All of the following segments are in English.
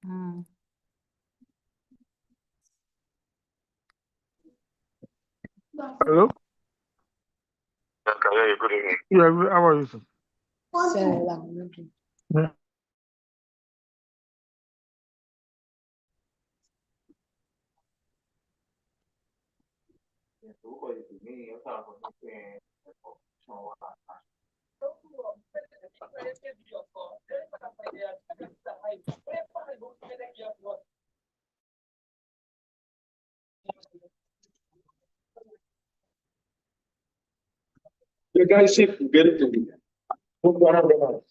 Mm. Hello? Okay, good evening. Yeah, how are you, sir? Yeah. The guy said to get it to me. Put $100.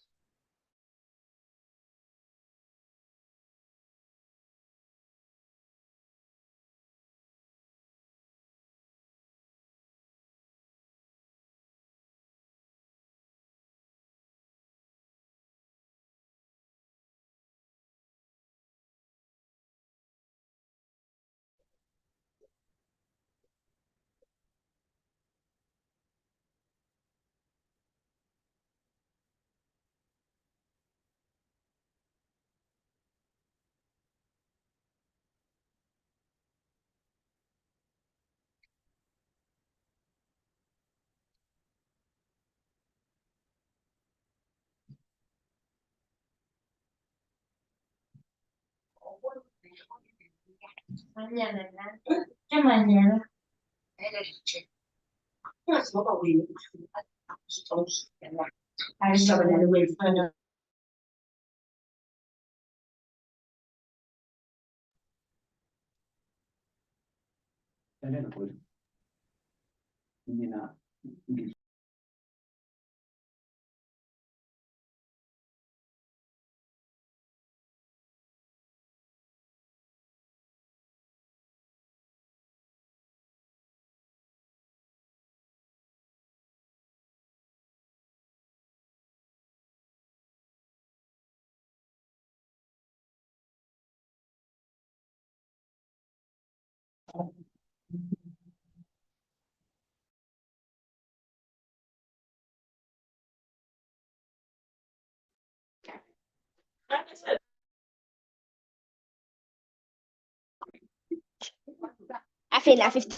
I feel like 50.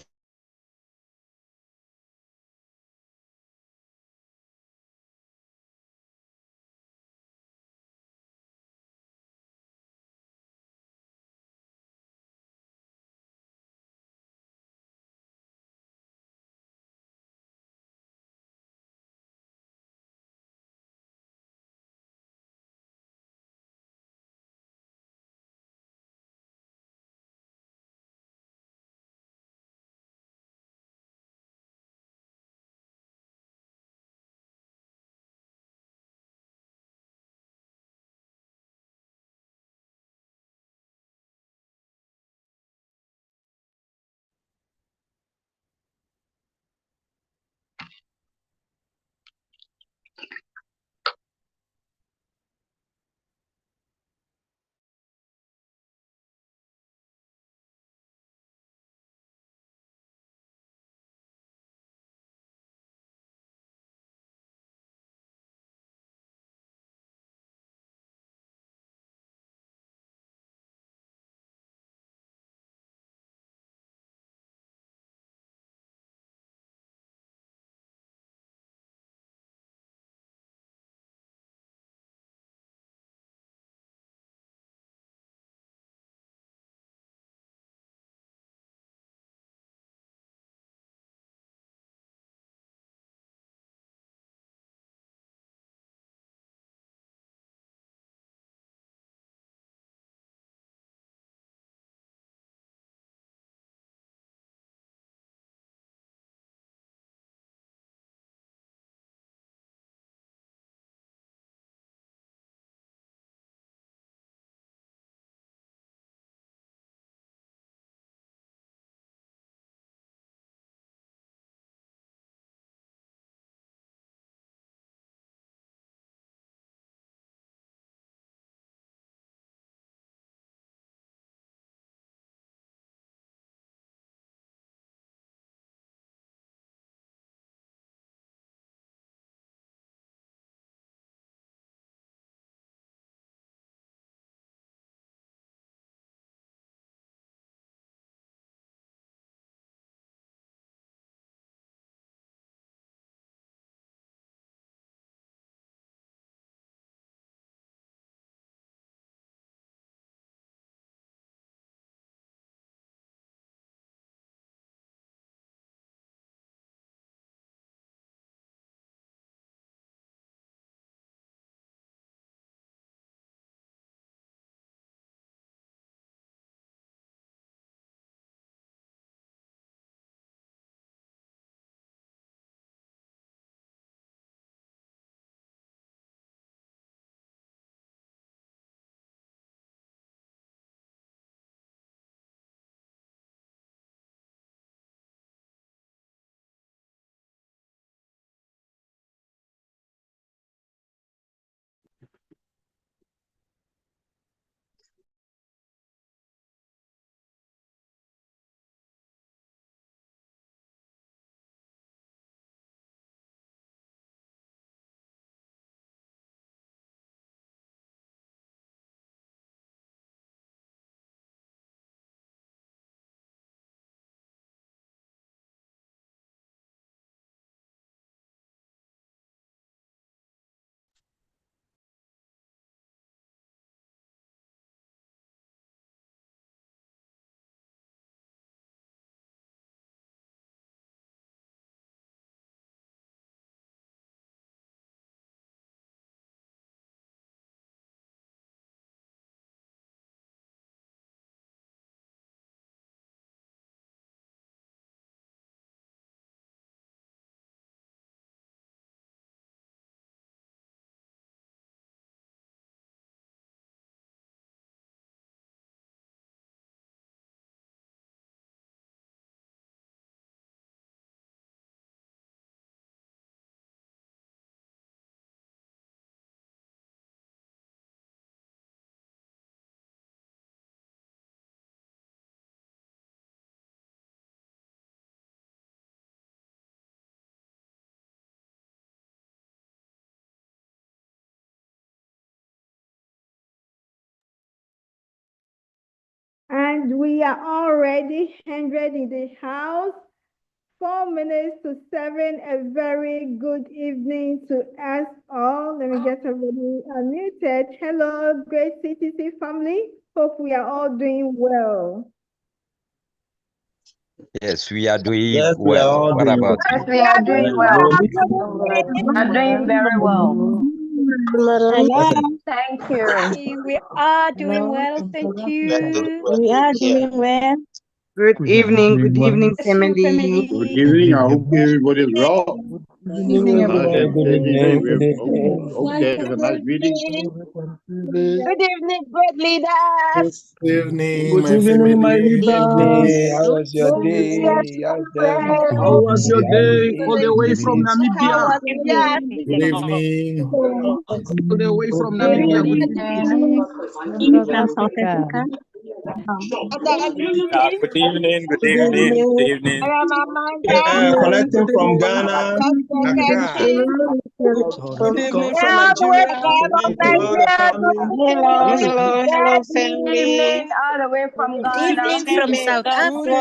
And we are already 100 in the house. 4 minutes to 7. A very good evening to us all. Let me get everybody unmuted. Hello, great CTC family. Hope we are all doing well. Yes, we are doing Yes, we are well. all What doing about Yes, we are doing well. We We are doing very well. Hello. Thank you. We are doing well. Thank you. We are doing well. Good evening, Bless you, family. Good family. evening. I hope everybody's well. Good evening, everyone. Good evening. Okay, have a nice meeting. Good evening, great leaders. Good evening, Good my evening, family. my Good leaders. evening. How was your day? How's everything? How was your day all the way from How Namibia? was Evening. Good evening. All the way from Good Namibia. Good evening. evening. From South Africa. Good evening. Good evening. Good evening. Connecting from Ghana, Accra. Good evening from All the way Nigeria. Good from evening to all the Nigeria. family. Hello, Good evening, all the way from Ghana. evening from South Good Africa.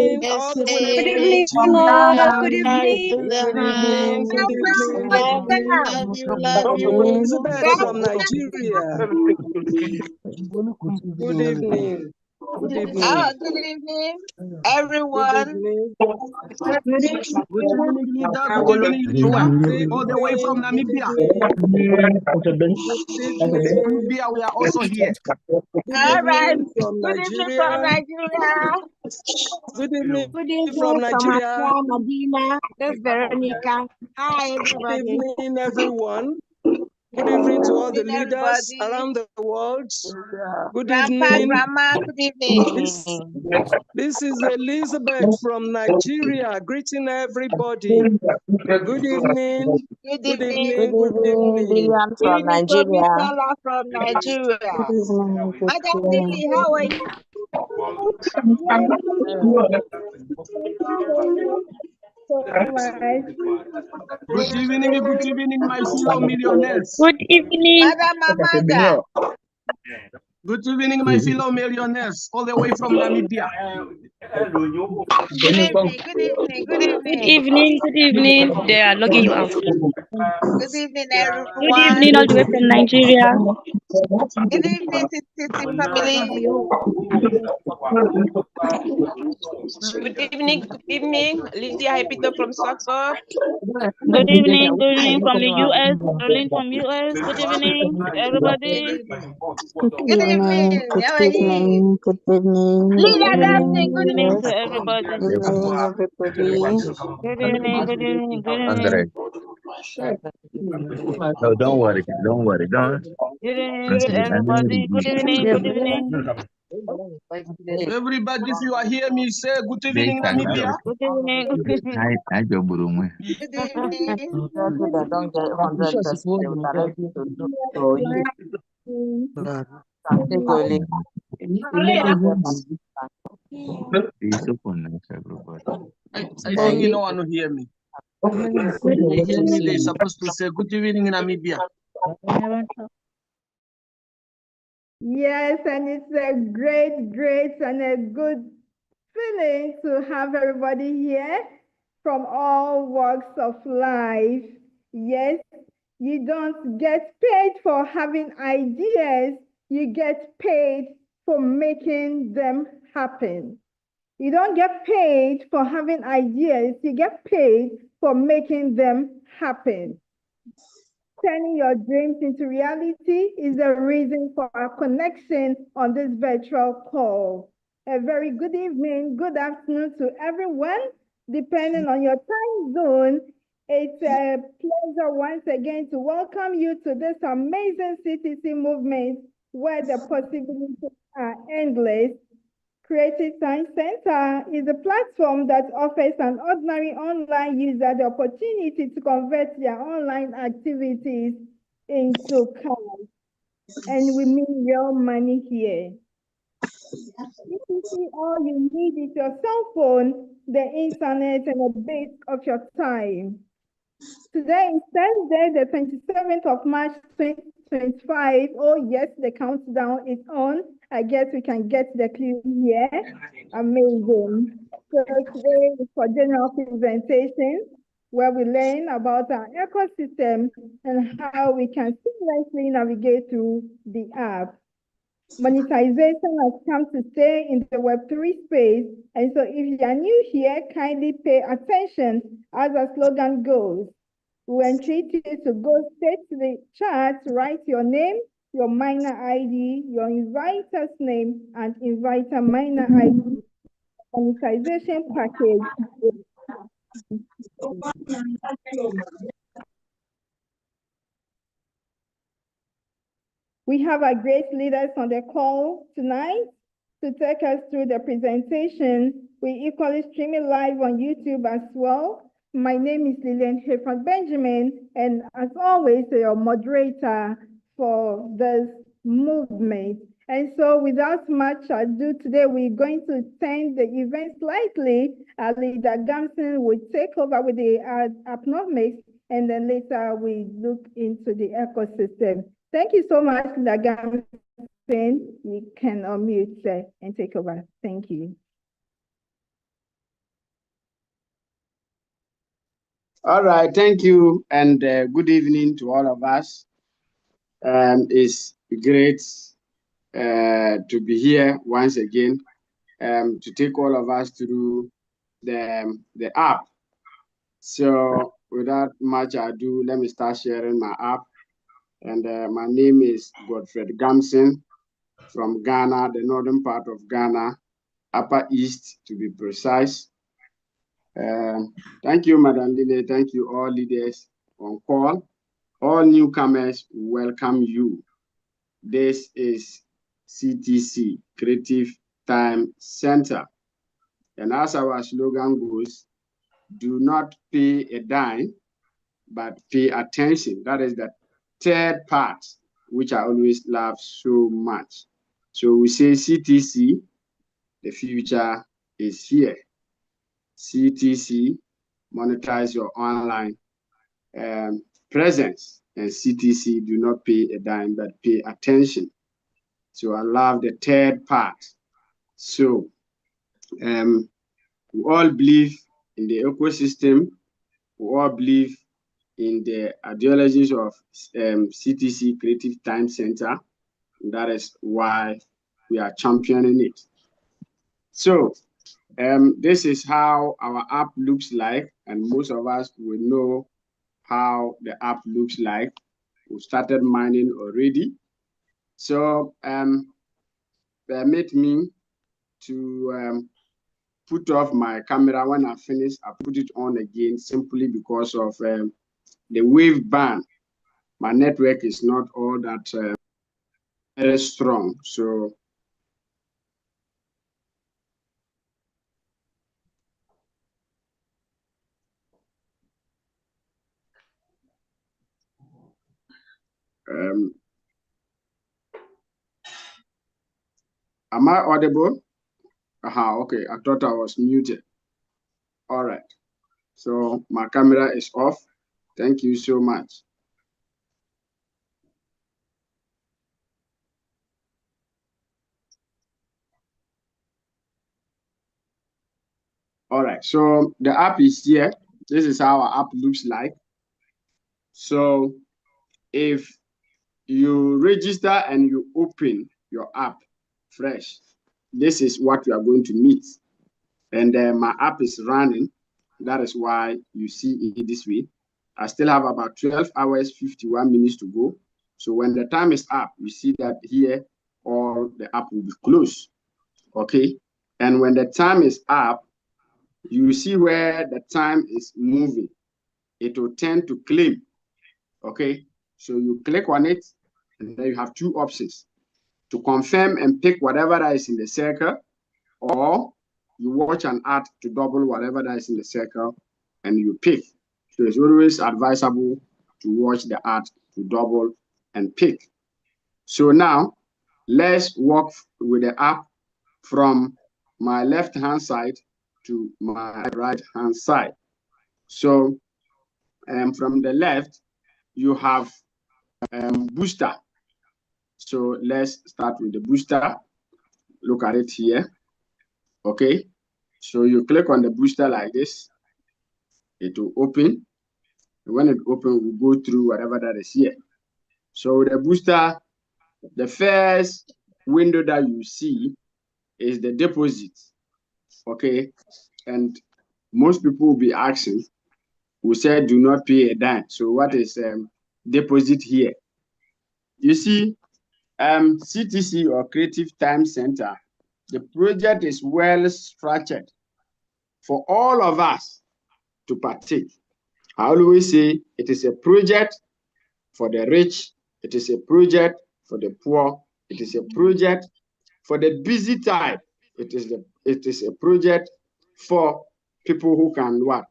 evening, all the way Good from evening, From Nigeria. all. Ghana. Good evening. Good evening. Good evening. Elizabeth from Nigeria. Good evening. Good evening. Good evening, everyone. Good evening, leader. Good evening, leader. All the way from Namibia. Namibia, we are also here. All right. From Good evening from Nigeria. Nigeria. Good evening Good evening from from Nigeria. Accra, Medina. This is Veronica. Hi, Good everybody. evening, everyone. Good evening to all Good the evening, leaders everybody. around the world. Good Grandpa, evening. Grandma, good evening. This is Elizabeth from Nigeria, greeting everybody. Good evening. Good Good evening. Good evening. Good evening, evening. Lillian Good from evening, Nigeria. Tomisala from Good Nigeria. evening, good Madam evening. Lily, how are you? All right. Good evening, my fellow millionaires. Good evening. Madam Amanda. Good evening, my fellow millionaires, all the way from Namibia. Good evening, good evening, good Good evening. evening. Good evening. They are logging you out. Good evening, Good everyone. evening, all the way from Nigeria. Good evening, CCC family. Good evening, Lydia Hepito from Soko. Good evening. Good evening from the US. Rolling from US. Good evening, Good everybody. evening. Good Good evening, evening, good how are you? evening, good evening, Good good Leader evening. dancing, evening, Good good evening evening. to leaders. everybody. Good evening, everybody. Good evening. Good evening. Good Andre? evening. No, don't worry. Don't worry. Don't. Good evening to Auntie, I know everybody. Good evening. Good evening. Everybody, if you are hearing me, say good evening, Next time, Namibia. Good evening. Good evening. I job room. Good evening. They don't get 100%. They will direct you to do so you can take only Please open next, everybody. I think you know one to hear me. Good If they hear me, they're evening. supposed to say good evening, Namibia. Yes, and it's a great, and a good feeling to have everybody here from all walks of life. Yes, you don't get paid for having ideas, you get paid for making them happen. You don't get paid for having ideas, you get paid for making them happen. Turning your dreams into reality is the reason for our connection on this virtual call. A very good evening, good afternoon to everyone, depending on your time zone. It's a pleasure once again to welcome you to this amazing CTC movement where the possibilities are endless. Creative Science Center is a platform that offers an ordinary online user the opportunity to convert their online activities into cash. And we mean real money here. Basically, all you need is your cell phone, the internet, and a bit of your time. Today is Thursday, the 27th of March, 25. Oh, yes, the countdown is on. I guess we can get the clue here. Amazing. So today is for general presentation, where we learn about our ecosystem and how we can seamlessly navigate through the app. Monetization has come to stay in the Web3 space, and so if you are new here, kindly pay attention as our slogan goes. We entreat you to go straight to the chat, write your name, your miner ID, your inviter's name, and inviter miner ID. Monetization package. We have our great leaders on the call tonight to take us through the presentation. We equally stream it live on YouTube as well. My name is Lillian Hayford Benjamin, and as always, your moderator for this movement. And so without much ado, today we're going to turn the event slightly. Our leader Gamson will take over with the Tokenomics, and then later we look into the ecosystem. Thank you so much, leader Gamson. You can unmute and take over. Thank you. All right, thank you, and good evening to all of us. It's great to be here once again to take all of us through the app. So without much ado, let me start sharing my app. And my name is Godfred Gamson from Ghana, the northern part of Ghana, Upper East to be precise. Thank you, Madam Lile. Thank you, all leaders on call. All newcomers, welcome you. This is CTC, Creative Time Center. And as our slogan goes, do not pay a dime, but pay attention. That is the third part, which I always love so much. So we say CTC, the future is here. CTC, monetize your online presence, and CTC, do not pay a dime, but pay attention. So I love the third part. So we all believe in the ecosystem. We all believe in the ideologies of CTC, Creative Time Center. And that is why we are championing it. So this is how our app looks like, and most of us will know how the app looks like. We started mining already. So permit me to put off my camera. When I finish, I put it on again simply because of the wave band. My network is not all that very strong. So am I audible? Okay, I thought I was muted. All right. So my camera is off. Thank you so much. All right, so the app is here. This is how our app looks like. So if you register and you open your app fresh, this is what you are going to meet. And my app is running. That is why you see it this way. I still have about 12 hours, 51 minutes to go. So when the time is up, you see that here, all the app will be closed. Okay. And when the time is up, you see where the time is moving. It will tend to claim. Okay. So you click on it, and then you have two options: to confirm and pick whatever that is in the circle, or you watch an ad to double whatever that is in the circle and you pick. So it's always advisable to watch the ad to double and pick. So now let's walk with the app from my left hand side to my right hand side. So from the left, you have booster. So let's start with the booster. Look at it here. Okay. So you click on the booster like this. It will open. When it opens, we'll go through whatever that is here. So the booster, the first window that you see is the deposit. Okay. And most people will be asking, who said do not pay a dime. So what is deposit here? You see, CTC or Creative Time Center, the project is well structured for all of us to partake. I always say it is a project for the rich, it is a project for the poor, it is a project for the busy type, it is a project for people who can what?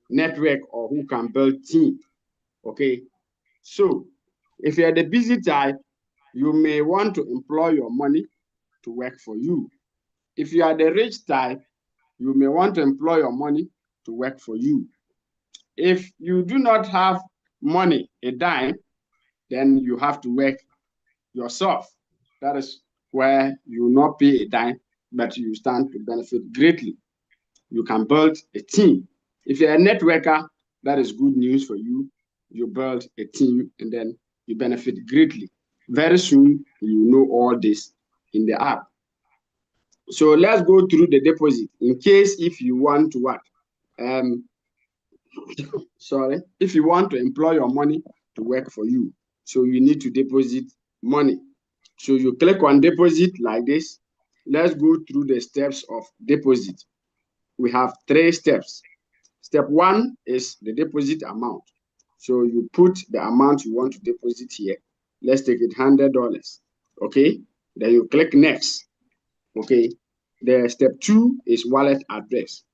Network or who can build team. Okay. So if you're the busy type, you may want to employ your money to work for you. If you are the rich type, you may want to employ your money to work for you. If you do not have money, a dime, then you have to work yourself. That is where you will not pay a dime, but you stand to benefit greatly. You can build a team. If you're a networker, that is good news for you. You build a team and then you benefit greatly. Very soon, you know all this in the app. So let's go through the deposit in case if you want to what? If you want to employ your money to work for you, so you need to deposit money. So you click on deposit like this. Let's go through the steps of deposit. We have 3 steps. Step 1 is the deposit amount. So you put the amount you want to deposit here. Let's take it $100. Okay. Then you click next. Okay. The step 2 is wallet address.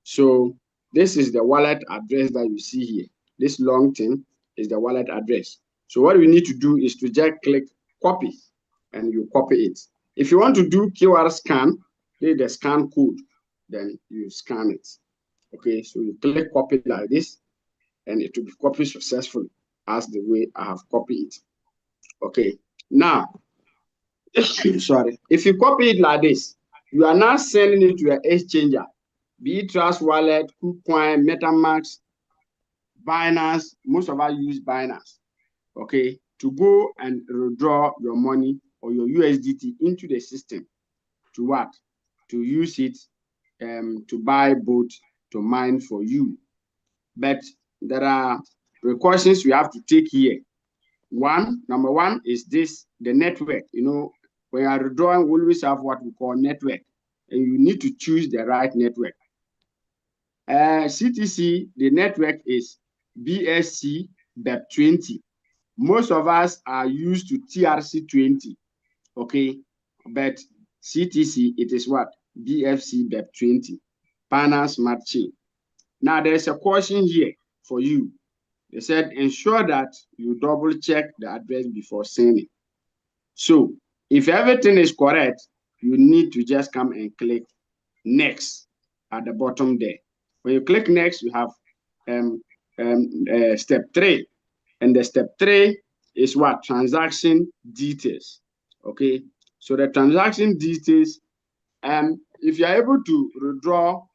So this is the wallet address that you see here. This long thing is the wallet address. So what we need to do is to just click copy and you copy it. If you want to do QR scan, here's the scan code, then you scan it. Okay, so you click copy like this and it will be copied successfully as the way I have copied it. Okay, now, sorry, if you copy it like this, you are now sending it to an exchanger, be it Trust Wallet, KuCoin, MetaMask, Binance. Most of us use Binance, okay, to go and withdraw your money or your USDT into the system. To what? To use it to buy both to mine for you. But there are precautions we have to take here. Number one is this, the network. You know, when you are withdrawing, we always have what we call network, and you need to choose the right network. CTC, the network is BSC BEP20. Most of us are used to TRC20, okay? But CTC, it is what? BFC BEP20, Binance Smart Chain. Now, there's a question here for you. They said, ensure that you double check the address before sending. So if everything is correct, you need to just come and click next at the bottom there. When you click next, you have step 3. And the step 3 is what? Transaction details. Okay. So the transaction details, if you're able to withdraw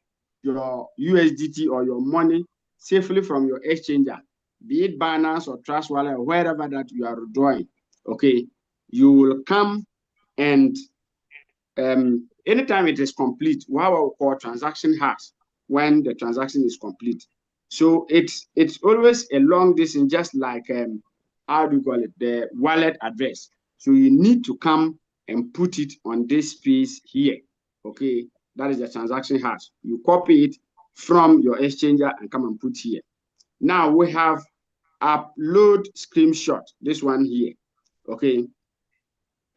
your USDT or your money safely from your exchanger, be it Binance or Trust Wallet or wherever that you are withdrawing, okay, you will come and anytime it is complete, what we call transaction hash, when the transaction is complete. So it's always a long distance, just like how do you call it, the wallet address. So you need to come and put it on this space here. Okay, that is the transaction hash. You copy it from your exchanger and come and put here. Now we have upload screenshot, this one here. Okay.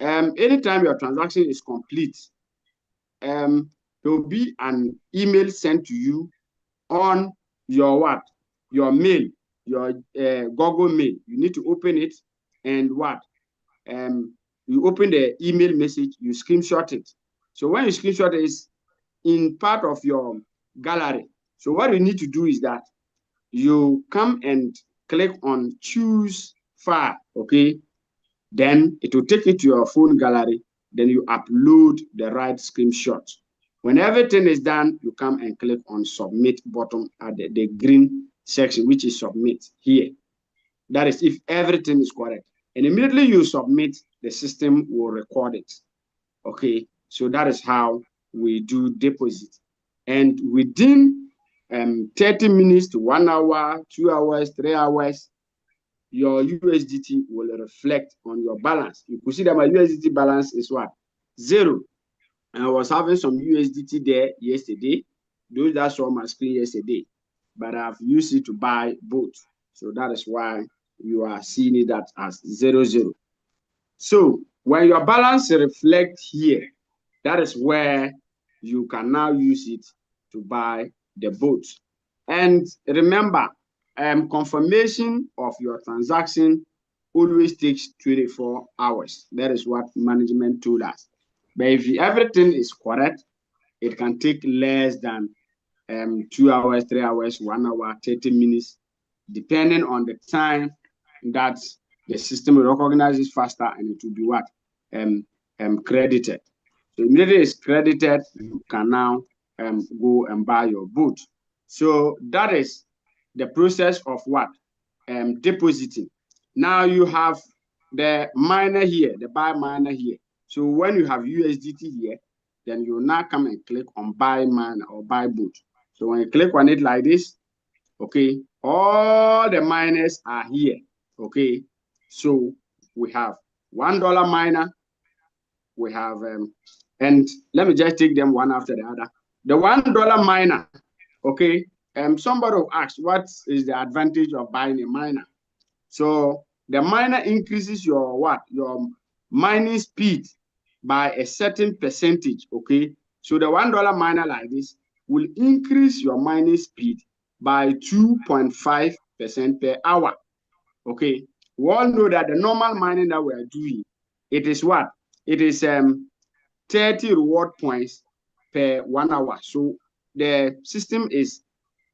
Anytime your transaction is complete, there will be an email sent to you on your what? Your mail, your Google Mail. You need to open it and what? You open the email message, you screenshot it. So when you screenshot it, it's in part of your gallery. So what you need to do is that you come and click on choose far, okay, then it will take it to your phone gallery. Then you upload the right screenshot. When everything is done, you come and click on submit button at the green section, which is submit here. That is if everything is correct. And immediately you submit, the system will record it. Okay, so that is how we do deposit. And within 30 minutes to 1 hour, 2 hours, 3 hours, your USDT will reflect on your balance. You could see that my USDT balance is what? 0. And I was having some USDT there yesterday. Those that saw my screen yesterday. But I've used it to buy both. So that is why you are seeing it that as 0. So when your balance reflects here, that is where you can now use it to buy the boat. And remember, confirmation of your transaction always takes 24 hours. That is what management told us. But if everything is correct, it can take less than 2 hours, 3 hours, 1 hour, 30 minutes, depending on the time that the system recognizes faster, and it will be what? Credited. So immediately it's credited, you can now go and buy your boat. So that is the process of what? Depositing. Now you have the miner here, the buy miner here. So when you have USDT here, then you now come and click on buy miner or buy boat. So when you click on it like this, okay, all the miners are here, okay. So we have $1 miner, we have, and let me just take them one after the other. The $1 miner, okay, somebody will ask, what is the advantage of buying a miner? So the miner increases your what? Your mining speed by a certain percentage, okay? So the $1 miner like this will increase your mining speed by 2.5% per hour, okay? We all know that the normal mining that we are doing, it is what? It is 30 reward points per 1 hour. So the system is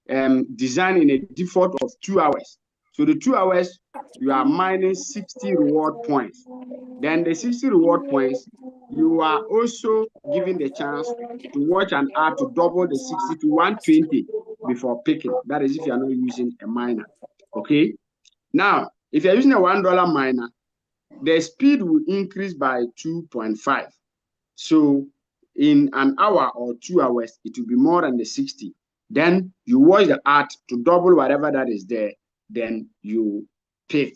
designed in a default of 2 hours. So the 2 hours, you are mining 60 reward points. Then the 60 reward points, you are also given the chance to watch an ad to double the 60 to 120 before picking. That is if you are not using a miner, okay? Now, if you're using a $1 miner, the speed will increase by 2.5. So in an hour or 2 hours, it will be more than the 60. Then you watch the ad to double whatever that is there, then you pick.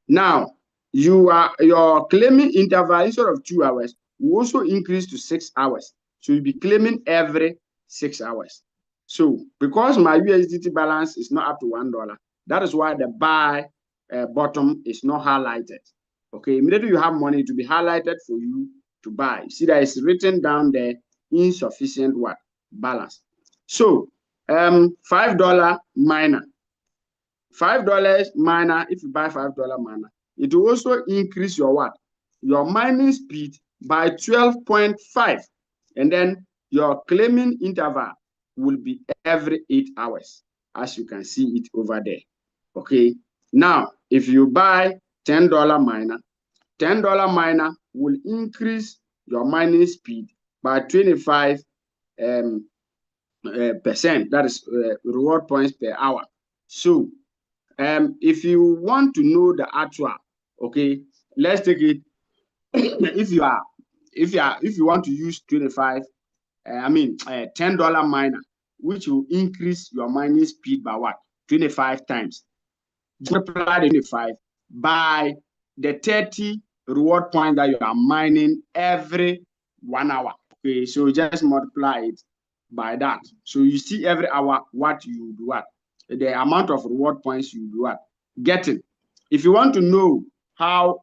Now, your claiming interval instead of 2 hours will also increase to 6 hours. So you'll be claiming every 6 hours. So because my USDT balance is not up to $1, that is why the buy button is not highlighted. Okay, immediately you have money to be highlighted for you to buy. See that it's written down there, insufficient what? Balance. So $5 miner. $5 miner, if you buy $5 miner, it will also increase your what? Your mining speed by 12.5. And then your claiming interval will be every 8 hours, as you can see it over there. Okay. Now, if you buy $10 miner, $10 miner will increase your mining speed by 25%. That is reward points per hour. So if you want to know the actual, okay, let's take it. if you want to use 25, $10 miner, which will increase your mining speed by what? 25 times. Multiply the 25 by the 30 reward point that you are mining every 1 hour. Okay, so just multiply it by that. So you see every hour what you do what? The amount of reward points you do what? Getting. If you want to know how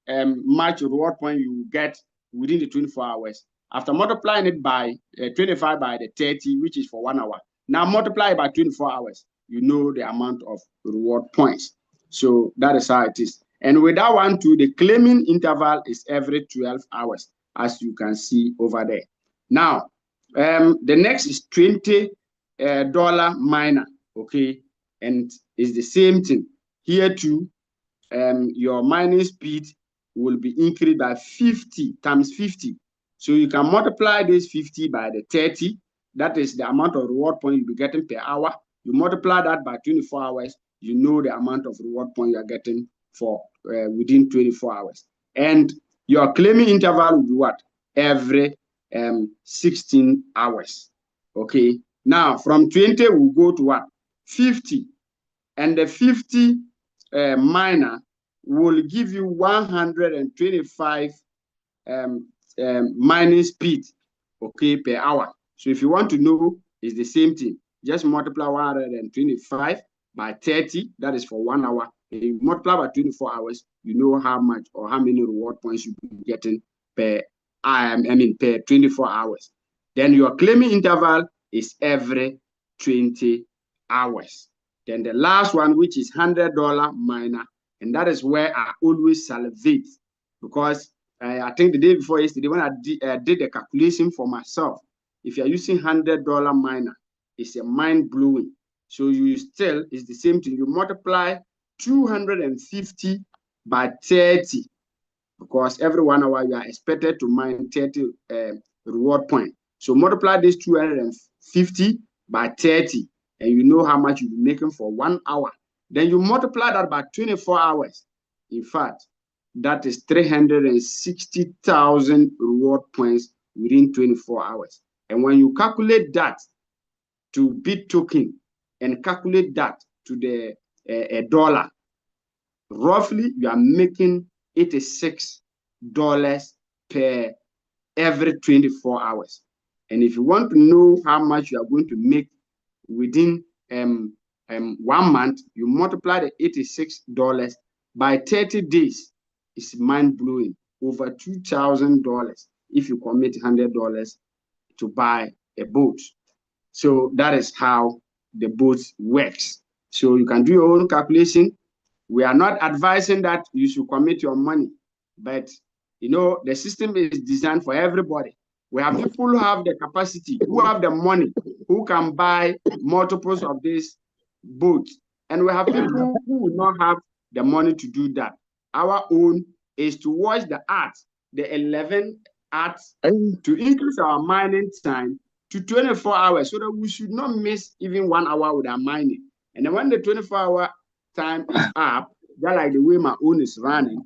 much reward point you get within the 24 hours, after multiplying it by 25 by the 30, which is for 1 hour, now multiply it by 24 hours, you know the amount of reward points. So that is how it is. And with that one too, the claiming interval is every 12 hours, as you can see over there. Now, the next is $20 miner, okay? And it's the same thing. Here too, your mining speed will be increased by 50 times 50. So you can multiply this 50 by the 30. That is the amount of reward point you'll be getting per hour. You multiply that by 24 hours, you know the amount of reward point you are getting for within 24 hours. And your claiming interval will be what? Every 16 hours. Okay. Now from 20, we'll go to what? 50. And the 50 miner will give you 125 mining speed, okay, per hour. So if you want to know, it's the same thing. Just multiply 125 by 30, that is for 1 hour. And you multiply by 24 hours, you know how much or how many reward points you'll be getting per, per 24 hours. Then your claiming interval is every 20 hours. Then the last one, which is $100 miner, and that is where I always salivate, because I think the day before yesterday, when I did the calculation for myself, if you're using $100 miner, it's a mind blowing. So you still, it's the same thing. You multiply 250 by 30, because every 1 hour you are expected to mine 30 reward point. So multiply this 250 by 30, and you know how much you'll be making for 1 hour. Then you multiply that by 24 hours. In fact, that is 360,000 reward points within 24 hours. And when you calculate that to bit token and calculate that to the dollar, roughly you are making $86 per every 24 hours. And if you want to know how much you are going to make within 1 month, you multiply the $86 by 30 days. It's mind-blowing. Over $2,000 if you commit $100 to buy a boat. So that is how the boat works. So you can do your own calculation. We are not advising that you should commit your money, but you know, the system is designed for everybody. We have people who have the capacity, who have the money, who can buy multiples of this boat. And we have people who will not have the money to do that. Our own is to watch the ads, the 11 ads, to increase our mining time to 24 hours so that we should not miss even 1 hour with our mining. And then when the 24-hour time is up, just like the way my own is running,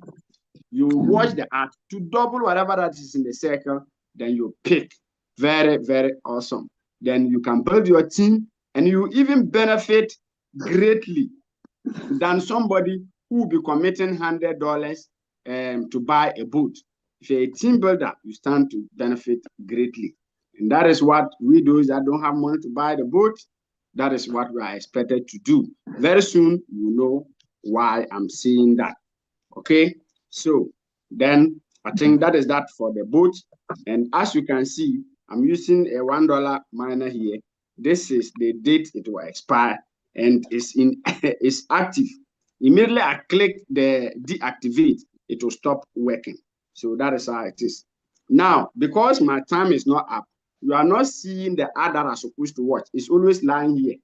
you watch the ad to double whatever that is in the circle, then you pick. Very, very awesome. Then you can build your team and you even benefit greatly than somebody who will be committing $100 to buy a boat. If you're a team builder, you stand to benefit greatly. And that is what we those that don't have money to buy the boat, that is what we are expected to do. Very soon, you know why I'm saying that. Okay, so then I think that is that for the boat. And as you can see, I'm using a $1 miner here. This is the date it will expire and it's active. Immediately I click the deactivate, it will stop working. So that is how it is. Now, because my time is not up, you are not seeing the ad that I'm supposed to watch. It's always lying here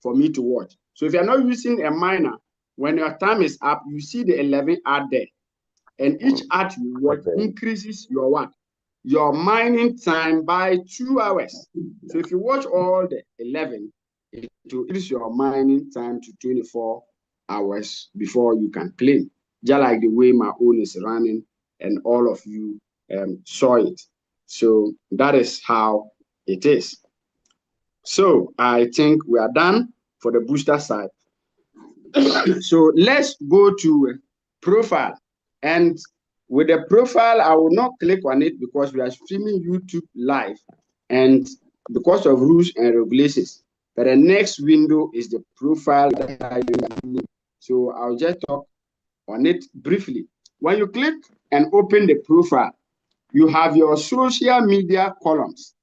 for me to watch. So if you're not using a miner, when your time is up, you see the 11 ad there. And each ad you watch increases your what? Your mining time by 2 hours. So if you watch all the 11, it will increase your mining time to 24 hours before you can claim. Just like the way my own is running and all of you saw it. So that is how it is. So I think we are done for the booster side. So let's go to profile. And with the profile, I will not click on it because we are streaming YouTube live and because of rules and regulations. But the next window is the profile that I use. So I'll just talk on it briefly. When you click and open the profile, you have your social media columns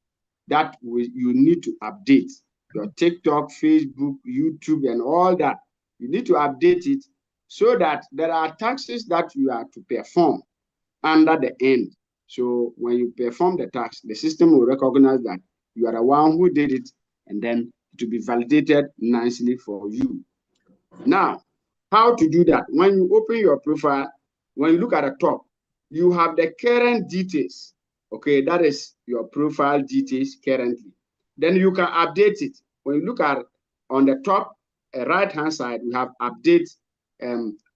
that you need to update. Your TikTok, Facebook, YouTube, and all that. You need to update it so that there are taxes that you are to perform under the end. So when you perform the tax, the system will recognize that you are the one who did it, and then it will be validated nicely for you. Now, how to do that. When you open your profile, when you look at the top, you have the current details. Okay, that is your profile details currently. Then you can update it. When you look at on the top right hand side, we have update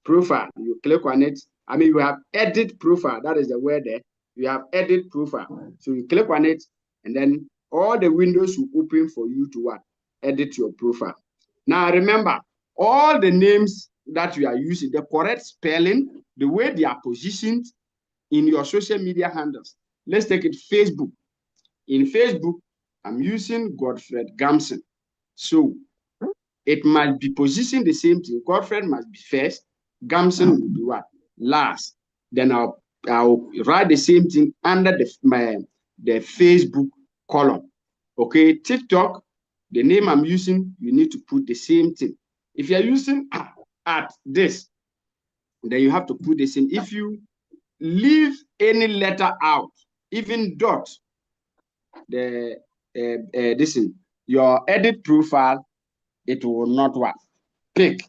profile. You click on it. I mean, you have edit profile. That is the word there. You have edit profile. So you click on it, and then all the windows will open for you to what? Edit your profile. Now remember, all the names that you are using, the correct spelling, the way they are positioned in your social media handles. Let's take it Facebook. In Facebook, I'm using Godfred Gamson. So it must be positioned the same thing. Godfred must be first. Gamson will be what? Last. Then I'll write the same thing under the Facebook column. Okay, TikTok, the name I'm using, you need to put the same thing. If you're using at this, then you have to put the same. If you leave any letter out, even dot, your edit profile, it will not work. Pick.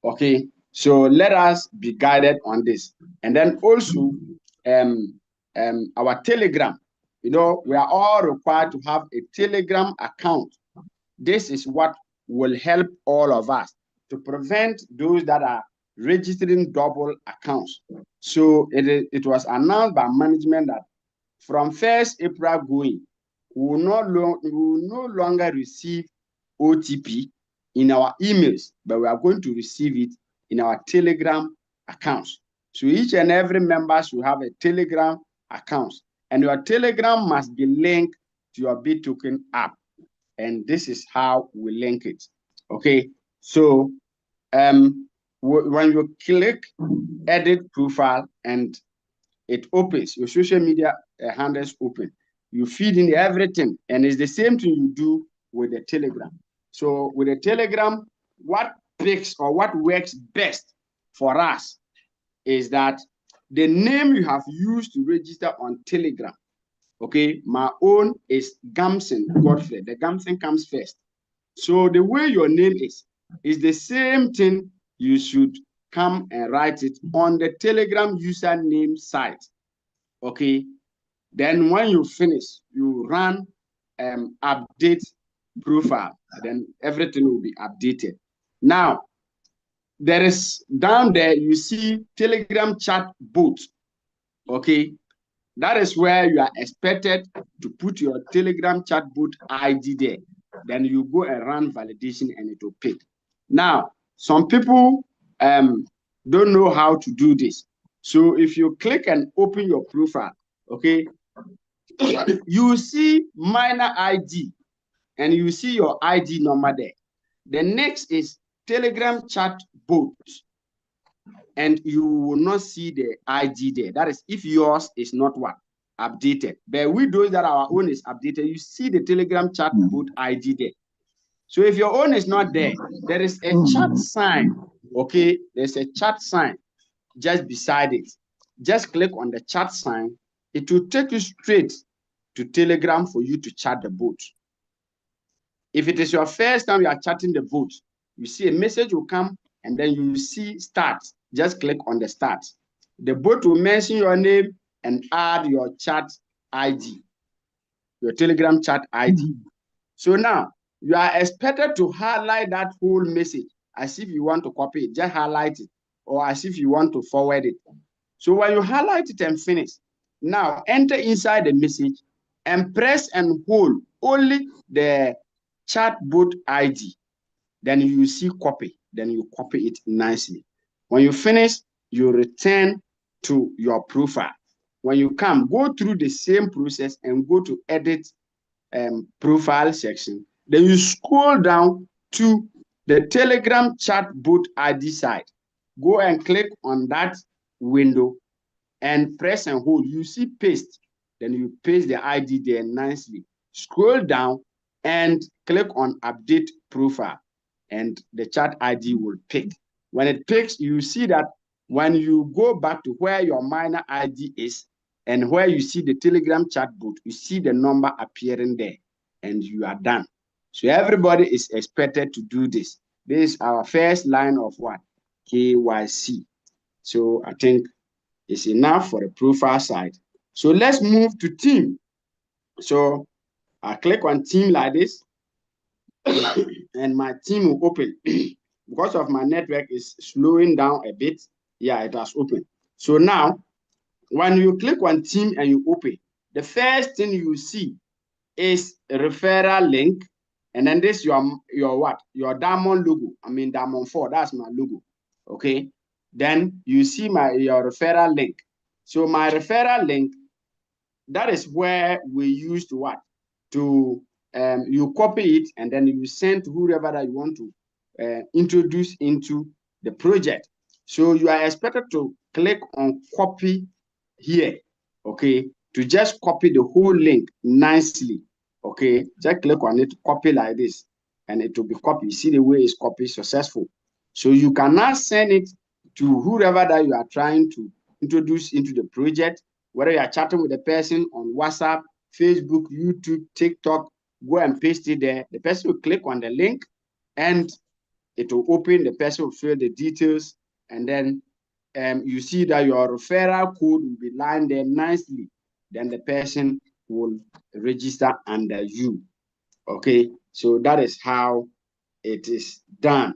Okay, so let us be guided on this. And then also our Telegram. You know, we are all required to have a Telegram account. This is what will help all of us to prevent those that are registering double accounts. So it was announced by management that from 1st April going, we will no longer receive OTP in our emails, but we are going to receive it in our Telegram accounts. So each and every member should have a Telegram account, and your Telegram must be linked to your BitToken app. And this is how we link it. Okay, so when you click edit profile and it opens, your social media handles open, you feed in everything, and it's the same thing you do with the Telegram. So with the Telegram, what picks or what works best for us is that the name you have used to register on Telegram. Okay, my own is Gamson Godfrey. The Gamson comes first. So the way your name is the same thing. You should come and write it on the Telegram username site. Okay, then when you finish, you run update profile, then everything will be updated. Now, there is down there, you see Telegram chat bot. Okay, that is where you are expected to put your Telegram chatbot ID there. Then you go and run validation and it will pick. Now, some people don't know how to do this. So if you click and open your profile, okay, you see minor ID and you see your ID number there. The next is Telegram chat bot, and you will not see the ID there. That is if yours is not what? Updated. But with those that our own is updated, you see the Telegram chat bot ID there. So if your own is not there, there is a chat sign. Okay, there's a chat sign just beside it. Just click on the chat sign. It will take you straight to Telegram for you to chat the bot. If it is your first time you are chatting the bot, you see a message will come and then you see start. Just click on the start. The bot will mention your name and add your chat ID, your Telegram chat ID. So now you are expected to highlight that whole message as if you want to copy it, just highlight it, or as if you want to forward it. So when you highlight it and finish, now enter inside the message and press and hold only the chatbot ID. Then you see copy. Then you copy it nicely. When you finish, you return to your profile. When you come, go through the same process and go to edit profile section. Then you scroll down to the Telegram chatbot ID side. Go and click on that window and press and hold. You see paste. Then you paste the ID there nicely. Scroll down and click on update profile, and the chat ID will pick. When it picks, you see that when you go back to where your minor ID is and where you see the Telegram chat bot, you see the number appearing there and you are done. So everybody is expected to do this. This is our first line of what? KYC. So I think it's enough for the profile side. So let's move to team. So I click on team like this, and my team will open. Because of my network is slowing down a bit, yeah, it has opened. So now, when you click on team and you open, the first thing you see is a referral link, and then this your what? Your diamond logo. I mean diamond 4, that's my logo. Okay. Then you see your referral link. So my referral link, that is where we use to what? To you copy it and then you send to whoever that you want to introduce into the project. So you are expected to click on copy here, okay, to just copy the whole link nicely, okay. Just click on it, copy like this, and it will be copied. See the way it's copied, successful. So you can now send it to whoever that you are trying to introduce into the project, whether you are chatting with the person on WhatsApp, Facebook, YouTube, TikTok. Go and paste it there. The person will click on the link and it will open. The person will fill the details, and then you see that your referral code will be lined there nicely. Then the person will register under you. Okay, so that is how it is done.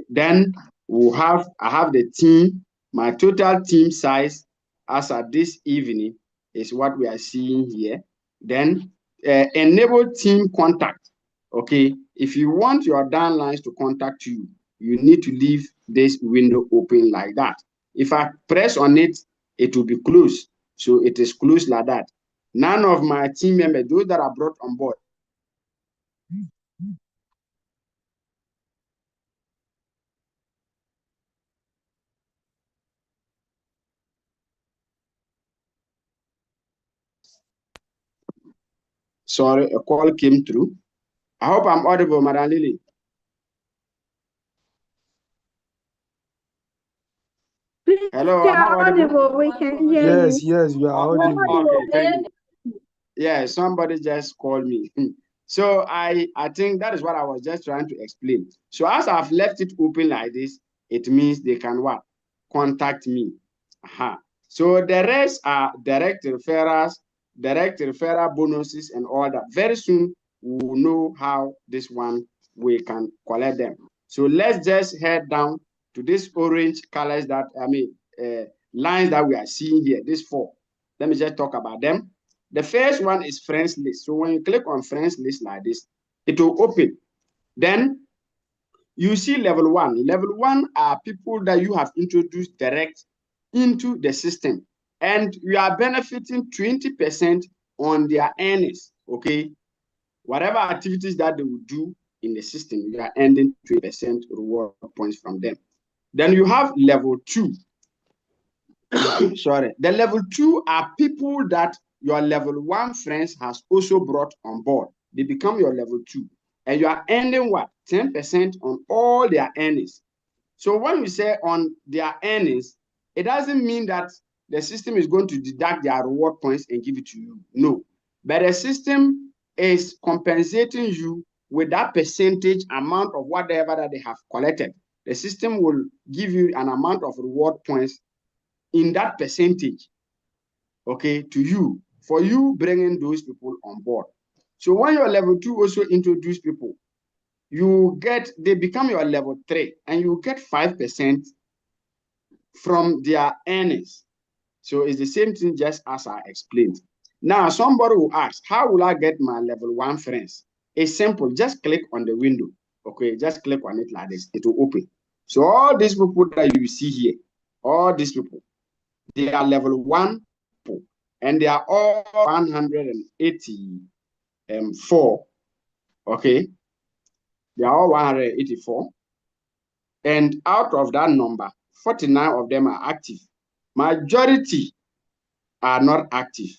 Then I have the team. My total team size as at this evening is what we are seeing here. Then enable team contact. Okay, if you want your downlines to contact you, you need to leave this window open like that. If I press on it, it will be closed. So it is closed like that. None of my team members, those that are brought on board, sorry, a call came through. I hope I'm audible, Madam Lily. Hello, am I audible? We can hear you. Yes, you are audible. Okay, thank you. Yeah, somebody just called me. So I think that is what I was just trying to explain. So as I've left it open like this, it means they can what? Contact me. So the rest are direct referrals, direct referral bonuses, and all that. Very soon we will know how this one we can collect them. So let's just head down to this orange colors that lines that we are seeing here. These 4. Let me just talk about them. The first one is friends list. So when you click on friends list like this, it will open. Then you see level 1. Level 1 are people that you have introduced direct into the system, and you are benefiting 20% on their earnings. Okay, whatever activities that they will do in the system, you are earning 20% reward points from them. Then you have level 2. Sorry, the level 2 are people that your level 1 friends has also brought on board. They become your level 2, and you are earning what? 10% on all their earnings. So when we say on their earnings, it doesn't mean that the system is going to deduct their reward points and give it to you. No, but the system is compensating you with that percentage amount of whatever that they have collected. The system will give you an amount of reward points in that percentage, okay, to you, for you bringing those people on board. So when you're level 2 also introduce people, they become your level 3, and you get 5% from their earnings. So it's the same thing just as I explained. Now somebody will ask, how will I get my level 1 friends? It's simple, just click on the window. Okay, just click on it like this, it will open. So all these people that you see here, all these people, they are level 1 people, and they are all 184. Okay, they are all 184, and out of that number, 49 of them are active. Majority are not active,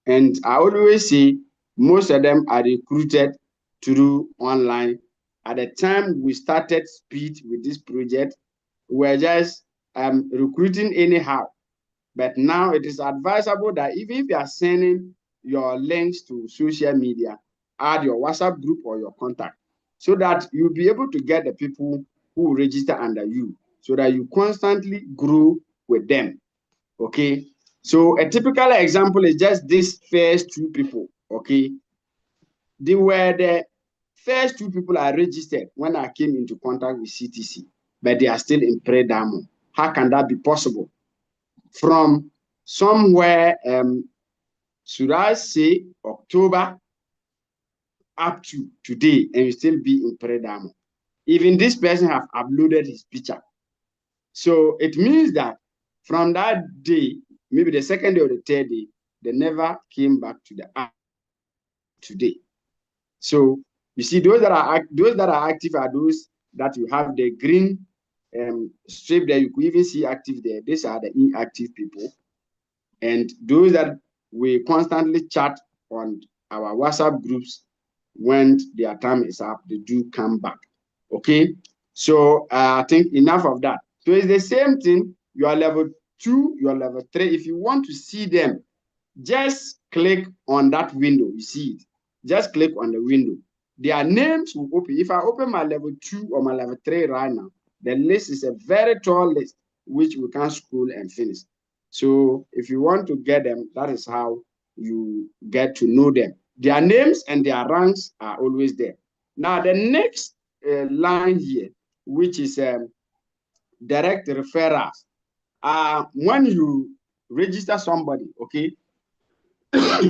and I always say most of them are recruited through online. At the time we started Speed with this project, we were just recruiting anyhow. But now it is advisable that even if you are sending your links to social media, add your WhatsApp group or your contact, so that you'll be able to get the people who register under you. so that you constantly grow with them. Okay, so a typical example is just these first two people. Okay, they were the first two people I registered when I came into contact with CTC, but they are still in pre-diamond. How can that be possible? From somewhere, should I say October up to today, and you still be in pre-diamond. Even this person have uploaded his picture. So it means that from that day, maybe the second day or the third day, they never came back to the app today. So you see, those that are active are those that you have the green strip there. You could even see active there. These are the inactive people, and those that we constantly chat on our WhatsApp groups. When their time is up, they do come back. Okay, so I think enough of that. So it's the same thing. You are level 2, you are level 3. If you want to see them, just click on that window. You see it. Just click on the window. Their names will open. If I open my level 2 or my level 3 right now, the list is a very tall list, which we can scroll and finish. So if you want to get them, that is how you get to know them. Their names and their ranks are always there. Now, the next line here, which is direct referrals. When you register somebody, okay,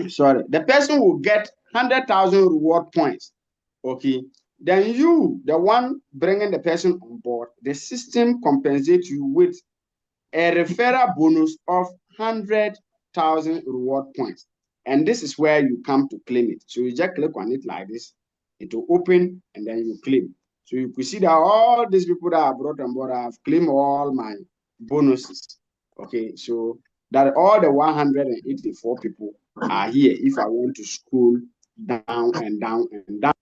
sorry, the person will get 100,000 reward points, okay. Then you, the one bringing the person on board, the system compensates you with a referral bonus of 100,000 reward points. And this is where you come to claim it. So you just click on it like this, it will open, and then you claim. So you can see that all these people that are brought on board have claimed all my bonuses. Okay, so that all the 184 people are here if I want to scroll down and down and down.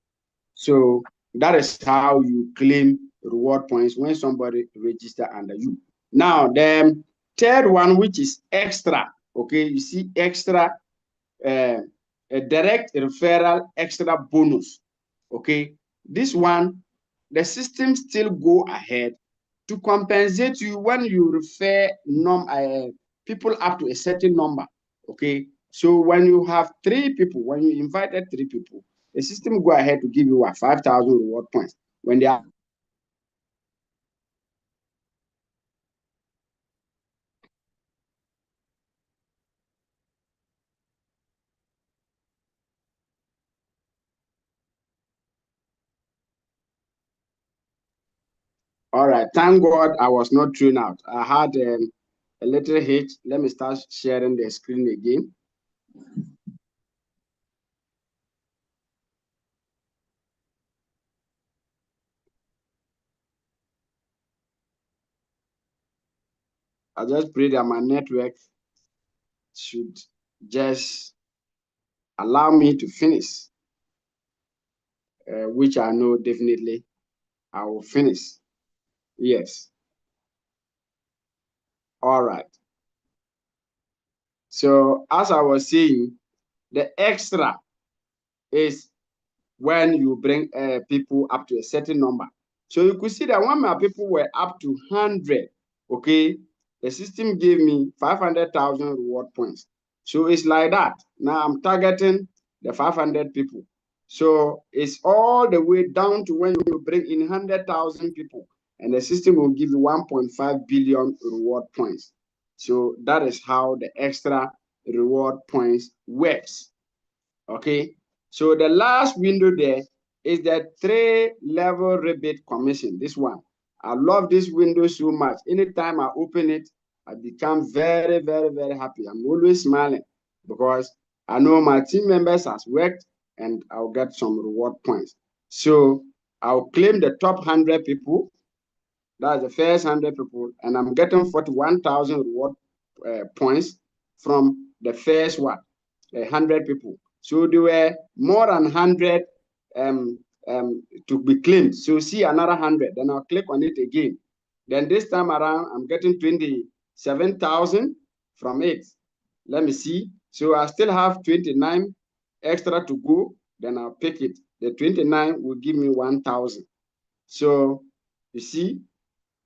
So that is how you claim reward points when somebody register under you. Now, the third one, which is extra, okay, you see extra, a direct referral extra bonus, okay. This one, the system still go ahead to compensate you when you refer people up to a certain number, okay. So when you have 3 people, when you invited 3 people, the system go ahead to give you 5,000 reward points. When they are all right, thank God I was not thrown out. I had a little hitch. Let me start sharing the screen again. I just pray that my network should just allow me to finish, which I know definitely I will finish. Yes. All right. So as I was saying, the extra is when you bring people up to a certain number. So you could see that when my people were up to 100, okay, the system gave me 500,000 reward points. So it's like that. Now I'm targeting the 500 people. So it's all the way down to when you bring in 100,000 people, and the system will give you 1.5 billion reward points. So that is how the extra reward points works. Okay. So the last window there is the 3-level rebate commission. This one, I love this window so much. Anytime I open it, I become very, very, very happy. I'm always smiling because I know my team members has worked and I'll get some reward points. So I'll claim the top 100 people. That's the first 100 people, and I'm getting 41,000 reward points from the first one, 100 people. So there were more than 100 to be claimed. So see another 100, then I'll click on it again. Then this time around, I'm getting 27,000 from it. Let me see. So I still have 29 extra to go. Then I'll pick it. The 29 will give me 1,000. So you see,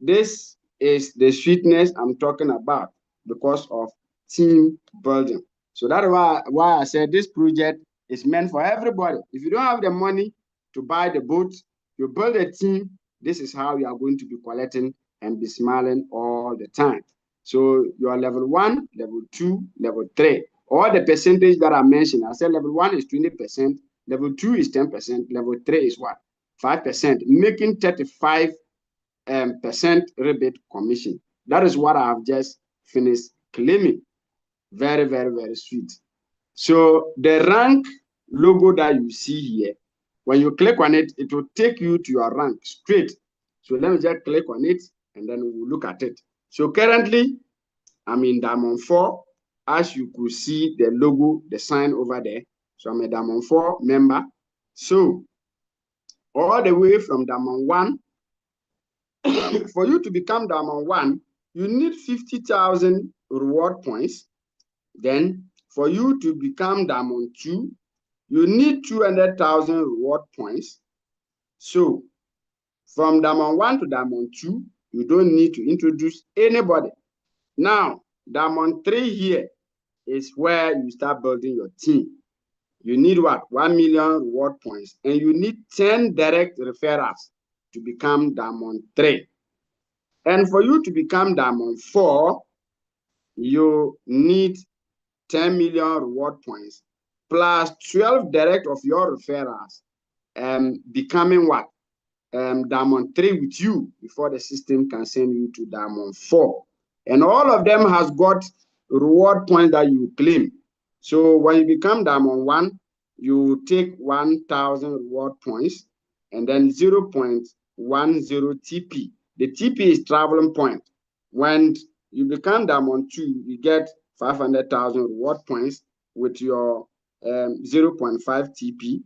this is the sweetness I'm talking about because of team building. So that's why I said this project is meant for everybody. If you don't have the money to buy the boat, you build a team. This is how you are going to be collecting and be smiling all the time. So you are level 1, level 2, level 3. All the percentage that I mentioned, I said level 1 is 20%, level 2 is 10%, level 3 is what? 5%, making 35% rebate commission. That is what I have just finished claiming. Very, very, very sweet. So the rank logo that you see here, when you click on it, it will take you to your rank straight. So let me just click on it and then we'll look at it. So currently, I'm in Diamond 4. As you could see the logo, the sign over there. So I'm a Diamond 4 member. So all the way from Diamond 1, for you to become Diamond 1, you need 50,000 reward points. Then for you to become Diamond 2, you need 200,000 reward points. So from Diamond 1 to Diamond 2, you don't need to introduce anybody. Now, Diamond 3 here is where you start building your team. You need what? 1 million reward points, and you need 10 direct referrals to become Diamond 3. And for you to become Diamond 4, you need 10 million reward points plus 12 direct of your referrals, becoming what? Diamond 3 with you before the system can send you to Diamond 4. And all of them has got reward points that you claim. So when you become Diamond 1, you take 1,000 reward points and then 0.10 TP. The TP is traveling point. When you become Diamond 2, you get 500,000 reward points with your 0.5 TP.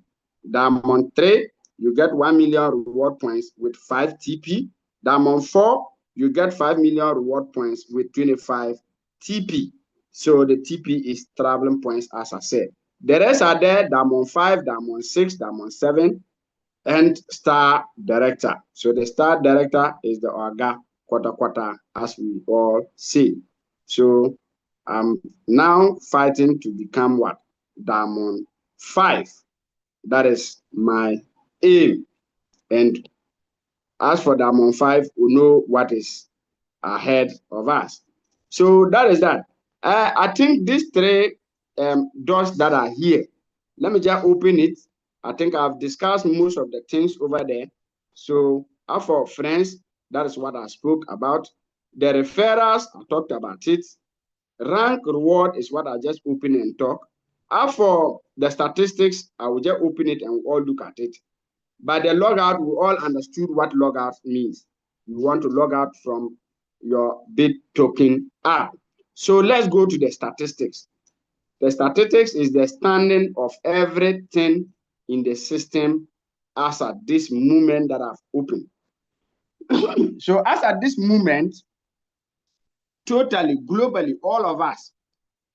Diamond 3, you get 1 million reward points with 5 TP. Diamond 4, you get 5 million reward points with 25 TP. So the TP is traveling points, as I said. The rest are there: Diamond 5, Diamond 6, Diamond 7, and Star Director. So the Star Director is the Oga quarter, as we all say. So I'm now fighting to become what? Diamond 5. That is my aim. And as for Diamond 5, we know what is ahead of us. So that is that. I think these 3 dots that are here, let me just open it. I think I've discussed most of the things over there. So for friends, that is what I spoke about. The referrals, I talked about it. Rank reward is what I just opened and talk. For the statistics, I will just open it and we'll all look at it. But the logout, we all understood what logout means. You want to log out from your BitToken app. So let's go to the statistics. The statistics is the standing of everything in the system as at this moment that I've opened. So as at this moment, totally, globally, all of us,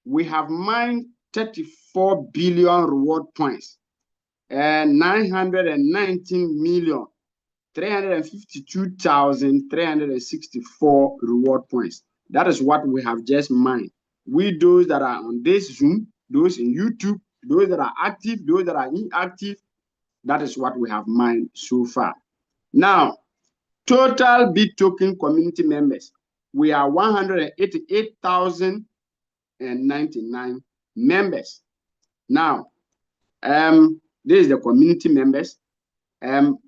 we have mined 34 billion reward points and 919,352,364 reward points. That is what we have just mined. We, those that are on this Zoom, those in YouTube, those that are active, those that are inactive, that is what we have mined so far. Now, total BitToken community members, we are 188,099 members. Now, this is the community members.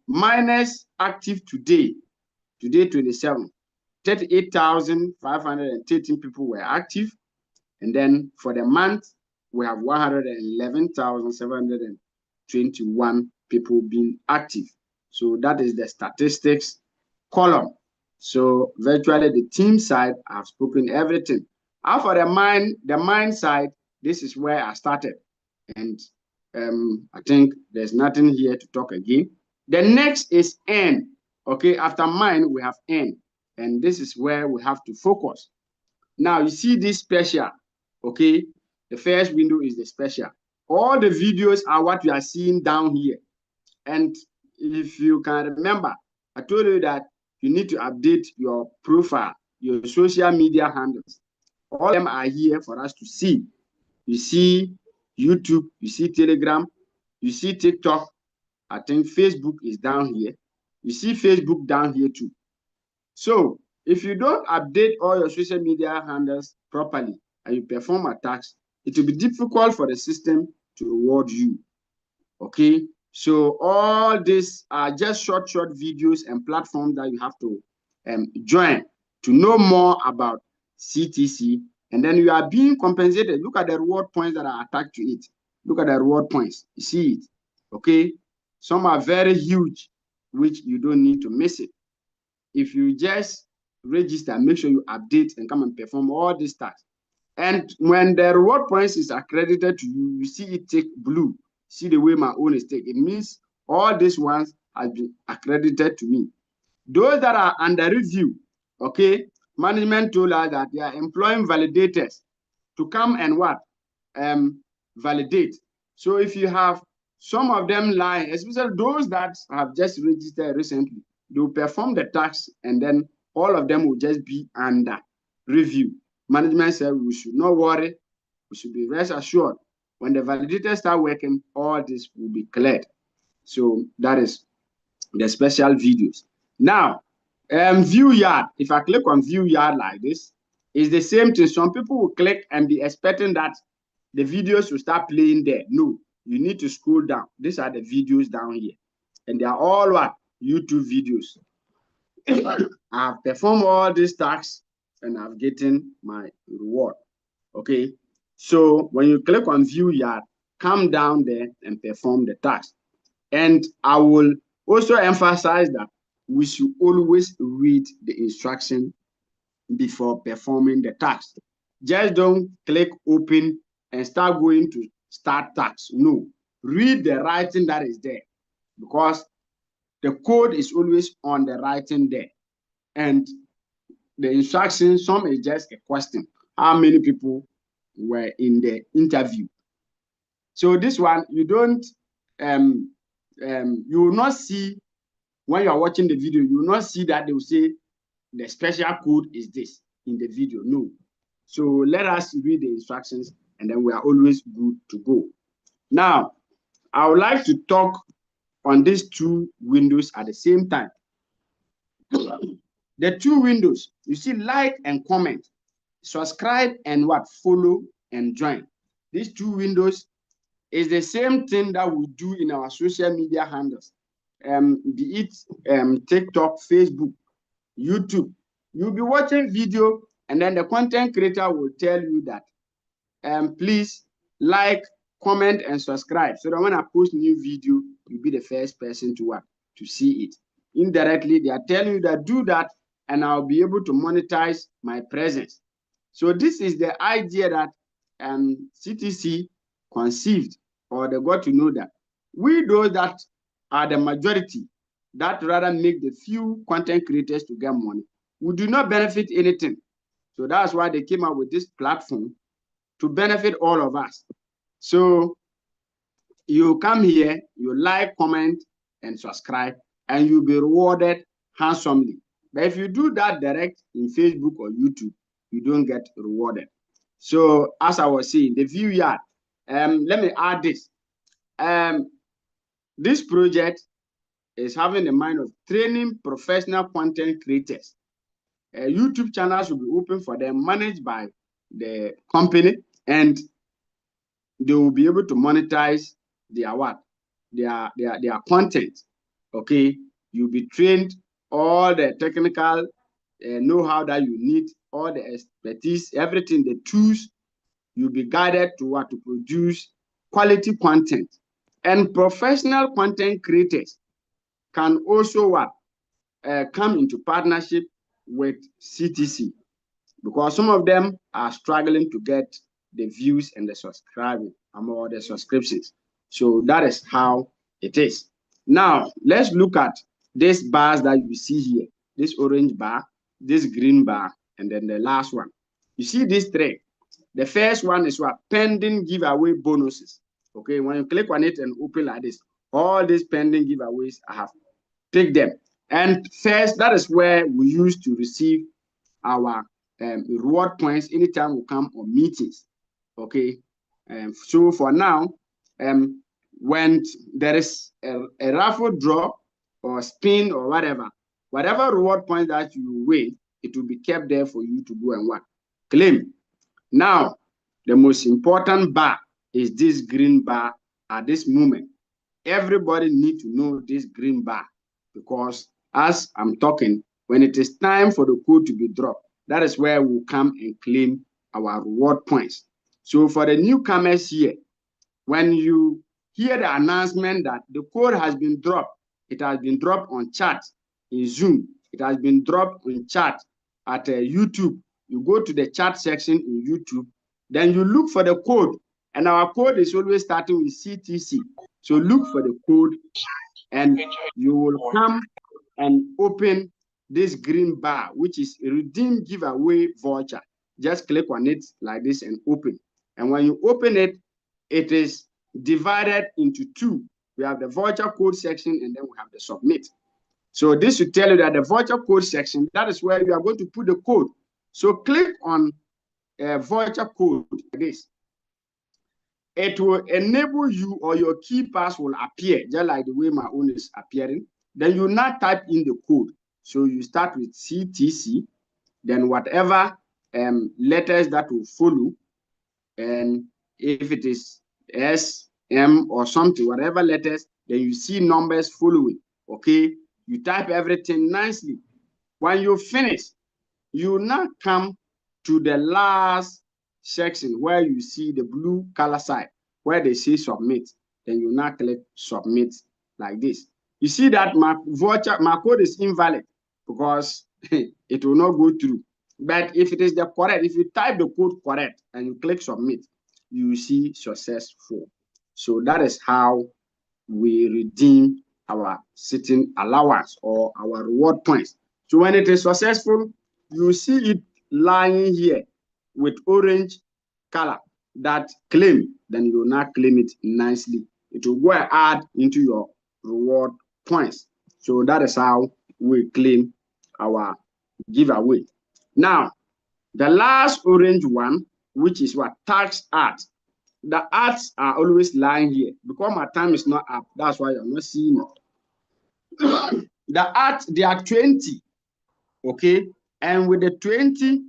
Minus active today 27, 38,513 people were active. And then for the month, we have 111,721 people being active. So that is the statistics column. So virtually the team side, I've spoken everything. For the mine side, this is where I started. And I think there's nothing here to talk again. The next is N. Okay, after mine, we have N. And this is where we have to focus. Now, you see this special. Okay, the first window is the special. All the videos are what you are seeing down here. And if you can remember, I told you that you need to update your profile. your social media handles. All of them are here for us to see. You see YouTube, you see Telegram, you see TikTok. I think Facebook is down here. You see Facebook down here too. So if you don't update all your social media handles properly and you perform attacks, it will be difficult for the system to reward you. Okay, so all these are just short videos and platforms that you have to join to know more about CTC, and then you are being compensated. Look at the reward points that are attached to it. Look at the reward points. You see it. Okay, some are very huge, which you don't need to miss it. If you just register, make sure you update and come and perform all these tasks. And when the reward points is accredited to you, you see it take blue. See the way my own is taken. It means all these ones have been accredited to me. Those that are under review, okay, management told us that they are employing validators to come and what? Validate. So if you have some of them lying, especially those that have just registered recently, they will perform the tax and then all of them will just be under review. Management said we should not worry, we should be rest assured. When the validators start working, all this will be cleared. So that is the special videos. Now, view yard. If I click on view yard like this, it's the same thing. Some people will click and be expecting that the videos will start playing there. No, you need to scroll down. These are the videos down here. And they are all what? YouTube videos. I've performed all these tasks and I've gotten my reward. Okay. So when you click on view yard, come down there and perform the task. And I will also emphasize that we should always read the instruction before performing the task. Just don't click open and start going to start task. No, read the writing that is there because the code is always on the writing there. And the instructions, some is just a question. How many people were in the interview? So this one, you don't, you will not see, when you are watching the video, you will not see that they will say the special code is this in the video. No. So let us read the instructions and then we are always good to go. Now, I would like to talk on these two windows at the same time. The two windows, you see like and comment, subscribe and what? Follow and join. These two windows is the same thing that we do in our social media handles. Be it TikTok, Facebook, YouTube. You'll be watching video and then the content creator will tell you that please like, comment, and subscribe so that when I post new video, you'll be the first person to see it. Indirectly, they are telling you that do that and I'll be able to monetize my presence. So this is the idea that CTC conceived, or they got to know that we those that are the majority that rather make the few content creators to get money, we do not benefit anything. So that's why they came up with this platform to benefit all of us. So you come here, you like, comment, and subscribe, and you'll be rewarded handsomely. But if you do that direct in Facebook or YouTube, you don't get rewarded. So as I was saying, the view yard, let me add this. This project is having the mind of training professional content creators. YouTube channels will be open for them, managed by the company, and they will be able to monetize their what? Their content. Okay, you'll be trained all the technical know-how that you need, all the expertise, everything, the tools. You'll be guided to what? To produce quality content. And professional content creators can also what? Come into partnership with CTC, because some of them are struggling to get the views and the subscribing or the subscriptions. So that is how it is. Now, let's look at these bars that you see here. This orange bar, this green bar, and then the last one. You see these three. The first one is what? Pending giveaway bonuses. Okay, when you click on it and open like this, all these pending giveaways, I have picked them. And first, that is where we used to receive our reward points anytime we come on meetings. Okay, so for now, when there is a raffle draw or spin or whatever reward point that you win, it will be kept there for you to go and claim. Now, the most important bar is this green bar at this moment. Everybody needs to know this green bar, because as I'm talking, when it is time for the code to be dropped, that is where we'll come and claim our reward points. So for the newcomers here, when you hear the announcement that the code has been dropped, it has been dropped on chat in Zoom, it has been dropped on chat at YouTube. You go to the chat section in YouTube, then you look for the code, and our code is always starting with CTC. So look for the code, and you will come and open this green bar, which is redeem giveaway voucher. Just click on it like this and open. And when you open it, it is divided into two. We have the voucher code section, and then we have the submit. So this should tell you that the voucher code section, that is where you are going to put the code. So click on voucher code like this. It will enable you, or your key pass will appear, just like the way my own is appearing. Then you now type in the code. So you start with CTC, then whatever letters that will follow, and if it is S, M, or something, whatever letters, then you see numbers following. Okay, you type everything nicely. When you finish, you now come to the last section where you see the blue color side where they say submit. Then you now click submit like this. You see that my code is invalid because it will not go through. But if it is the correct, if you type the code correct and you click submit, you see successful. So that is how we redeem our sitting allowance or our reward points. So when it is successful, you see it lying here with orange color, that claim, then you will not claim it nicely. It will go and add into your reward points. So that is how we claim our giveaway. Now, the last orange one, which is what tax art. The arts are always lying here because my time is not up. That's why you're not seeing it. The art, they are 20. Okay, and with the 20,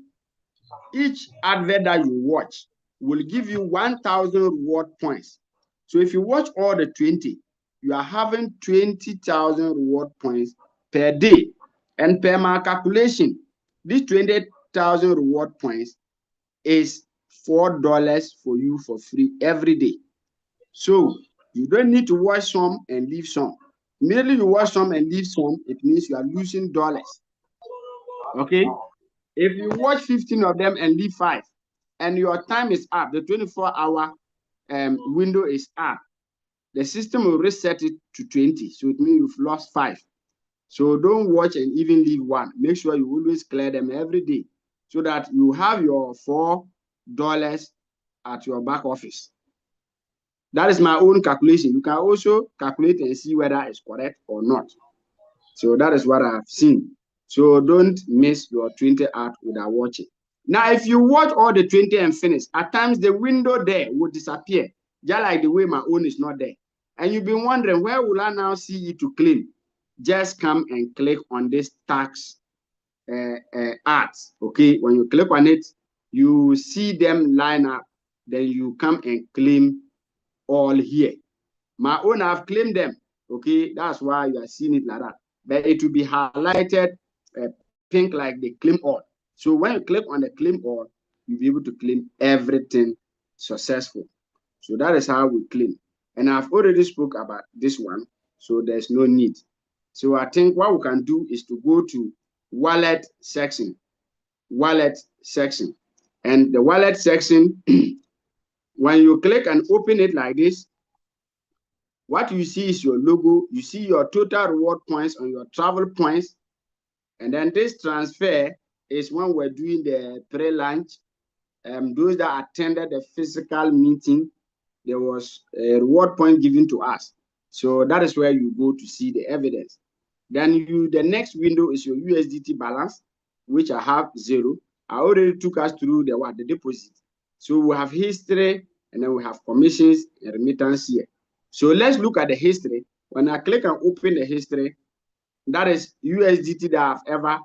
each advert that you watch will give you 1,000 reward points. So if you watch all the 20, you are having 20,000 reward points per day. And per my calculation, this 20,000 reward points is $4 for you for free every day. So you don't need to watch some and leave some. Immediately you watch some and leave some, it means you are losing dollars. Okay, if you watch 15 of them and leave 5, and your time is up, the 24-hour window is up, the system will reset it to 20. So it means you've lost 5. So don't watch and even leave 1. Make sure you always clear them every day so that you have your $4 at your back office. That is my own calculation. You can also calculate and see whether it's correct or not. So that is what I've seen. So don't miss your 20 out without watching. Now, if you watch all the 20 and finish, at times the window there will disappear, just like the way my own is not there. And you've been wondering, where will I now see it to claim? Just come and click on this tax ads. Okay, when you click on it, you see them line up. Then you come and claim all here. My own, I've claimed them. Okay, that's why you are seeing it like that. But it will be highlighted pink like the claim all. So when you click on the claim all, you'll be able to claim everything successful. So that is how we claim. And I've already spoke about this one, so there's no need. So I think what we can do is to go to wallet section. Wallet section. And the wallet section, when you click and open it like this, what you see is your logo. You see your total reward points on your travel points. And then this transfer is when we're doing the pre-launch. Those that attended the physical meeting, there was a reward point given to us. So that is where you go to see the evidence. Then the next window is your USDT balance. which I have 0. I already took us through the what? The deposit. So we have history, and then we have commissions and remittance here. So let's look at the history. When I click and open the history, that is USDT that I've ever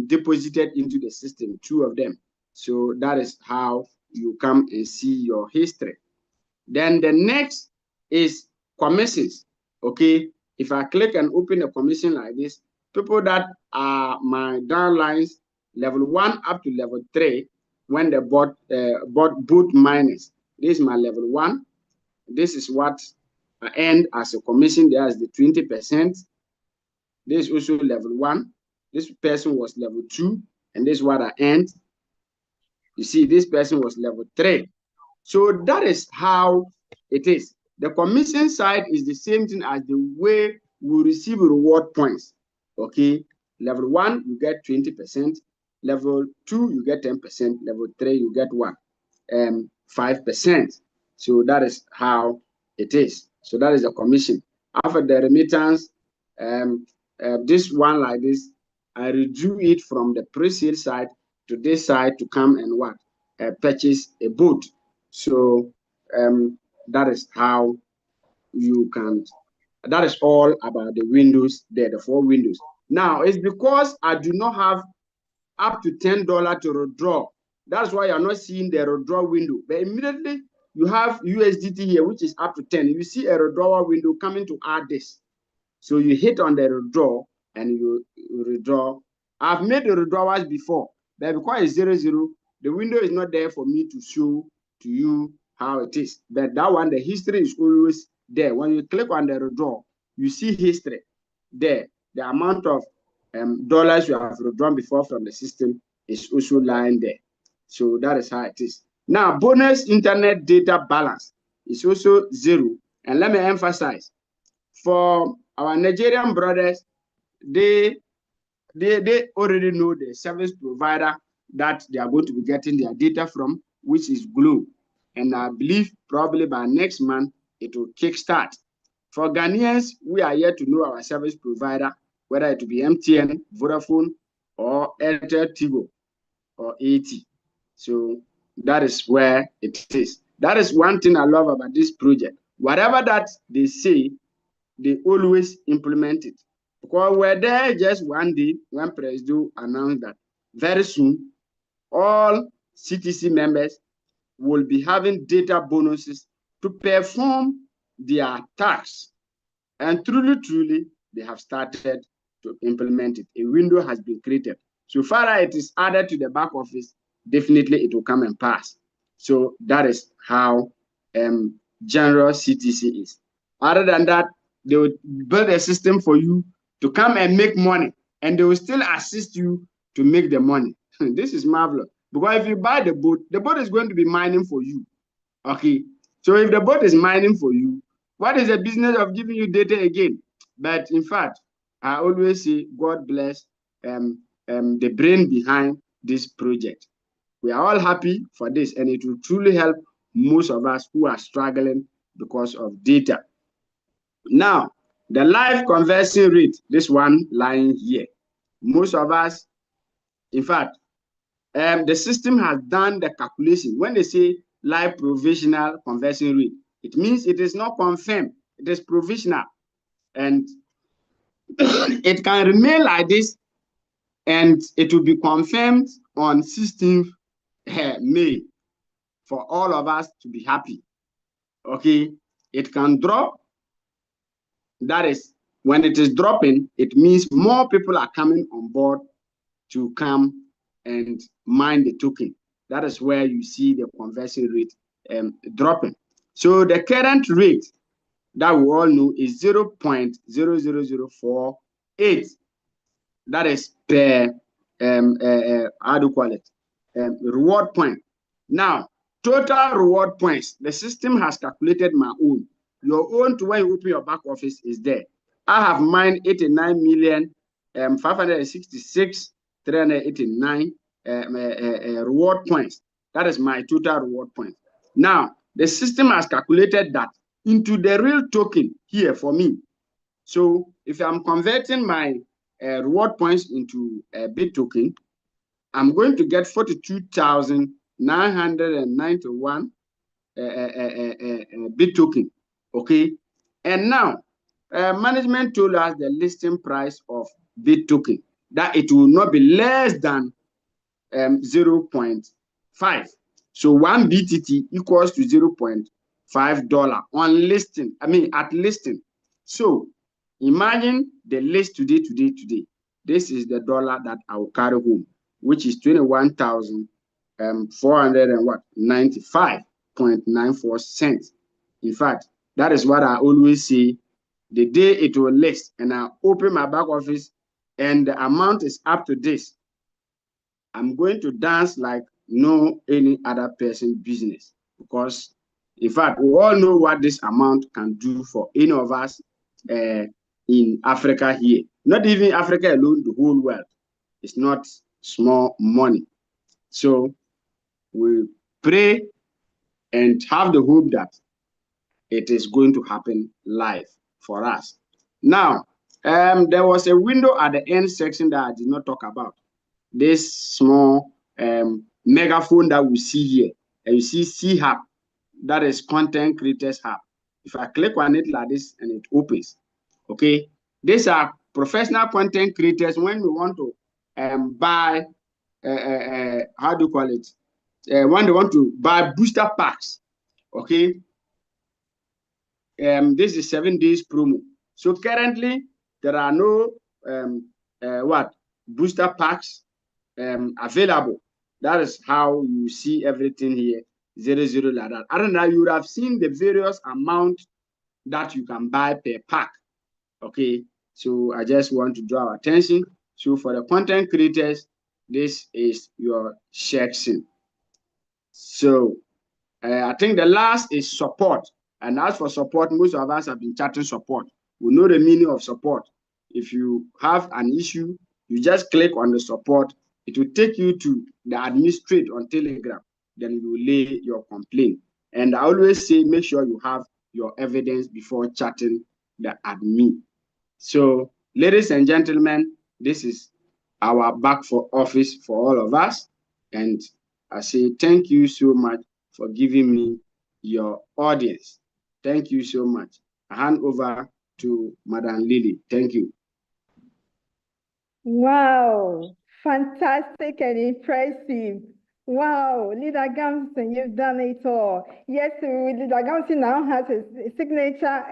deposited into the system, 2 of them. So that is how you come and see your history. Then the next is commissions. Okay, if I click and open a commission like this, people that are my downlines, level 1 up to level 3, when they bought both miners, this is my level 1. This is what I earned as a commission. There is the 20%. This is also level 1. This person was level 2, and this is what I earned. You see, this person was level 3. So that is how it is. The commission side is the same thing as the way we receive reward points. Okay, level 1 you get 20%, level 2 you get 10%, level 3 you get what? 5%. So that is how it is. So that is the commission. After the remittance, this one like this, I redo it from the pre-sale side to this side to come and what? Purchase a boat. So that is how you can, that is all about the windows there, the 4 windows. Now, it's because I do not have up to $10 to withdraw. That's why you're not seeing the withdraw window. But immediately you have USDT here, which is up to 10. You see a withdrawal window coming to add this. So you hit on the withdraw and you withdraw. I've made the withdrawals before, but because it's 00, the window is not there for me to show to you how it is. But that one, the history is always there. When you click on the withdraw, you see history there. The amount of dollars you have withdrawn before from the system is also lying there. So that is how it is. Now, bonus internet data balance is also 0. And let me emphasize, for our Nigerian brothers, they already know the service provider that they are going to be getting their data from, which is Glo. And I believe probably by next month, it will kickstart. For Ghanaians, we are yet to know our service provider, whether it will be MTN, Vodafone, or Airtel Tigo, or AT. So that is where it is. That is one thing I love about this project. Whatever that they say, they always implement it. Because we're there just one day when Presido announced that very soon all CTC members will be having data bonuses to perform their tasks. And truly, they have started to implement it. A window has been created. So far as it is added to the back office, definitely it will come and pass. So that is how general CTC is. Other than that, they will build a system for you to come and make money, and they will still assist you to make the money. This is marvelous. Because if you buy the boat is going to be mining for you. Okay. So if the boat is mining for you, what is the business of giving you data again? But in fact, I always say God bless the brain behind this project. We are all happy for this, and it will truly help most of us who are struggling because of data. Now, the live conversion rate, this one lying here. Most of us, in fact, the system has done the calculation. When they say live provisional conversion rate, it means it is not confirmed. It is provisional. And it can remain like this, and it will be confirmed on 16th May for all of us to be happy. Okay, it can drop. That is, when it is dropping, it means more people are coming on board to come and mine the token. That is where you see the conversion rate dropping. So the current rate that we all know is 0.00048. That is per how do you call it? Reward point. Now, total reward points, the system has calculated my own. Your own to when you open your back office is there. I have mine 89,566,389 reward points. That is my total reward points. Now, the system has calculated that into the real token here for me. So if I'm converting my reward points into a bit token, I'm going to get 42,991 bit token. Okay, and now management told us the listing price of bit token that it will not be less than 0.5. So 1 BTT equals to $0.5 on listing. I mean at listing. So imagine the list today. This is the dollar that I will carry home, which is 21,495.94 cents. In fact, that is what I always say. The day it will list and I open my back office and the amount is up to this, I'm going to dance like no any other person business, because in fact, we all know what this amount can do for any of us in Africa here. Not even Africa alone, the whole world. It's not small money. So we pray and have the hope that it is going to happen live for us. Now, there was a window at the end section that I did not talk about. This small megaphone that we see here, and you see C-Hub, that is Content Creators Hub. If I click on it like this and it opens, okay, these are professional content creators. When we want to buy, how do you call it? When they want to buy booster packs, okay, this is 7 days promo. So currently there are no booster packs available. That is how you see everything here 00 like that. Other than that, you would have seen the various amount that you can buy per pack. Okay, so I just want to draw our attention. So for the content creators, this is your section. So I think the last is support. And as for support, most of us have been chatting support. We know the meaning of support. If you have an issue, you just click on the support. It will take you to the administrator on Telegram. Then you lay your complaint. And I always say, make sure you have your evidence before chatting the admin. So, ladies and gentlemen, this is our back for office for all of us. And I say thank you so much for giving me your audience. Thank you so much. I hand over to Madam Lily. Thank you. Wow, fantastic and impressive. Wow, Leader Gamson, you've done it all. Yes, Leader Gamson now has a signature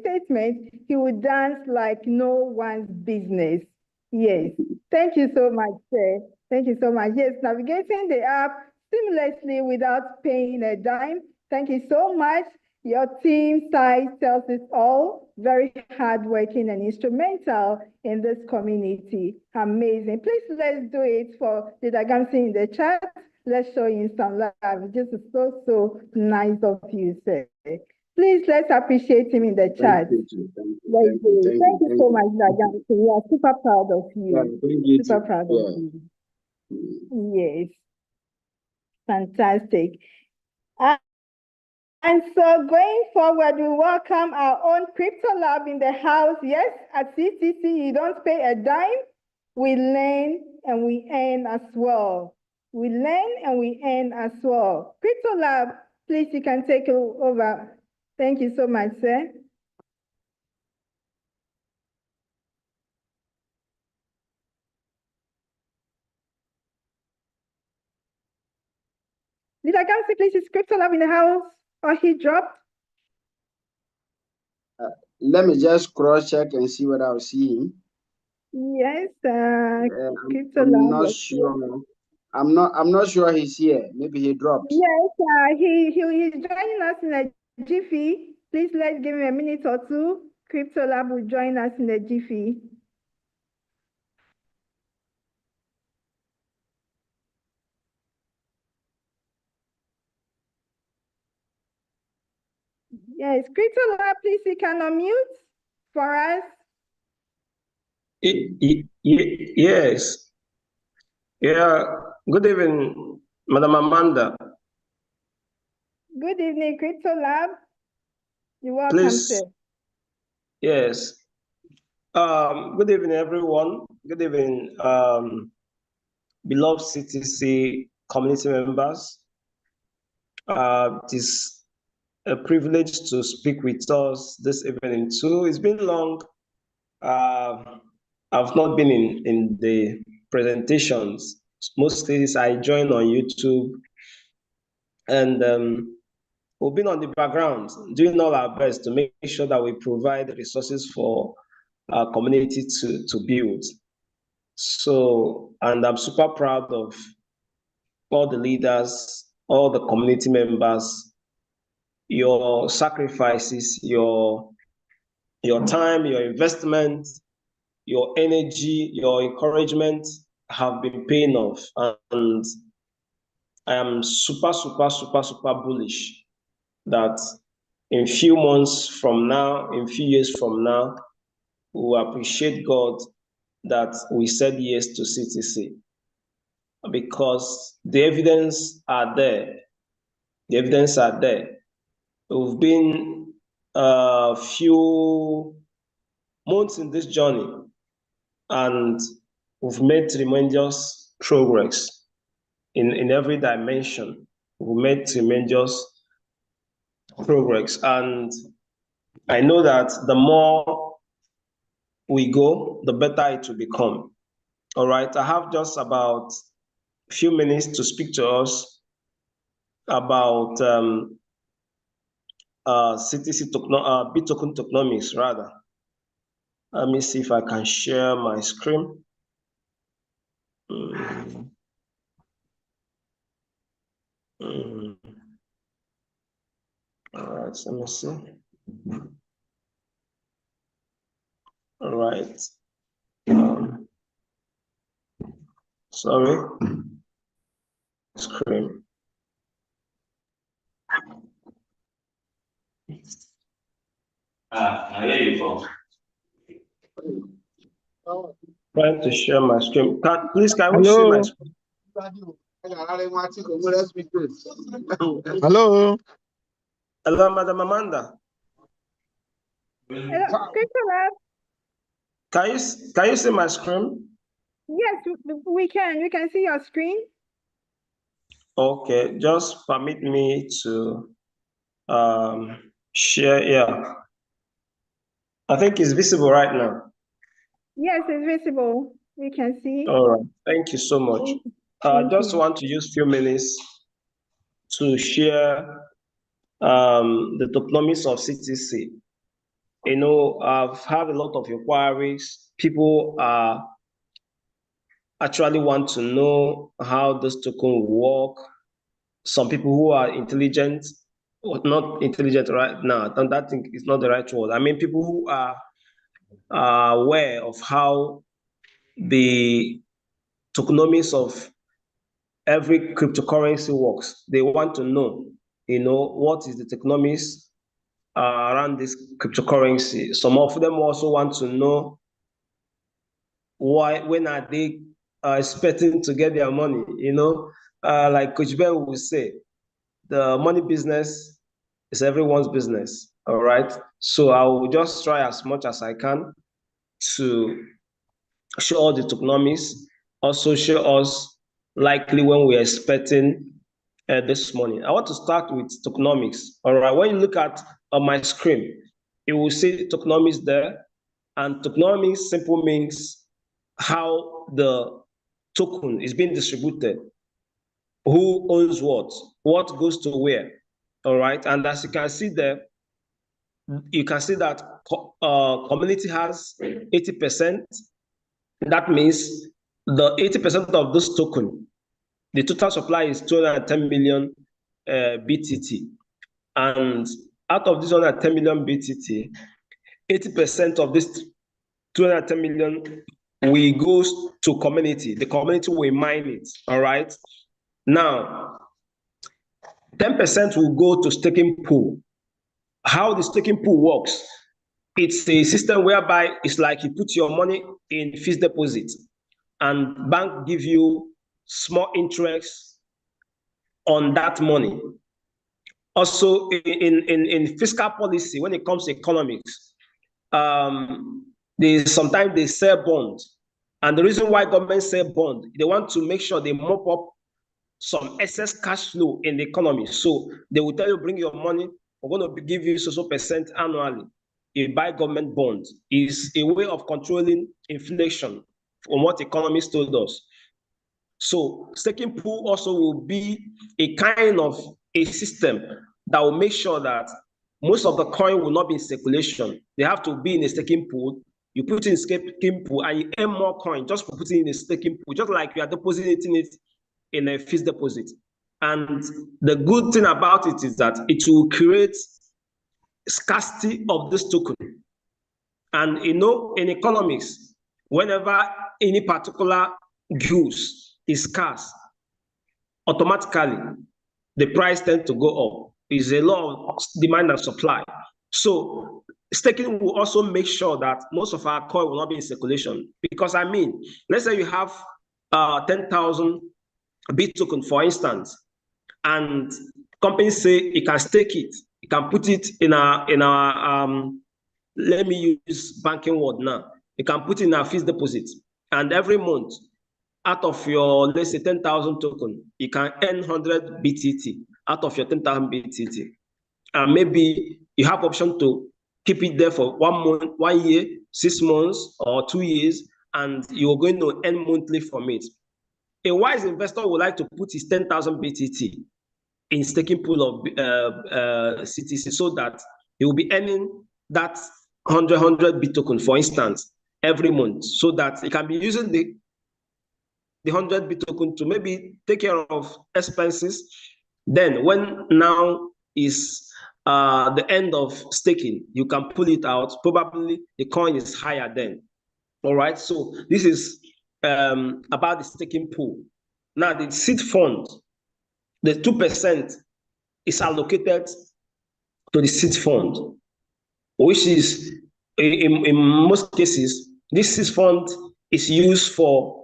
statement. He will dance like no one's business. Yes, thank you so much, sir. Thank you so much. Yes, navigating the app seamlessly without paying a dime. Thank you so much. Your team size tells us all. Very hardworking and instrumental in this community. Amazing. Please let's do it for Leader Gamson in the chat. Let's show you some love. This is so nice of you, sir. Please let's appreciate him in the chat. Thank you so much, Leader Gamson. We are super proud of you. Super proud of you. Yes. Fantastic. And so going forward, we welcome our own crypto lab in the house. Yes, at CTC, you don't pay a dime. We learn and we earn as well. We learn and we earn as well. Crypto lab, please, you can take it over. Thank you so much, sir. Did I come see, please, is crypto lab in the house or he dropped? Let me just cross check and see what I was seeing. Yes, I'm not sure. I'm not sure he's here. Maybe he dropped. Yes, he's joining us in a jiffy. Please let's give him a minute or two. Crypto Lab will join us in a jiffy. Yes, Crypto Lab, please, you can unmute for us. Yes. Yeah. Good evening, Madam Amanda. Good evening, Crypto Lab. You're welcome, Please. sir. Yes. Good evening, everyone. Good evening, beloved CTC community members. It is a privilege to speak with us this evening too. It's been long. I've not been in the presentations. Most cases I join on YouTube, and we've been on the background doing all our best to make sure that we provide resources for our community to build. So, and I'm super proud of all the leaders, all the community members, your sacrifices, your time, your investment, your energy, your encouragement have been paying off. And I am super bullish that in few months from now, in few years from now, we will appreciate God that we said yes to CTC, because the evidence are there. The evidence are there. We've been a few months in this journey, and we've made tremendous progress in every dimension. We've made tremendous progress, and I know that the more we go, the better it will become. All right, I have just about a few minutes to speak to us about CTC Token Tokenomics, rather. Let me see if I can share my screen. All right, let me see. All right. Sorry. Screen. I hear you, folks. Trying to share my screen. Please, can we see my screen? Hello. Hello, Madam Amanda. Hello, Can you see my screen? yes, we can. We can see your screen. Okay, just permit me to share here. I think it's visible right now. Yes, it's visible. We can see. All right, thank you so much. I just want to use a few minutes to share the tokenomics of CTC. You know, I've had a lot of inquiries. People actually want to know how this token will work. Some people who are intelligent, or not intelligent right now, that thing is not the right word. I mean, people who are aware of how the tokenomics of every cryptocurrency works. They want to know, you know, what is the tokenomics around this cryptocurrency. Some of them also want to know when are they expecting to get their money, you know, like Coach Ben will say, the money business is everyone's business, all right? So I will just try as much as I can to show all the tokenomics, also show us likely when we're expecting this morning. I want to start with tokenomics, all right? When you look at my screen, you will see tokenomics there, and tokenomics simply means how the token is being distributed, who owns what goes to where, all right? And as you can see there, you can see that community has 80%. That means the 80% of this token, the total supply is 210 million BTT. And out of this 110 million BTT, 80% of this 210 million will go to community. The community will mine it, all right? Now, 10% will go to staking pool. How the staking pool works, it's a system whereby it's like you put your money in fixed deposit and bank give you small interest on that money. Also, in fiscal policy, when it comes to economics, sometimes they sell bonds, And the reason why government say bond, they want to make sure they mop up some excess cash flow in the economy. So they will tell you, bring your money, we're going to give you so percent annually. You buy government bonds. Is a way of controlling inflation from what economists told us. So staking pool also will be a kind of a system that will make sure that most of the coin will not be in circulation. They have to be in a staking pool. You put in a staking pool and you earn more coin just for putting in a staking pool, just like you are depositing it in a fixed deposit. And the good thing about it is that it will create scarcity of this token. And you know, in economics, whenever any particular goods is scarce, automatically the price tends to go up. It's a law of demand and supply. So staking will also make sure that most of our coin will not be in circulation. Because I mean, let's say you have 10,000 bit token, for instance, and companies say you can stake it, you can put it in our let me use banking word now. You can put in a fixed deposit, and every month, out of your, let's say 10,000 token, you can earn 100 BTT out of your 10,000 BTT. And maybe you have option to keep it there for 1 month, 1 year, 6 months, or 2 years, and you're going to earn monthly from it. A wise investor would like to put his 10,000 BTT in staking pool of CTC so that he will be earning that 100 bit token, for instance, every month, so that he can be using the 100 bit token to maybe take care of expenses. Then when now is the end of staking, you can pull it out. Probably the coin is higher then. All right, so this is about the staking pool. Now the seed fund, the 2% is allocated to the seed fund, which is in most cases, this seed fund is used for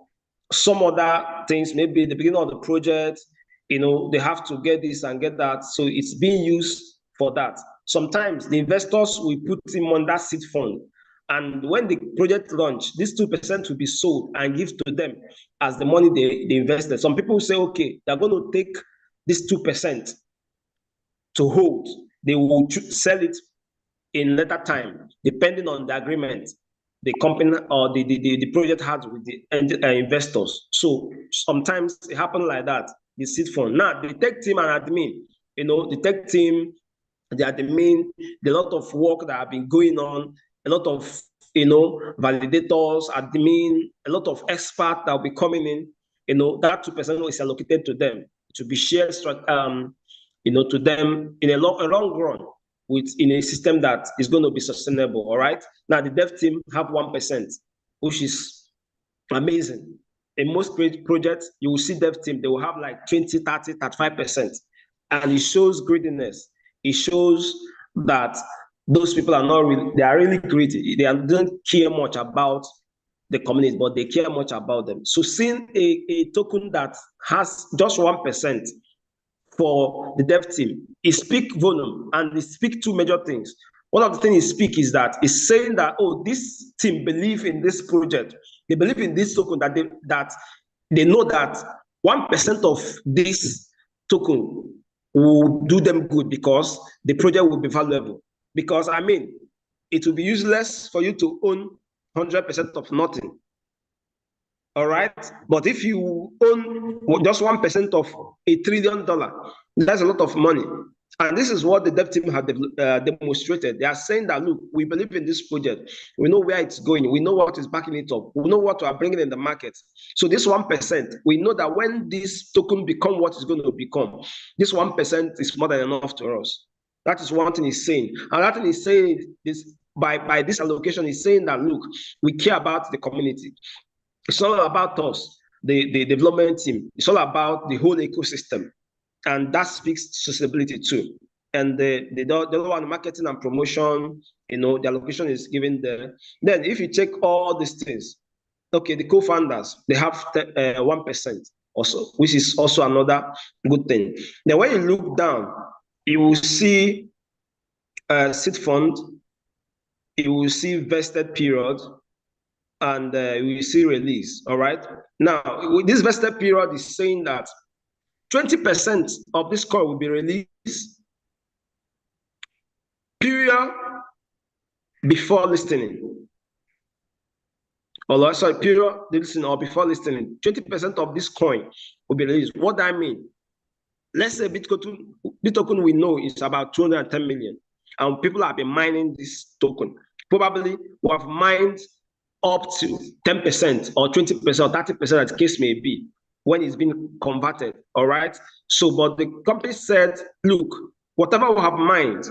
some other things, maybe the beginning of the project, you know, they have to get this and get that. So it's being used for that. Sometimes the investors will put him on that seed fund. And when the project launch, this 2% will be sold and give to them as the money they invested. Some people say, okay, they're going to take this 2% to hold. They will sell it in later time, depending on the agreement the company or the project has with the investors. So sometimes it happens like that, the seed fund. Now, the tech team and admin, you know, the tech team, the admin, a lot of work that have been going on, a lot of, you know, validators, admin, a lot of experts that will be coming in, you know, that 2% is allocated to them to be shared, you know, to them in a long run, in a system that is going to be sustainable. All right. Now the dev team have 1%, which is amazing. In most great projects, you will see dev team, they will have like 20, 30, 35%. And it shows greediness. It shows that those people are not really, they are really greedy. They don't care much about the community, but they care much about them. So seeing a token that has just 1% for the dev team, it speaks volume, and it speaks two major things. One of the things it speaks is that it's saying that, oh, this team believe in this project. They believe in this token, that they know that 1% of this token will do them good because the project will be valuable. Because I mean, it will be useless for you to own 100% of nothing. All right, but if you own just 1% of $1 trillion, that's a lot of money. And this is what the dev team have demonstrated. They are saying that, look, we believe in this project. We know where it's going. We know what is backing it up. We know what we are bringing in the market. So this 1%, we know that when this token become what it's going to become, this 1% is more than enough to us. That is one thing he's saying. Another thing he's saying is by this allocation, he's saying that, look, we care about the community. It's all about us, the development team. It's all about the whole ecosystem. And that speaks to sustainability too. And the other one, marketing and promotion, you know, the allocation is given there. Then if you check all these things, okay, the co-founders, they have 1% also, which is also another good thing. Then when you look down, you will see seed fund, you will see vested period, and we see release. All right. Now, this vested period is saying that 20% of this coin will be released period before listing. Or sorry, period listing or before listing. 20% of this coin will be released. What do I mean? Let's say Bitcoin we know is about 210 million, and people have been mining this token. Probably we have mined up to 10% or 20% or 30%, as the case may be, when it's been converted. All right. So, but the company said, look, whatever we have mined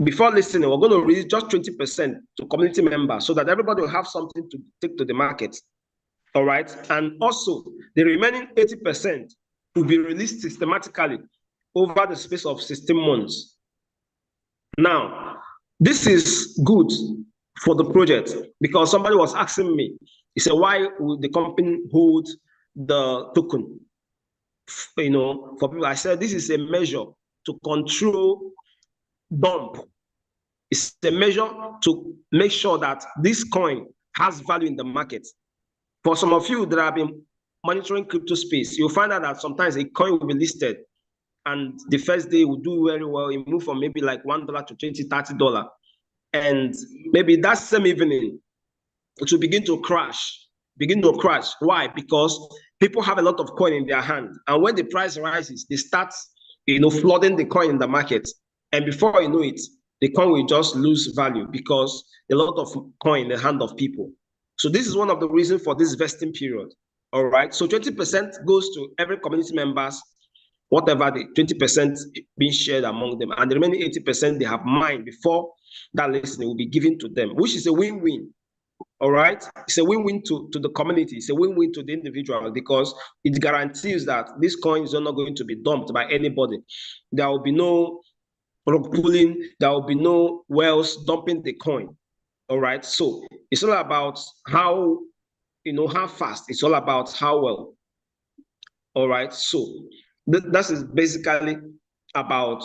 before listening, we're going to release just 20% to community members so that everybody will have something to take to the market. All right. And also, the remaining 80% will be released systematically over the space of 16 months. Now, this is good for the project because somebody was asking me, he said, why would the company hold the token? For people, I said, this is a measure to control dump. It's a measure to make sure that this coin has value in the market. For some of you that have been monitoring crypto space, you'll find out that sometimes a coin will be listed and the first day will do very well. It move from maybe like $1 to $20, $30. And maybe that same evening, it will begin to crash. Why? Because people have a lot of coin in their hand. And when the price rises, they start flooding the coin in the market. And before you know it, the coin will just lose value because a lot of coin in the hand of people. So this is one of the reasons for this vesting period. All right. So 20% goes to every community members, whatever the 20% being shared among them, and the remaining 80% they have mined before that listing will be given to them, which is a win-win. All right. It's a win-win to the community. It's a win-win to the individual because it guarantees that this coin is not going to be dumped by anybody. There will be no rug pulling. There will be no whales dumping the coin. All right. So it's all about how fast. It's all about how well. All right. So that is basically about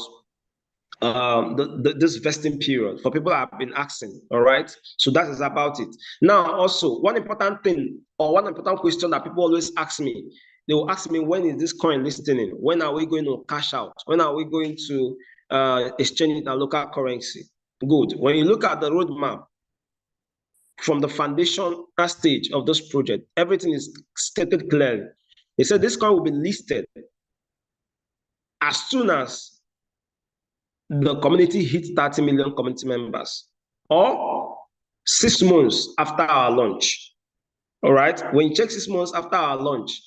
this vesting period for people that have been asking. All right. So that is about it. Now, also one important thing or one important question that people always ask me, they will ask me, when is this coin listing? When are we going to cash out? When are we going to exchange it in local currency? Good. When you look at the roadmap from the foundation stage of this project, everything is stated clearly. They said this coin will be listed as soon as the community hits 30 million community members, or 6 months after our launch. All right. When you check 6 months after our launch,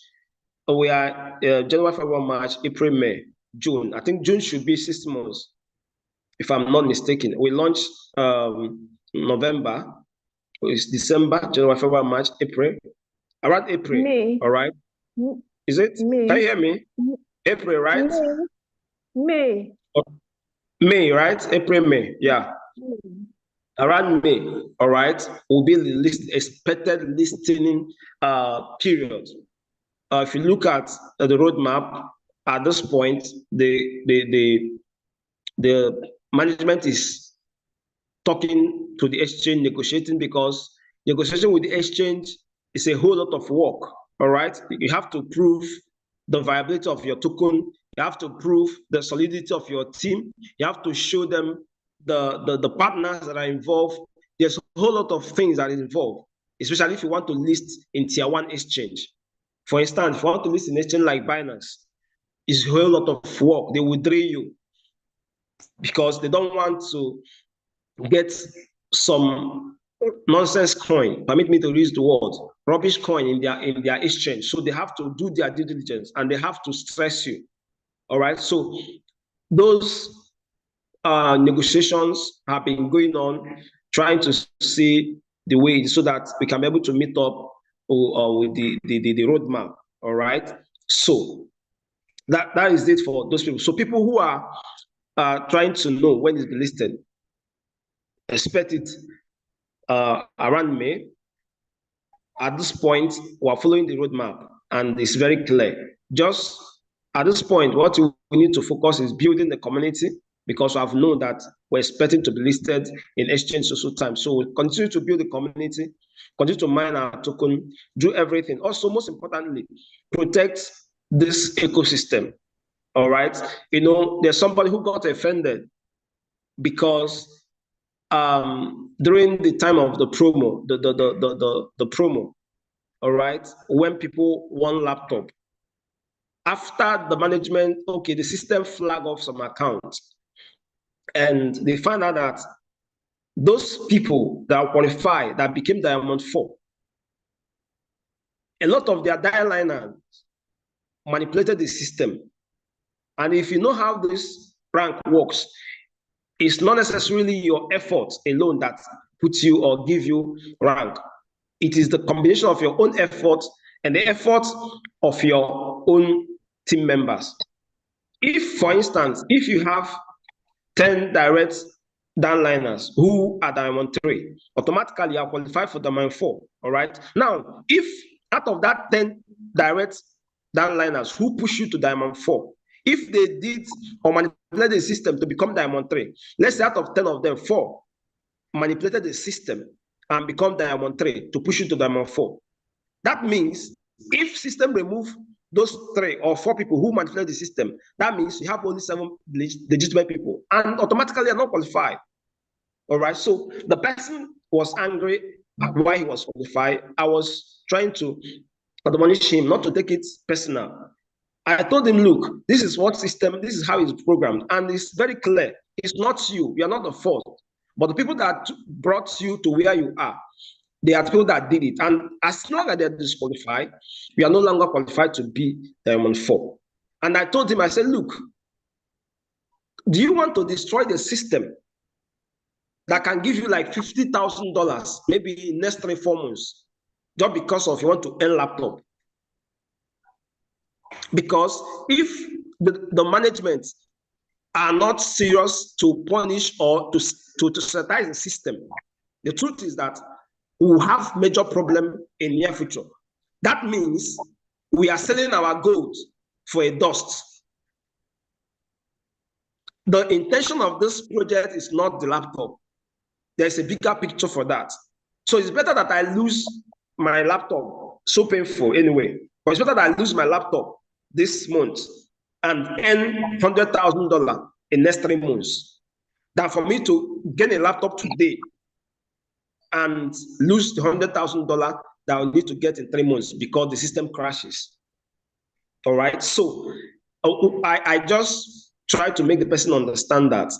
we are January, February, March, April, May, June. I think June should be 6 months, if I'm not mistaken. We launched November, it's December, January, February, March, April. Around April. May. All right. Is it? May. Can you hear me? April, right? May. May, right? April, May, yeah. Around May, all right, will be the expected listing period. If you look at the roadmap at this point, the management is talking to the exchange, negotiating, because negotiation with the exchange is a whole lot of work. All right, you have to prove the viability of your token. You have to prove the solidity of your team. You have to show them the partners that are involved. There's a whole lot of things that is involved, especially if you want to list in tier 1 exchange. For instance, if you want to list in an exchange like Binance, it's a whole lot of work. They will drain you because they don't want to get some nonsense coin, permit me to use the word, rubbish coin in their exchange. So they have to do their due diligence and they have to stress you. All right. So those negotiations have been going on, trying to see the way so that we can be able to meet up with the roadmap. All right. So that is it for those people. So people who are trying to know when it's listed, expect it around May. At this point, we're following the roadmap and it's very clear. Just at this point, what we need to focus is building the community, because I've known that we're expecting to be listed in exchange social time. So we'll continue to build the community, continue to mine our token, do everything. Also, most importantly, protect this ecosystem. All right. There's somebody who got offended because during the time of the promo, the promo, all right, when people won laptop, after the management, the system flagged off some accounts, and they found out that those people that qualified, that became Diamond 4, a lot of their dialiners manipulated the system. And if you know how this rank works, it's not necessarily your effort alone that puts you or give you rank. It is the combination of your own effort and the effort of your own team members. If, for instance, if you have 10 direct downliners who are Diamond 3, automatically you are qualified for Diamond 4, all right? Now, if out of that 10 direct downliners who push you to Diamond 4, if they did or manipulated the system to become Diamond 3, let's say out of 10 of them, 4 manipulated the system and become Diamond 3 to push you to Diamond 4. That means if system remove those 3 or 4 people who manipulate the system, that means you have only 7 legitimate people and automatically are not qualified. All right. So the person was angry at why he was qualified. I was trying to admonish him not to take it personal. I told him, look, this is what system, this is how it's programmed. And it's very clear. It's not you. You are not the fault. But the people that brought you to where you are, they are people that did it. And as long as they're disqualified, we are no longer qualified to be Diamond 4. And I told him, I said, look, do you want to destroy the system that can give you like $50,000, maybe in next 3-4 months, just because of you want to earn laptop? Because if the management are not serious to punish or to sanitize the system, the truth is that we will have major problem in near future. That means we are selling our gold for a dust. The intention of this project is not the laptop. There's a bigger picture for that. So it's better that I lose my laptop, so painful anyway, but it's better that I lose my laptop this month and earn $100,000 in next 3 months than for me to gain a laptop today and lose the $100,000 that I need to get in 3 months because the system crashes. All right. So I just try to make the person understand that.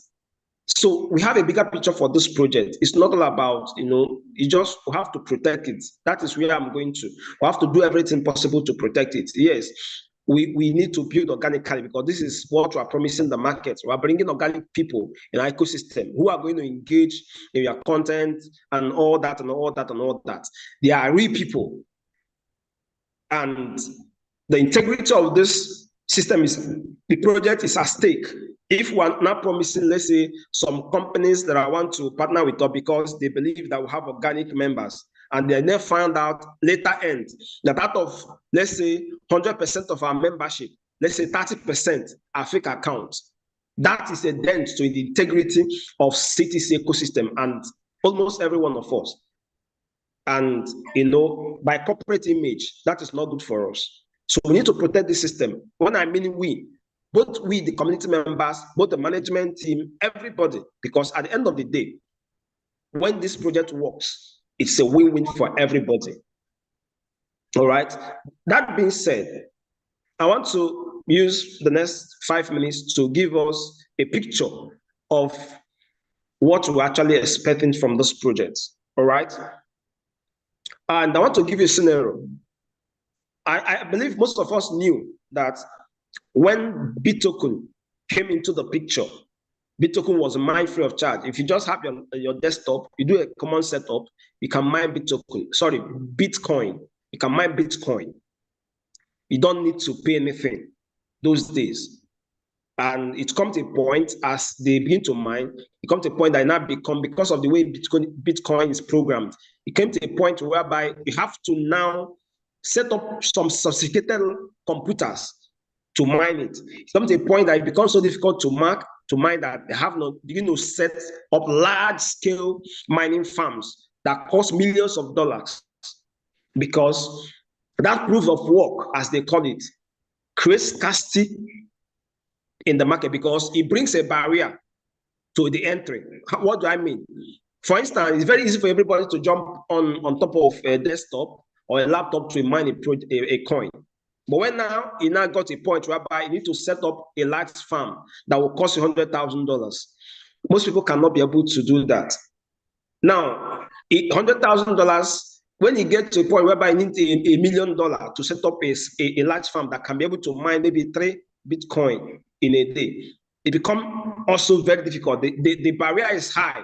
So we have a bigger picture for this project. It's not all about, we have to protect it. That is where I'm going to. We have to do everything possible to protect it. Yes, we need to build organically because this is what we are promising the market. We are bringing organic people in our ecosystem who are going to engage in your content and all that and all that and all that. They are real people. And the integrity of this system the project is at stake. If we are not promising, let's say, some companies that I want to partner with us because they believe that we have organic members, and they then find out later end that out of, let's say, 100% of our membership, let's say 30% are fake accounts. That is a dent to the integrity of CTC ecosystem and almost every one of us. And, by corporate image, that is not good for us. So we need to protect the system. When I mean we, both we, the community members, both the management team, everybody, because at the end of the day, when this project works, it's a win-win for everybody. All right. That being said, I want to use the next 5 minutes to give us a picture of what we're actually expecting from this project. All right. And I want to give you a scenario. I believe most of us knew that when BitToken came into the picture, BitToken was mined free of charge. If you just have your desktop, you do a common setup, you can mine Bitcoin. You can mine Bitcoin. You don't need to pay anything those days. And it comes to a point as they begin to mine, it comes to a point that it now become, because of the way Bitcoin is programmed, it came to a point whereby you have to now set up some sophisticated computers to mine it. It comes to a point that it becomes so difficult to to mine that they have not begin to set up large-scale mining farms that cost millions of dollars, because that proof of work, as they call it, creates scarcity in the market because it brings a barrier to the entry. What do I mean? For instance, it's very easy for everybody to jump on top of a desktop or a laptop to mine a coin. But when now you now got a point whereby you need to set up a large farm that will cost you $100,000, most people cannot be able to do that. Now, $100,000, when you get to a point whereby you need $1 million to set up a large farm that can be able to mine maybe 3 Bitcoin in a day, it becomes also very difficult. The barrier is high.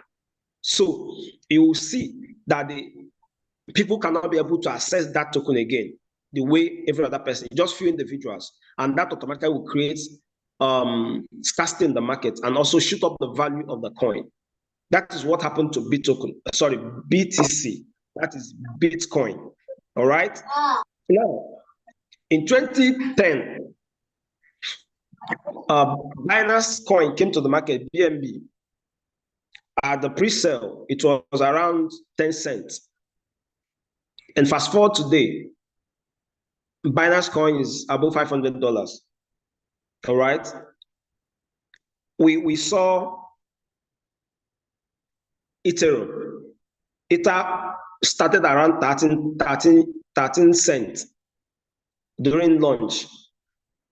So you will see that the people cannot be able to access that token again the way every other person, just few individuals, and that automatically will create scarcity in the market and also shoot up the value of the coin. That is what happened to BTC. That is Bitcoin. All right. Now, in 2010, Binance coin came to the market, BNB. At the pre-sale, it was around 10 cents. And fast forward today, Binance coin is above $500. All right. We saw Ethereum. Ether started around 13 cents during launch,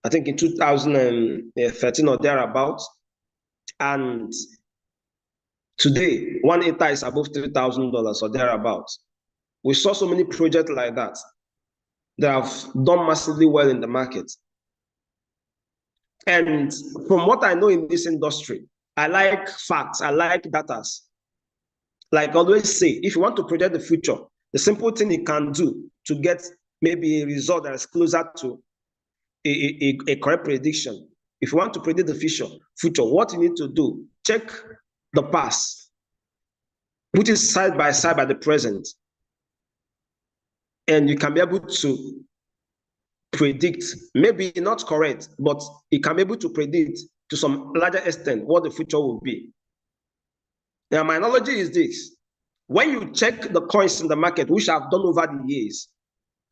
I think in 2013 or thereabouts. And today, one Ether is above $3,000 or thereabouts. We saw so many projects like that have done massively well in the market. And from what I know in this industry, I like facts, I like data. Like I always say, if you want to project the future, the simple thing you can do to get maybe a result that is closer to a correct prediction. If you want to predict the future, what you need to do, check the past, put it side by side by the present, and you can be able to predict, maybe not correct, but you can be able to predict to some larger extent what the future will be. Now, my analogy is this. When you check the coins in the market, which I've done over the years,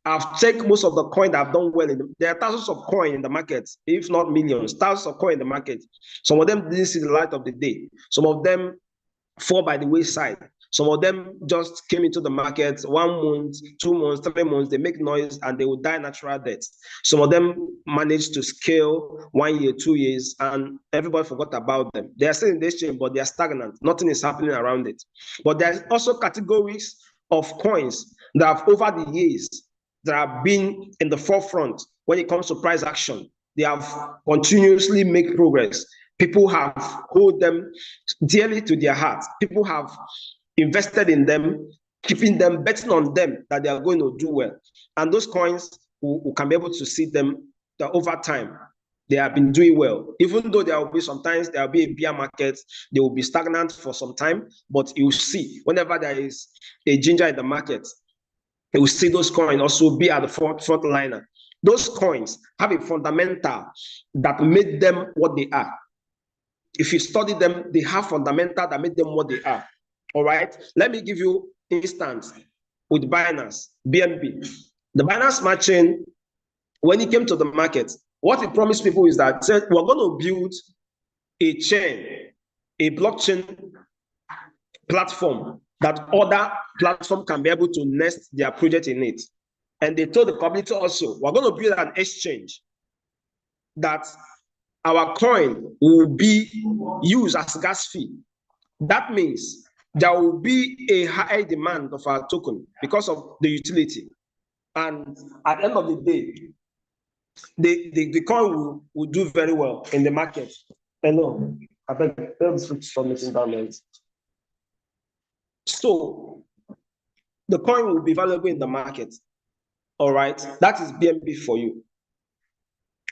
I've checked most of the coins that have done well. There are thousands of coins in the market, if not millions, thousands of coins in the market. Some of them didn't see the light of the day. Some of them fall by the wayside. Some of them just came into the market 1 month, 2 months, 3 months, they make noise and they will die natural death. Some of them managed to scale 1 year, 2 years, and everybody forgot about them. They are still in this chain, but they are stagnant. Nothing is happening around it. But there are also categories of coins that have over the years that have been in the forefront when it comes to price action. They have continuously made progress. People have hold them dearly to their hearts. People have invested in them, keeping them, betting on them that they are going to do well. And those coins, who can be able to see them that over time, they have been doing well. Even though there will be sometimes there will be a bear market, they will be stagnant for some time, but you will see whenever there is a ginger in the market, you will see those coins also be at the front liner. Those coins have a fundamental that made them what they are. If you study them, they have fundamental that made them what they are. All right. Let me give you instance with Binance, BNB. The Binance Smart Chain, when it came to the market, what it promised people is that said, we're going to build a chain, a blockchain platform that other platforms can be able to nest their project in it. And they told the community also, we're going to build an exchange that our coin will be used as gas fee. That means there will be a high demand of our token because of the utility. And at the end of the day, the coin will do very well in the market. Hello, I beg, let's switch from meeting down. So the coin will be valuable in the market. All right, that is BNB for you.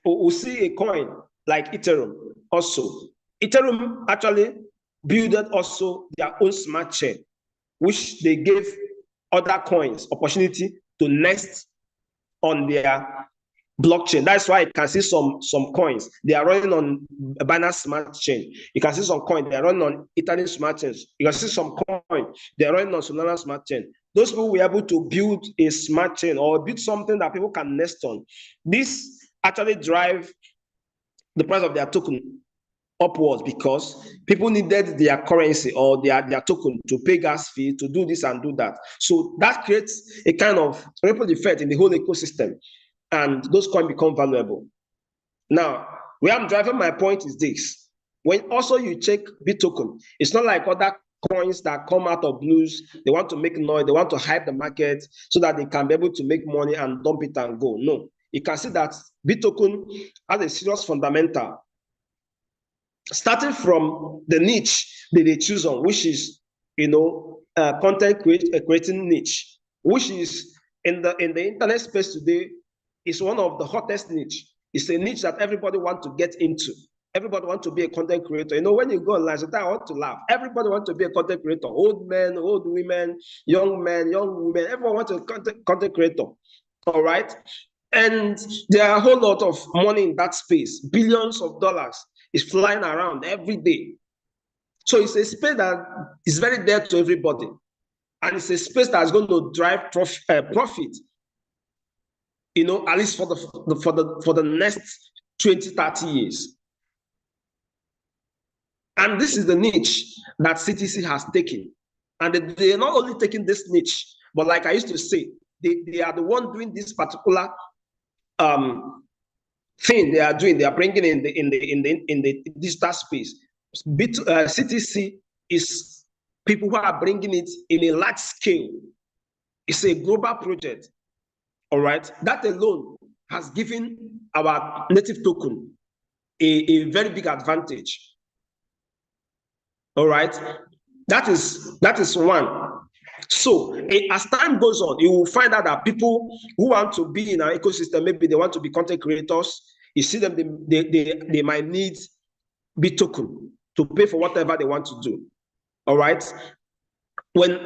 We'll see a coin like Ethereum also. Ethereum actually built also their own smart chain, which they gave other coins opportunity to nest on their blockchain. That's why you can see some coins. They are running on Binance Smart Chain. You can see some coins. They are running on Ethereum Smart Chains. You can see some coin. They are running on Solana Smart Chain. Those people were able to build a smart chain or build something that people can nest on. This actually drive the price of their token upwards because people needed their currency or their token to pay gas fee, to do this and do that. So that creates a kind of ripple effect in the whole ecosystem, and those coins become valuable. Now, where I'm driving my point is this. When also you check BitToken, it's not like other coins that come out of blues. They want to make noise, they want to hype the market so that they can be able to make money and dump it and go. No, you can see that BitToken has a serious fundamental, starting from the niche that they choose on, which is, content creating niche, which is in the internet space today, is one of the hottest niche. It's a niche that everybody wants to get into. Everybody wants to be a content creator. When you go online, sometimes I want to laugh. Everybody wants to be a content creator. Old men, old women, young men, young women. Everyone wants to be a content creator. All right. And there are a whole lot of money in that space. Billions of dollars is flying around every day. So it's a space that is very dear to everybody. And it's a space that's going to drive profit, at least for the next 20, 30 years. And this is the niche that CTC has taken. And they are not only taking this niche, but like I used to say, they are the one doing this particular thing they are doing. They are bringing in the digital space. CTC is people who are bringing it in a large scale. It's a global project. All right. That alone has given our native token a very big advantage. All right. That is one. So as time goes on, you will find out that people who want to be in our ecosystem, maybe they want to be content creators. You see them, they might need BitToken to pay for whatever they want to do. All right. When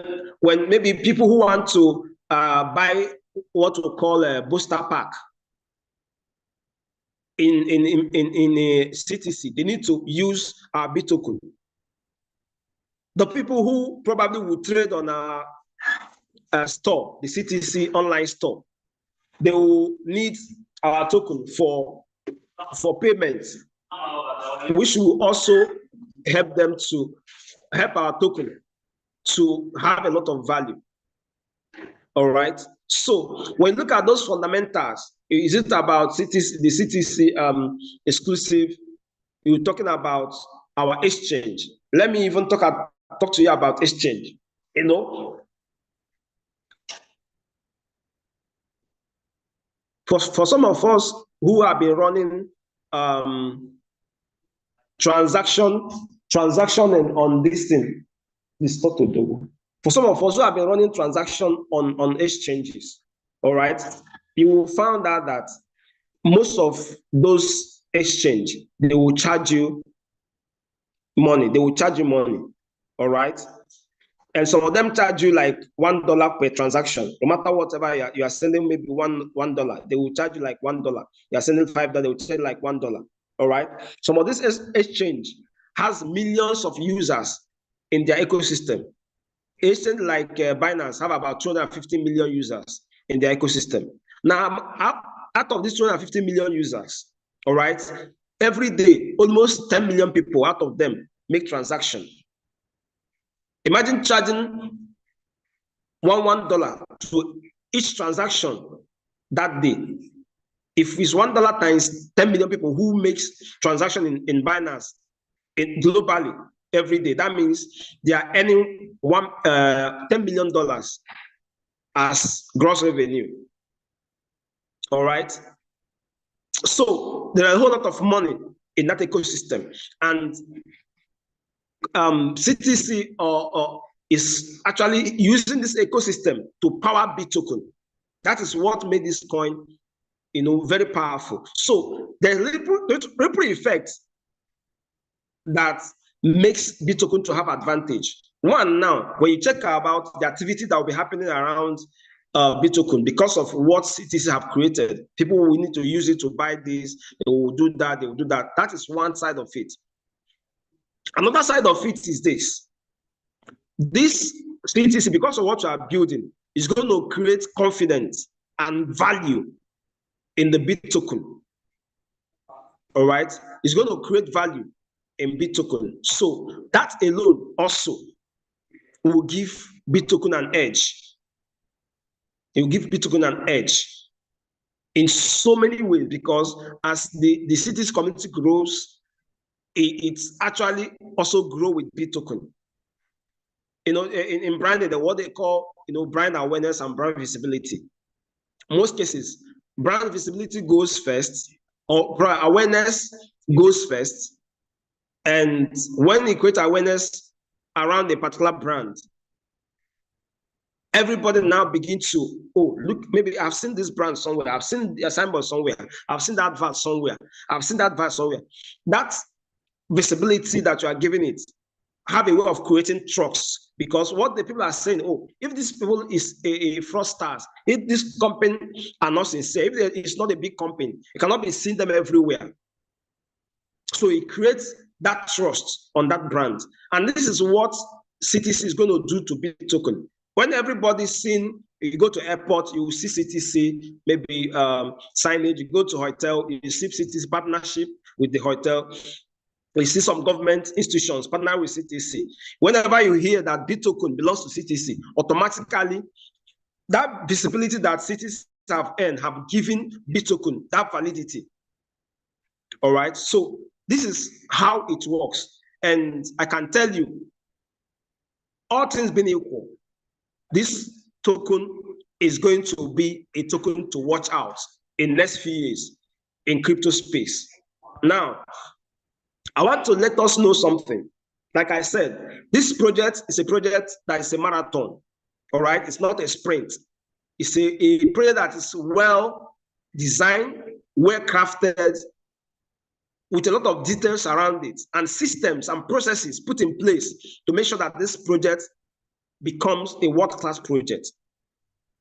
maybe people who want to buy what we call a booster pack in a CTC, they need to use our BitToken. The people who probably will trade on our store, the CTC online store, they will need our token for payments, which will also help them to help our token to have a lot of value. All right. So when you look at those fundamentals, is it about CTC, the CTC exclusive? You're talking about our exchange. Let me even talk to you about exchange. For some of us who have been running transaction on this thing, for some of us who have been running transaction on exchanges, all right, you will find out that most of those exchange, they will charge you money. They will charge you money, all right? And some of them charge you like $1 per transaction. No matter whatever you are sending, maybe $1, they will charge you like $1. You are sending $5, they will charge you like $1. All right. Some of this exchange has millions of users in their ecosystem. Exchange like Binance have about 250 million users in their ecosystem. Now, out of these 250 million users, all right, every day, almost 10 million people out of them make transactions. Imagine charging $1 to each transaction that day. If it's $1 times 10 million people who makes transaction in Binance globally every day, that means they are earning $10 million as gross revenue. All right. So there are a whole lot of money in that ecosystem, and CTC is actually using this ecosystem to power BitToken. That is what made this coin, very powerful. So there's ripple effect that makes BitToken to have advantage. One, now, when you check about the activity that will be happening around, Bitcoin because of what CTC have created. People will need to use it to buy this, they will do that, they will do that. That is one side of it. Another side of it is this. This CTC, because of what you are building, is going to create confidence and value in the Bitcoin. All right? It's going to create value in Bitcoin. So that alone also will give Bitcoin an edge. It will give Bitcoin an edge in so many ways, because as the city's community grows, it's actually also grow with Bitcoin. You know, in branding, what they call, you know, brand awareness and brand visibility. Most cases, brand visibility goes first, or brand awareness goes first. And when you create awareness around a particular brand, everybody now begin to, oh, look, maybe I've seen this brand somewhere. I've seen a signboard somewhere. I've seen that advert somewhere. I've seen that advert somewhere. That visibility that you are giving it have a way of creating trust, because what the people are saying, oh, if this people is a fraudsters, if this company are not sincere, if it's not a big company, it cannot be seen them everywhere. So it creates that trust on that brand. And this is what CTC is going to do to Bitcoin. When everybody's seen, you go to airport, you will see CTC, maybe signage. You go to hotel, you see CTC partnership with the hotel. We see some government institutions partner with CTC. Whenever you hear that Bitcoin belongs to CTC, automatically that visibility that cities have earned have given Bitcoin that validity. All right. So this is how it works. And I can tell you, all things being equal, this token is going to be a token to watch out in next few years in crypto space. Now, I want to let us know something. Like I said, this project is a project that is a marathon. All right, it's not a sprint. It's a project that is well designed, well crafted, with a lot of details around it, and systems and processes put in place to make sure that this project becomes a world-class project.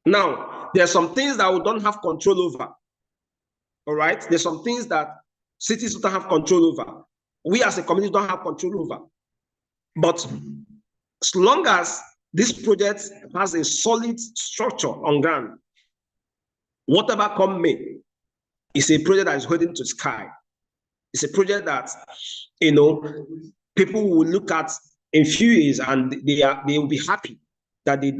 Now, there are some things that we don't have control over. All right, there's some things that cities don't have control over. We as a community don't have control over. But as long as this project has a solid structure on ground, whatever come may, it's a project that is holding to the sky. It's a project that, you know, people will look at in few years and they will be happy that they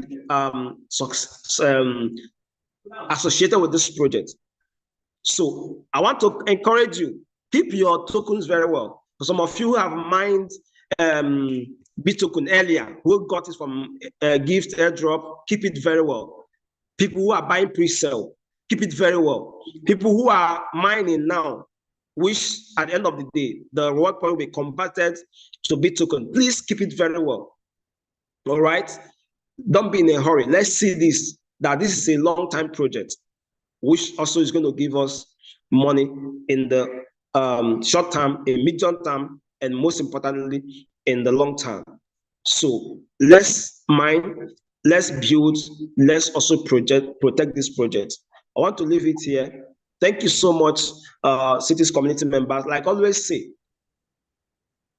associated with this project. So I want to encourage you, keep your tokens very well. For some of you who have mined Bitcoin earlier, who got it from a gift airdrop, keep it very well. People who are buying pre-sale, keep it very well. People who are mining now, which at the end of the day, the reward point will be converted to Bitcoin. Please keep it very well. All right? Don't be in a hurry. Let's see this, that this is a long-time project, which also is going to give us money in the short term, in medium term, and most importantly, in the long term. So let's mine, let's build, let's also protect this project. I want to leave it here. Thank you so much, cities community members. Like I always say,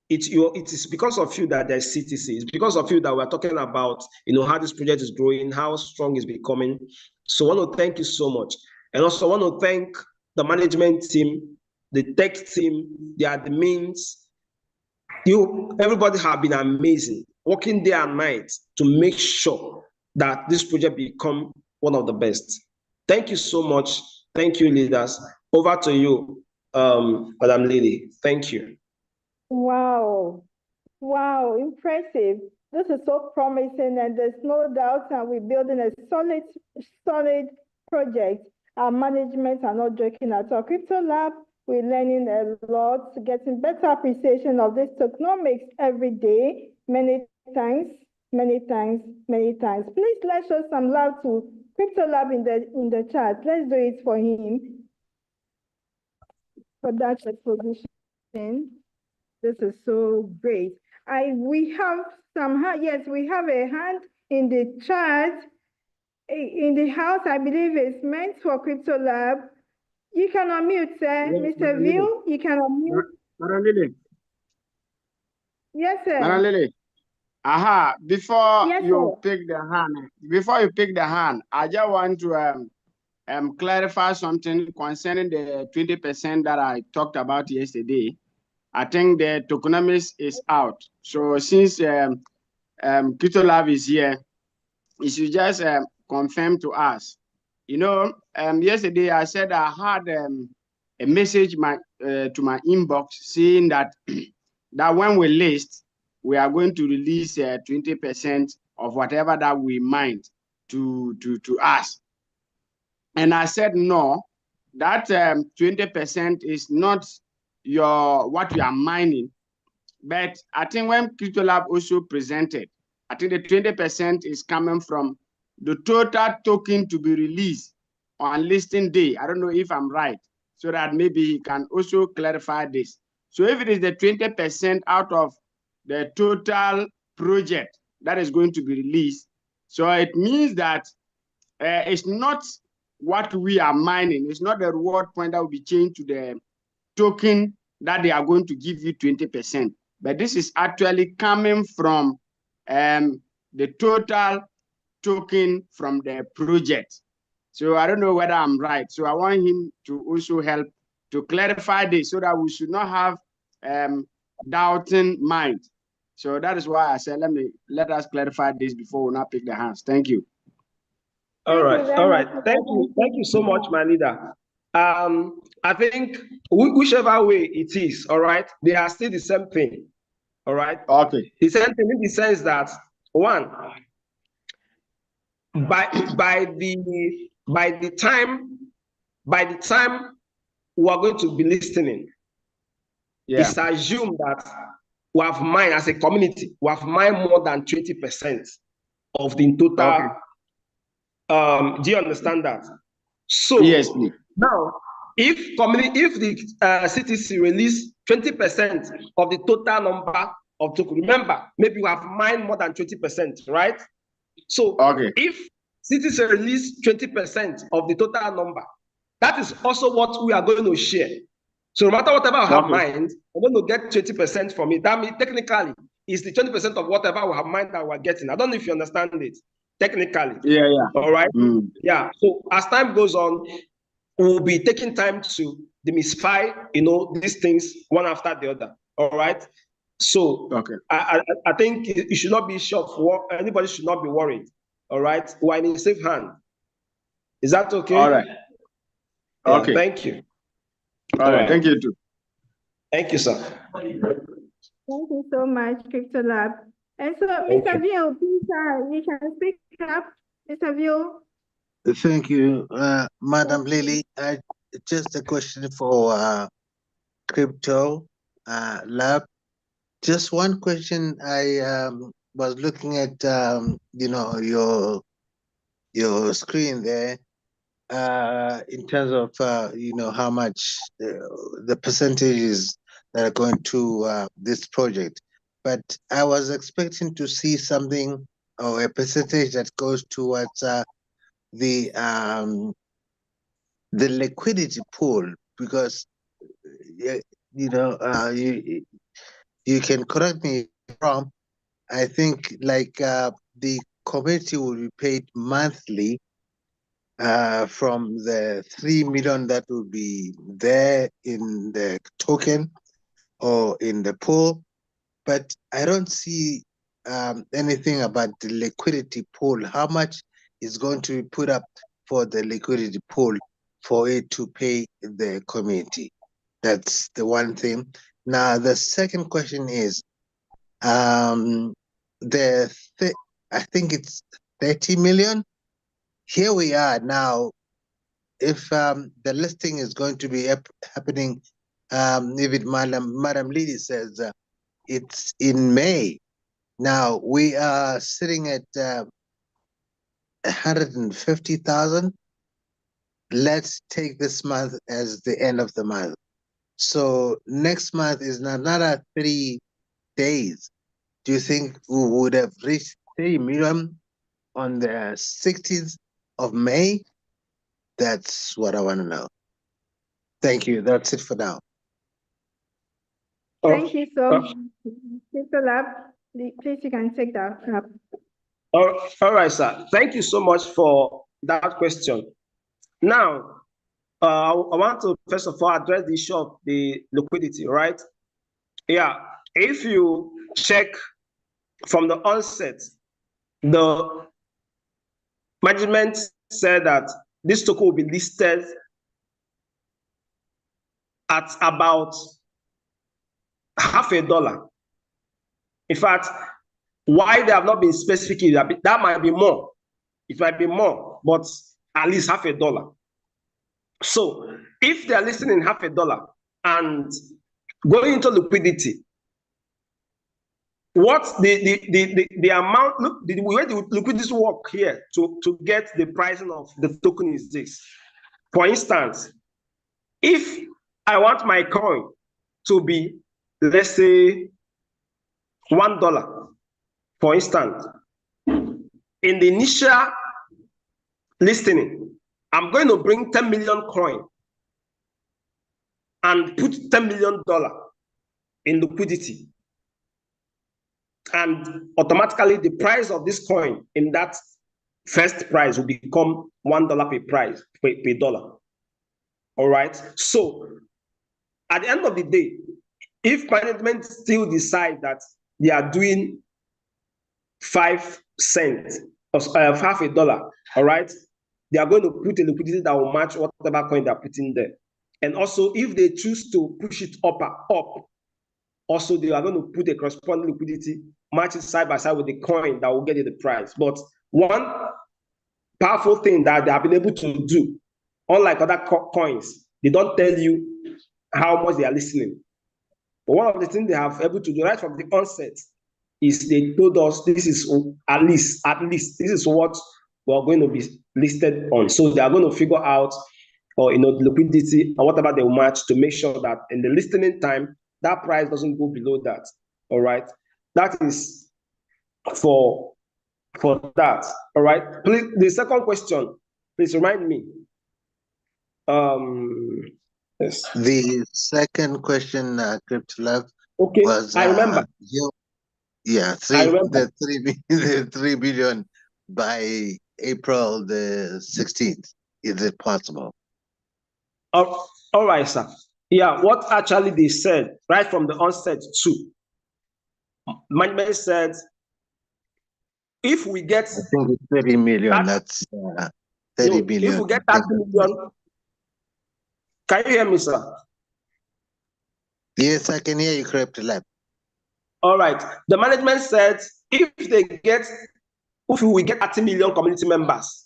it is because of you that there's CTC. It's because of you that we're talking about, you know, how this project is growing, how strong it's becoming. So I want to thank you so much. And also I want to thank the management team, the tech team, the admins. Everybody have been amazing, working day and night to make sure that this project become one of the best. Thank you so much. Thank you, leaders. Over to you, Madam Lily. Thank you. Wow. Wow, impressive. This is so promising, and there's no doubt that we're building a solid project. Our management are not joking at all. Crypto Lab, we're learning a lot, getting better appreciation of this tokenomics every day, many times. Please let's show some love to Crypto Lab in the chat. Let's do it for him, for that exposition. This is so great. We have a hand in the chat. in the house, I believe it's meant for Crypto Lab. You can unmute, sir. Yes, Mr. Madam Lily. View, you can unmute. Madam Lily. Yes, Madam sir. Lily. Aha, before Yes, you sir. pick the hand, I just want to clarify something concerning the 20% that I talked about yesterday. I think the tokenomics is out. So since Crypto Lab is here, you should just confirm to us. You know, yesterday I said I had a message to my inbox saying that that when we list, we are going to release 20% of whatever that we mine to us. And I said no, that 20% is not what you are mining. But I think when Crypto Lab also presented, I think the 20% is coming from the total token to be released on listing day. I don't know if I'm right, so that maybe he can also clarify this. So if it is the 20% out of the total project that is going to be released, so it means that it's not what we are mining. It's not the reward point that will be changed to the token that they are going to give you 20%. But this is actually coming from the total token from the project. So I don't know whether I'm right. So I want him to also help to clarify this so that we should not have doubting mind. So that is why I said, let us clarify this before we not pick the hands. Thank you. All right. Thank you so much, my leader. I think whichever way it is, all right, they are still the same thing. All right. Okay. The same thing in the sense that one, by the time we are going to be listening, it's assumed that we have mined as a community, we have mined more than 20% of the total. Okay. Do you understand that? So yes, please. Now, if the CTC release 20% of the total number of tokens, remember, maybe we have mined more than 20%, right? So if CTC release 20% of the total number, that is also what we are going to share. So no matter whatever I have mined, I'm going to get 20% from it. That means technically, it's the 20% of whatever we have mined that we're getting. I don't know if you understand it. Technically. Yeah. All right. Yeah. So as time goes on, we'll be taking time to demystify, these things one after the other. All right. So I think you should not be shocked. Anybody should not be worried. All right. We're in a safe hand. Is that okay? All right. Yeah, okay. Thank you. All right. Thank you too. Thank you, sir. Thank you so much, Crypto Lab. And so, Mr. View, please, you can speak up, Mr. View. Thank you, Madam Lily. Just a question for Crypto Lab. Just one question. I was looking at your screen there in terms of how much the percentages that are going to this project. But I was expecting to see something or a percentage that goes towards the liquidity pool, because you can correct me if I'm wrong. I think the committee will be paid monthly from the 3 million that will be there in the token or in the pool, but I don't see anything about the liquidity pool. How much is going to be put up for the liquidity pool for it to pay the community? That's the one thing. Now, the second question is, I think it's 30 million. Here we are now. If the listing is going to be happening, even Madam Lily says it's in May. Now we are sitting at 150,000. Let's take this month as the end of the month. So next month is another 3 days. Do you think we would have reached 3 million on the 16th of May? That's what I want to know. Thank you. That's it for now. Thank you so much. Mr. Lab, please you can take that up. All right, sir. Thank you so much for that question. Now, I want to first of all address the issue of the liquidity, right? Yeah, if you check from the onset, the management said that this token will be listed at about $0.50. In fact, why they have not been specific, that might be more. It might be more, but at least $0.50. So if they are listing in $0.50 and going into liquidity, what the amount, look, the way the liquidity work here to get the pricing of the token is this. For instance, if I want my coin to be, let's say, $1, for instance, in the initial listing, I'm going to bring 10 million coin and put $10 million in liquidity. And automatically the price of this coin in that first price will become $1 per price, per dollar. All right. So at the end of the day, if management still decide that they are doing 5 cents or $0.50, all right, they are going to put a liquidity that will match whatever coin they're putting there. And also, if they choose to push it up, also they are going to put a corresponding liquidity, match it side by side with the coin that will get you the price. But one powerful thing that they have been able to do, unlike other coins, they don't tell you how much they are listening. But one of the things they have able to do right from the onset is they told us this is at least this is what we're going to be listed on. So they are going to figure out, or the liquidity and whatever they will match to make sure that in the listening time that price doesn't go below that. All right, that is for that. All right. Please, the second question, please remind me. Yes. The second question, Crypto Lab, okay, was I remember. The 3 billion by April the 16th. Is it possible? All right, sir. Yeah, what actually they said right from the onset too. Management said, if we get, I think it's 30 million. That's 30 billion. If we get 30 million, can you hear me, sir? Yes, I can hear you, Crypto Lab. All right. The management said, if we get 30 million community members,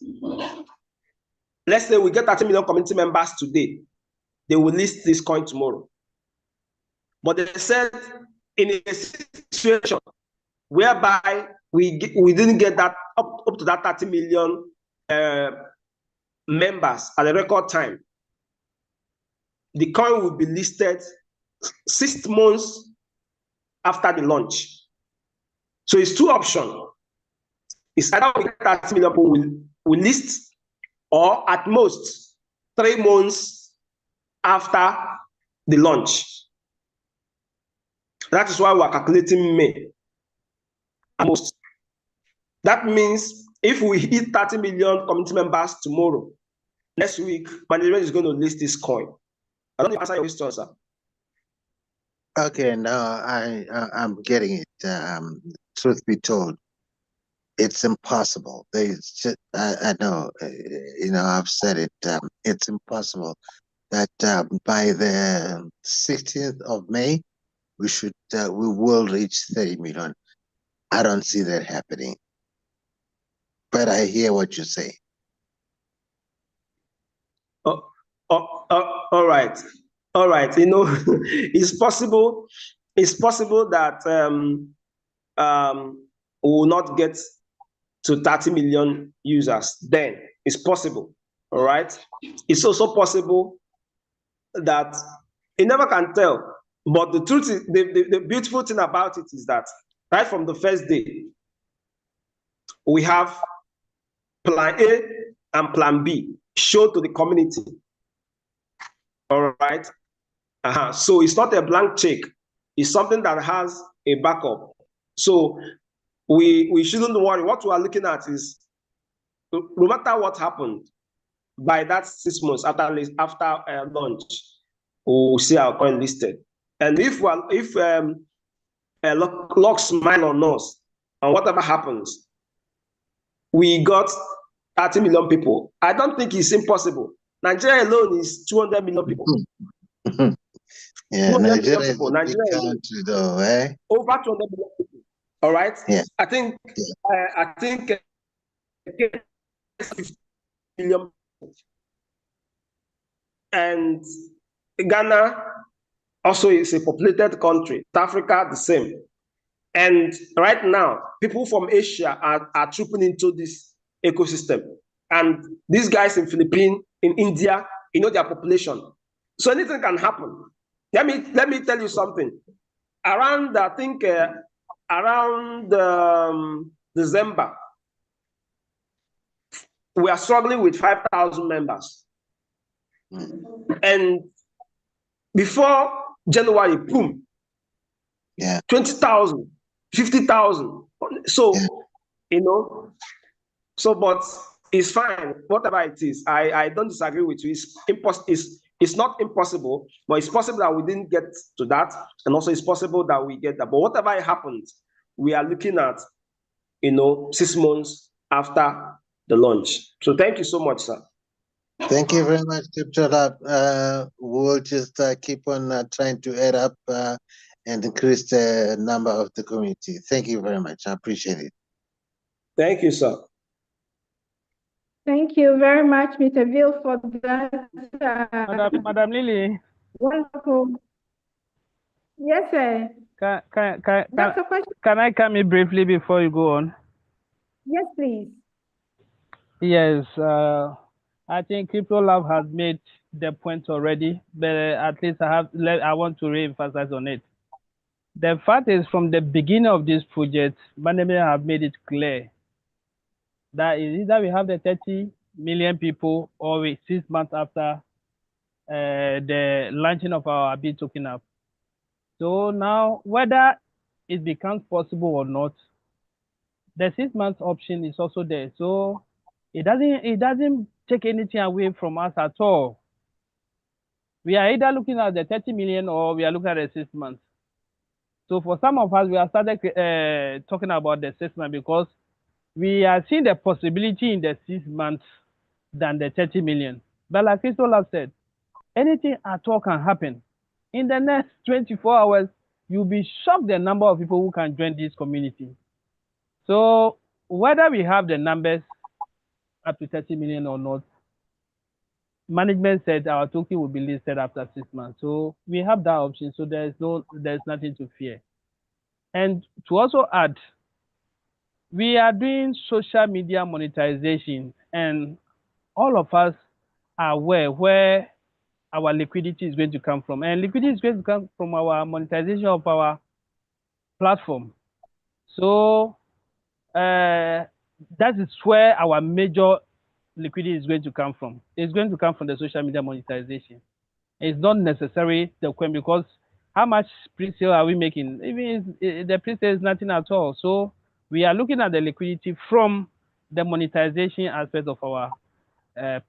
let's say we get 30 million community members today, they will list this coin tomorrow. But they said in a situation whereby we didn't get that up to that 30 million members at the record time, the coin will be listed 6 months after the launch. So it's 2 options. It's either we get 30 million people will list, or at most 3 months after the launch. That is why we're calculating May at most. That means if we hit 30 million community members tomorrow, next week, management is going to list this coin. I don't answer your question, sir. Okay, now I'm getting it. Truth be told, it's impossible. I know, I've said it. It's impossible that by the 16th of May, we will reach 30 million. I don't see that happening. But I hear what you say. All right. It's possible that we will not get to 30 million users then. It's possible. All right. It's also possible that you never can tell. But the truth is, the beautiful thing about it is that right from the first day, we have plan A, and plan B. Show to the community. All right. So it's not a blank check. It's something that has a backup. So we shouldn't worry. What we are looking at is, no matter what happened, by that 6 months after launch, we'll see our coin listed. And if luck smile on us, and whatever happens, we got 30 million people. I don't think it's impossible. Nigeria alone is 200 million people. Yeah, Nigeria is a big Nigeria country, though, eh? Over 200 million people. All right. Yeah. I think 50 million. And Ghana also is a populated country. South Africa, the same. And right now, people from Asia are trooping into this ecosystem. And these guys in Philippines, in India, their population. So anything can happen. Let me tell you something. Around, I think, around December, we are struggling with 5,000 members. And before January, boom, 20,000, 50,000. So, but it's fine, whatever it is. I don't disagree with you. It's not impossible, but it's possible that we didn't get to that. And also it's possible that we get that. But whatever happens, we are looking at, 6 months after the launch. So thank you so much, sir. Thank you very much, Cryptolab. We'll just keep on trying to add up and increase the number of the community. Thank you very much. I appreciate it. Thank you, sir. Thank you very much, Mr. Ville, for that. Madam Lily. Wonderful. Yes, sir. Can I come in briefly before you go on? Yes, please. Yes. I think Cryptolab has made the point already, but at least I want to re-emphasize on it. The fact is, from the beginning of this project, management have made it clear that either we have the 30 million people or 6 months after the launching of our bit token app. So now, whether it becomes possible or not, the 6 months option is also there. So it doesn't take anything away from us at all. We are either looking at the 30 million or we are looking at the 6 months. So for some of us, we have started talking about the 6 months because we are seeing the possibility in the 6 months than the 30 million. But like Cryptolab said, anything at all can happen. In the next 24 hours, you'll be shocked the number of people who can join this community. So whether we have the numbers up to 30 million or not, management said our token will be listed after 6 months. So we have that option. So there's nothing to fear. And to also add, we are doing social media monetization, and all of us are aware where our liquidity is going to come from. And liquidity is going to come from our monetization of our platform. So that is where our major liquidity is going to come from. It's going to come from the social media monetization. It's not necessarily the coin, because how much pre-sale are we making? Even the pre-sale is nothing at all. So we are looking at the liquidity from the monetization aspect of our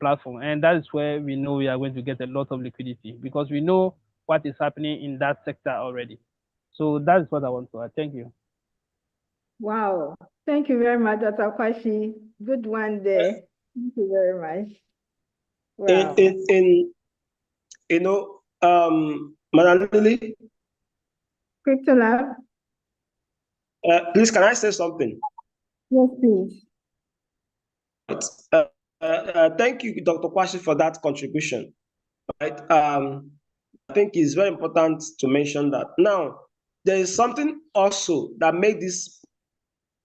platform. And that is where we know we are going to get a lot of liquidity, because we know what is happening in that sector already. So that is what I want to add. Thank you. Wow. Thank you very much, Dr. Kwashi. Good one there. Thank you very much. Wow. Madam Lily? Cryptolab? Please, can I say something? Yes, please. Thank you, Dr. Kwashi, for that contribution. Right? I think it's very important to mention that. Now, there is something also that made this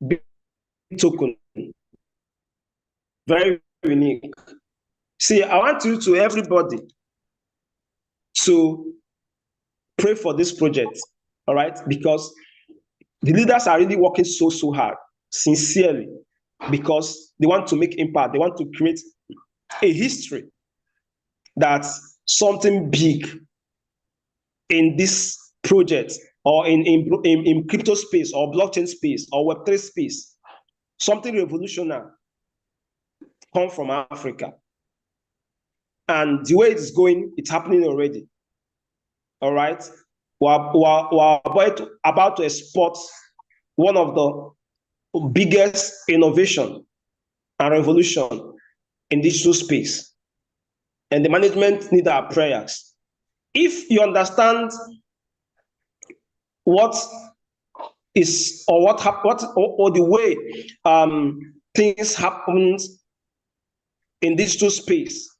big token very unique. See, I want you to everybody to pray for this project, all right? Because the leaders are really working so hard, sincerely, because they want to make impact. They want to create a history that something big in this project or in crypto space or blockchain space or Web3 space, something revolutionary come from Africa. And the way it's going, it's happening already. All right. We're about to export one of the biggest innovation and revolution in digital space. And the management need our prayers. If you understand what is or the way things happen in digital space,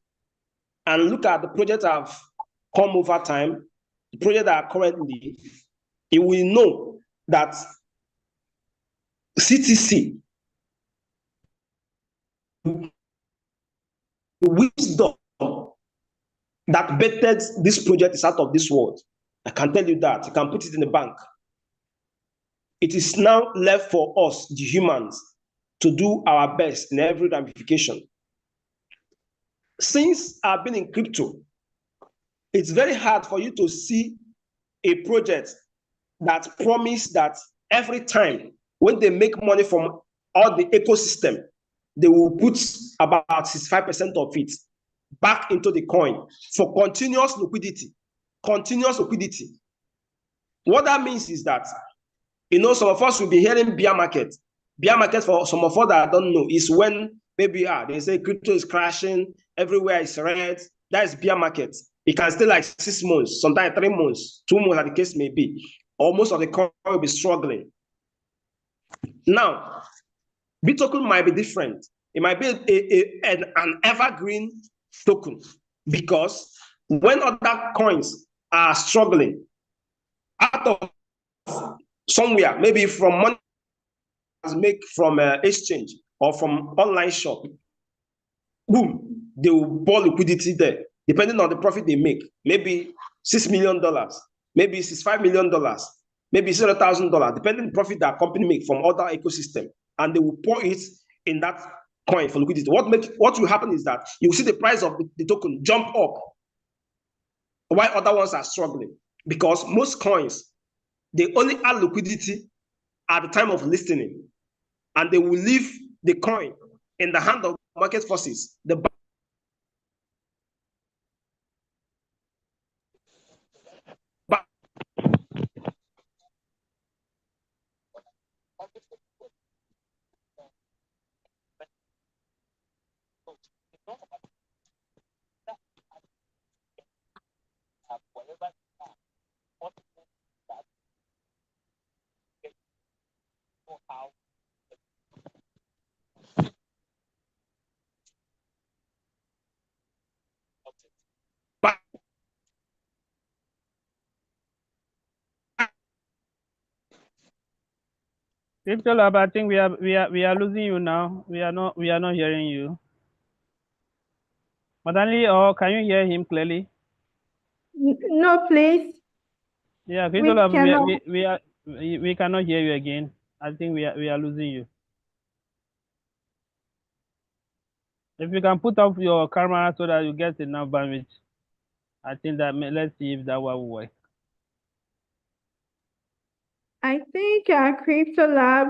and look at the projects that have come over time, the projects that are currently, you will know that CTC, the wisdom that bettered this project is out of this world. I can tell you that. You can put it in the bank. It is now left for us, the humans, to do our best in every ramification. Since I've been in crypto, it's very hard for you to see a project that promise that every time when they make money from all the ecosystem, they will put about 65% of it back into the coin for continuous liquidity. Continuous liquidity. What that means is that, some of us will be hearing bear market. Bear market, for some of us that I don't know, is when maybe they say crypto is crashing, everywhere is red. That is bear market. It can stay like 6 months, sometimes 3 months, 2 months, as the case may be. Or most of the coin will be struggling. Now, Bitcoin might be different. It might be an evergreen token, because when other coins are struggling, out of somewhere, maybe from money make from exchange or from online shop, boom, they will pour liquidity there, depending on the profit they make. Maybe $6 million, maybe $65 million, maybe $0,000, depending on the profit that company make from other ecosystem, and they will pour it in that coin for liquidity. What will happen is that you will see the price of the token jump up while other ones are struggling, because most coins, they only add liquidity at the time of listing, and they will leave the coin in the hand of market forces. Crypto Lab, I think we are losing you now. We are not hearing you. Madanli, or can you hear him clearly? No, please. Yeah, Crypto Lab, we cannot hear you again. I think we are losing you. If you can put off your camera so that you get enough bandwidth, I think that let's see if that will work. I think our Crypto Lab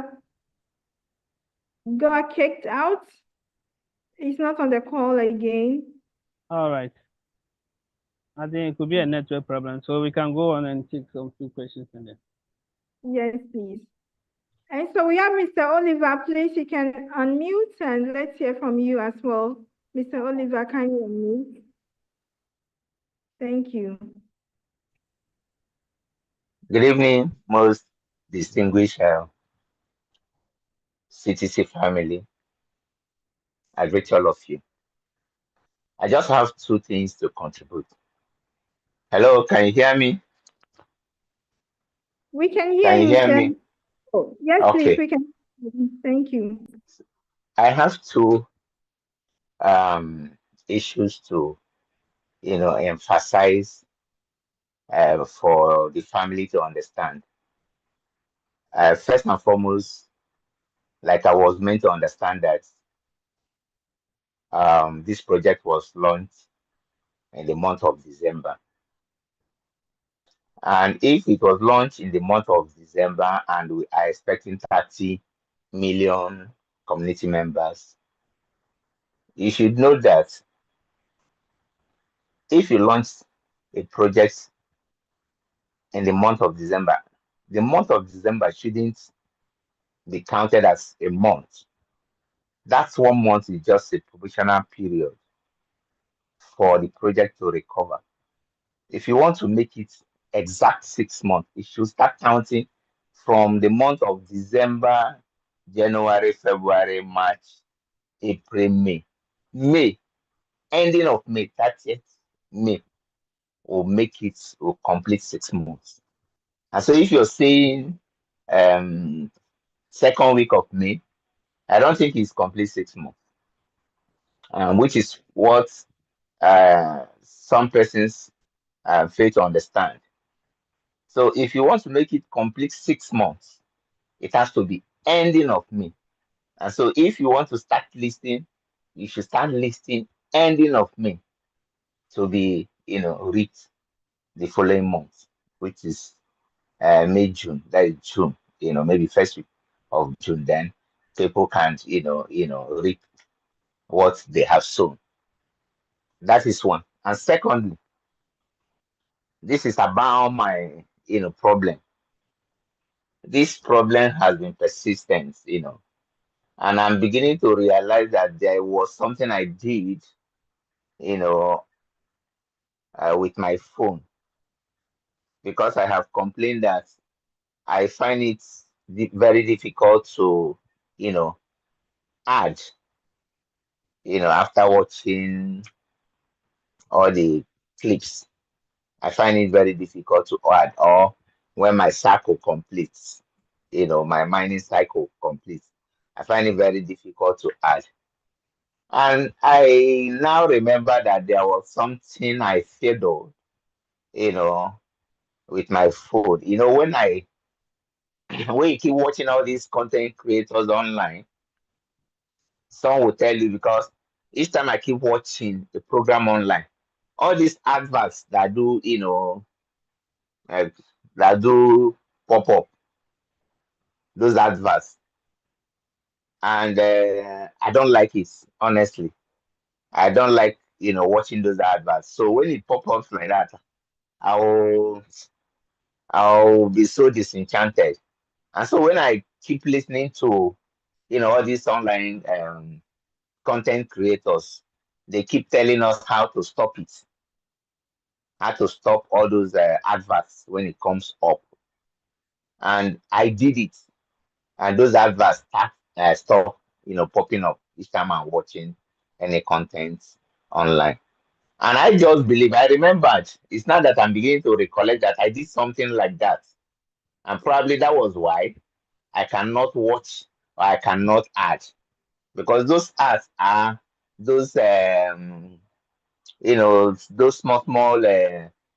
got kicked out. He's not on the call again. All right. I think it could be a network problem, so we can go on and take some few questions in there. Yes, please. And so we have Mr. Oliver. Please, you can unmute and let's hear from you as well. Mr. Oliver, can you unmute? Thank you. Good evening, most distinguished CTC family. I greet all of you. I just have 2 things to contribute. Hello, can you hear me? We can hear Can you you, hear sir. me? Oh, yes, Okay. please, we can. Thank you. I have 2 issues to, emphasize for the family to understand. First and foremost, like I was meant to understand that this project was launched in the month of December. And if it was launched in the month of December and we are expecting 30 million community members, you should know that if you launch a project in the month of December, the month of December shouldn't be counted as a month. That's 1 month is just a provisional period for the project to recover. If you want to make it exact 6 months, it should start counting from the month of December, January, February, March, April, May. May, ending of May, 30th May, will complete 6 months. And so if you're saying second week of May, I don't think it's complete 6 months, which is what some persons fail to understand. So if you want to make it complete 6 months, it has to be ending of May. And so if you want to start listing, you should start listing ending of May to be, reach the following month, which is May, June. That is June, maybe first week of June. Then people can, reap what they have sown. That is one. And secondly, this is about my, problem. This problem has been persistent, and I'm beginning to realize that there was something I did, with my phone, because I have complained that I find it very difficult to, add, after watching all the clips. I find it very difficult to add, or when my cycle completes, my mining cycle completes, I find it very difficult to add. And I now remember that there was something I fiddled, with my phone. When you keep watching all these content creators online, some will tell you, because each time I keep watching the program online, all these adverts that do, like, that do pop up, those adverts, and I don't like it, honestly. I don't like, watching those adverts. So when it pop ups like that, I'll I'll be so disenchanted. And so when I keep listening to, all these online content creators, they keep telling us how to stop it, how to stop all those adverts when it comes up. And I did it, and those adverts stop, popping up each time I'm watching any content online. And I just believe, I remembered, it's not that I'm beginning to recollect that I did something like that. And probably that was why I cannot watch or I cannot add, because those ads are those those small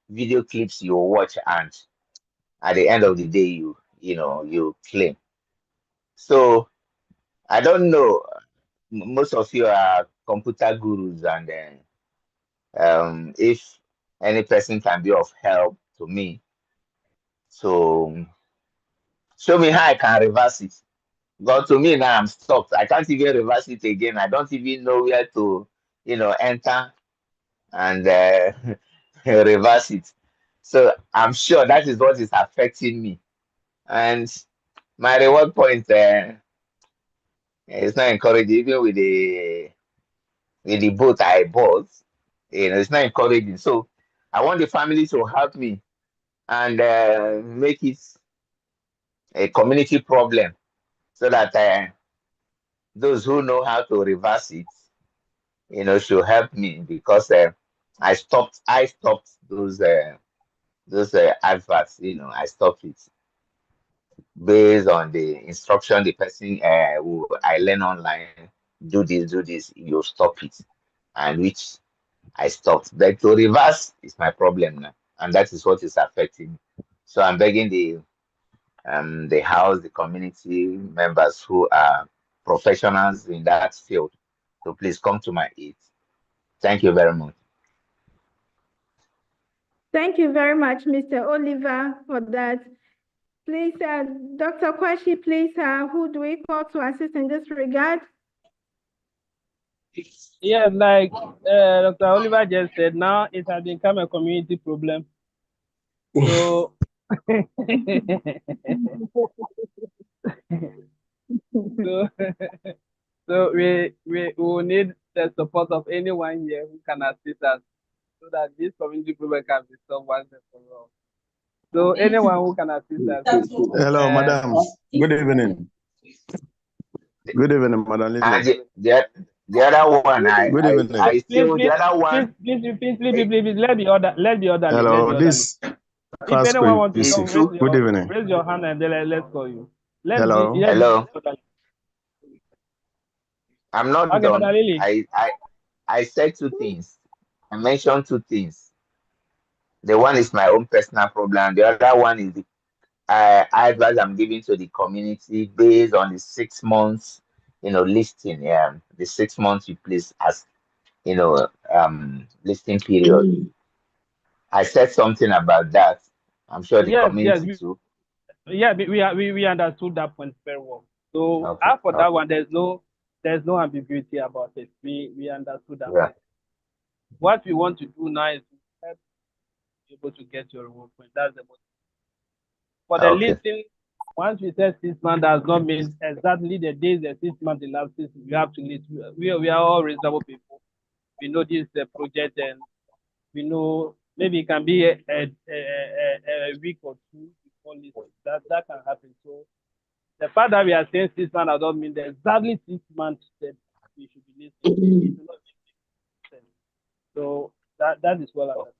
video clips you watch, and at the end of the day you claim. So I don't know. Most of you are computer gurus, and if any person can be of help to me, so show me how I can reverse it. But to me now I'm stopped. I can't even reverse it again. I don't even know where to, enter and reverse it. So I'm sure that is what is affecting me. And my reward point is not encouraging, even with the boat I bought. It's not encouraging. So I want the family to help me and make it a community problem, so that those who know how to reverse it, should help me, because I stopped those adverts. I stopped it based on the instruction the person who I learn online, do this, you stop it, and which I stopped. But to reverse is my problem now, and that is what is affecting me. So I'm begging the house, the community members who are professionals in that field, So please come to my aid. Thank you very much. Thank you very much, Mr. Oliver, for that. Please, Dr. Kwashi, please, who do we call to assist in this regard? Yeah, like Dr. Oliver just said, now it has become a community problem. So, so we will need the support of anyone here who can assist us so that this community problem can be solved once and for all. So anyone who can assist us. Hello, madam. Good evening. Good evening, madam. And the other one, Good evening. I still the other one. Please, let the other. Hello, this If anyone wants to Yusuf. come, Good evening. raise your hand and then let's call you. Hello. Hello. I'm not Okay, done. Madam Lily. I said two things. I mentioned two things. The one is my own personal problem. The other one is the advice I'm giving to the community based on the 6 months, listing. Yeah, the 6 months you place as, listing period. I said something about that. I'm sure the community too. Yeah, we understood that point very well. So Okay, for that one, there's no ambiguity about it. We understood that. Yeah. What we want to do now is to help you able to get your reward point. That's the most. For the listing, once we said 6 months does not mean exactly the days the 6 months elapses, we have to list. We are all reasonable people. We know this is a project, and we know maybe it can be a week or two before listing. That can happen. So the fact that we are saying 6 months does not mean that exactly 6 months that we should be listing. So that is well understood.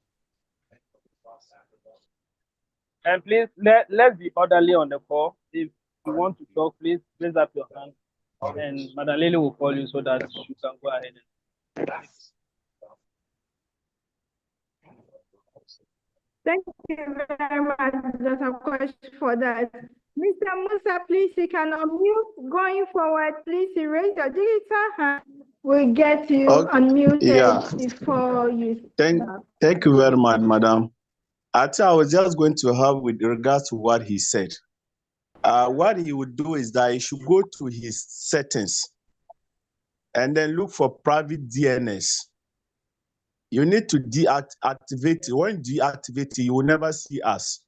And please let's be orderly on the call. If you want to talk, please raise up your hand, and Madam Lily will call you so that you can go ahead. Thank you very much, Dr. Kwashi, for that. Mr. Musa, please, you can unmute. Going forward, please erase your digital hand. We'll get you unmuted before you start. Thank you very much, madam. I was just going to have with regards to what he said. What he would do is that he should go to his settings and then look for private DNS. You need to deactivate it. When you deactivate it, you will never see us.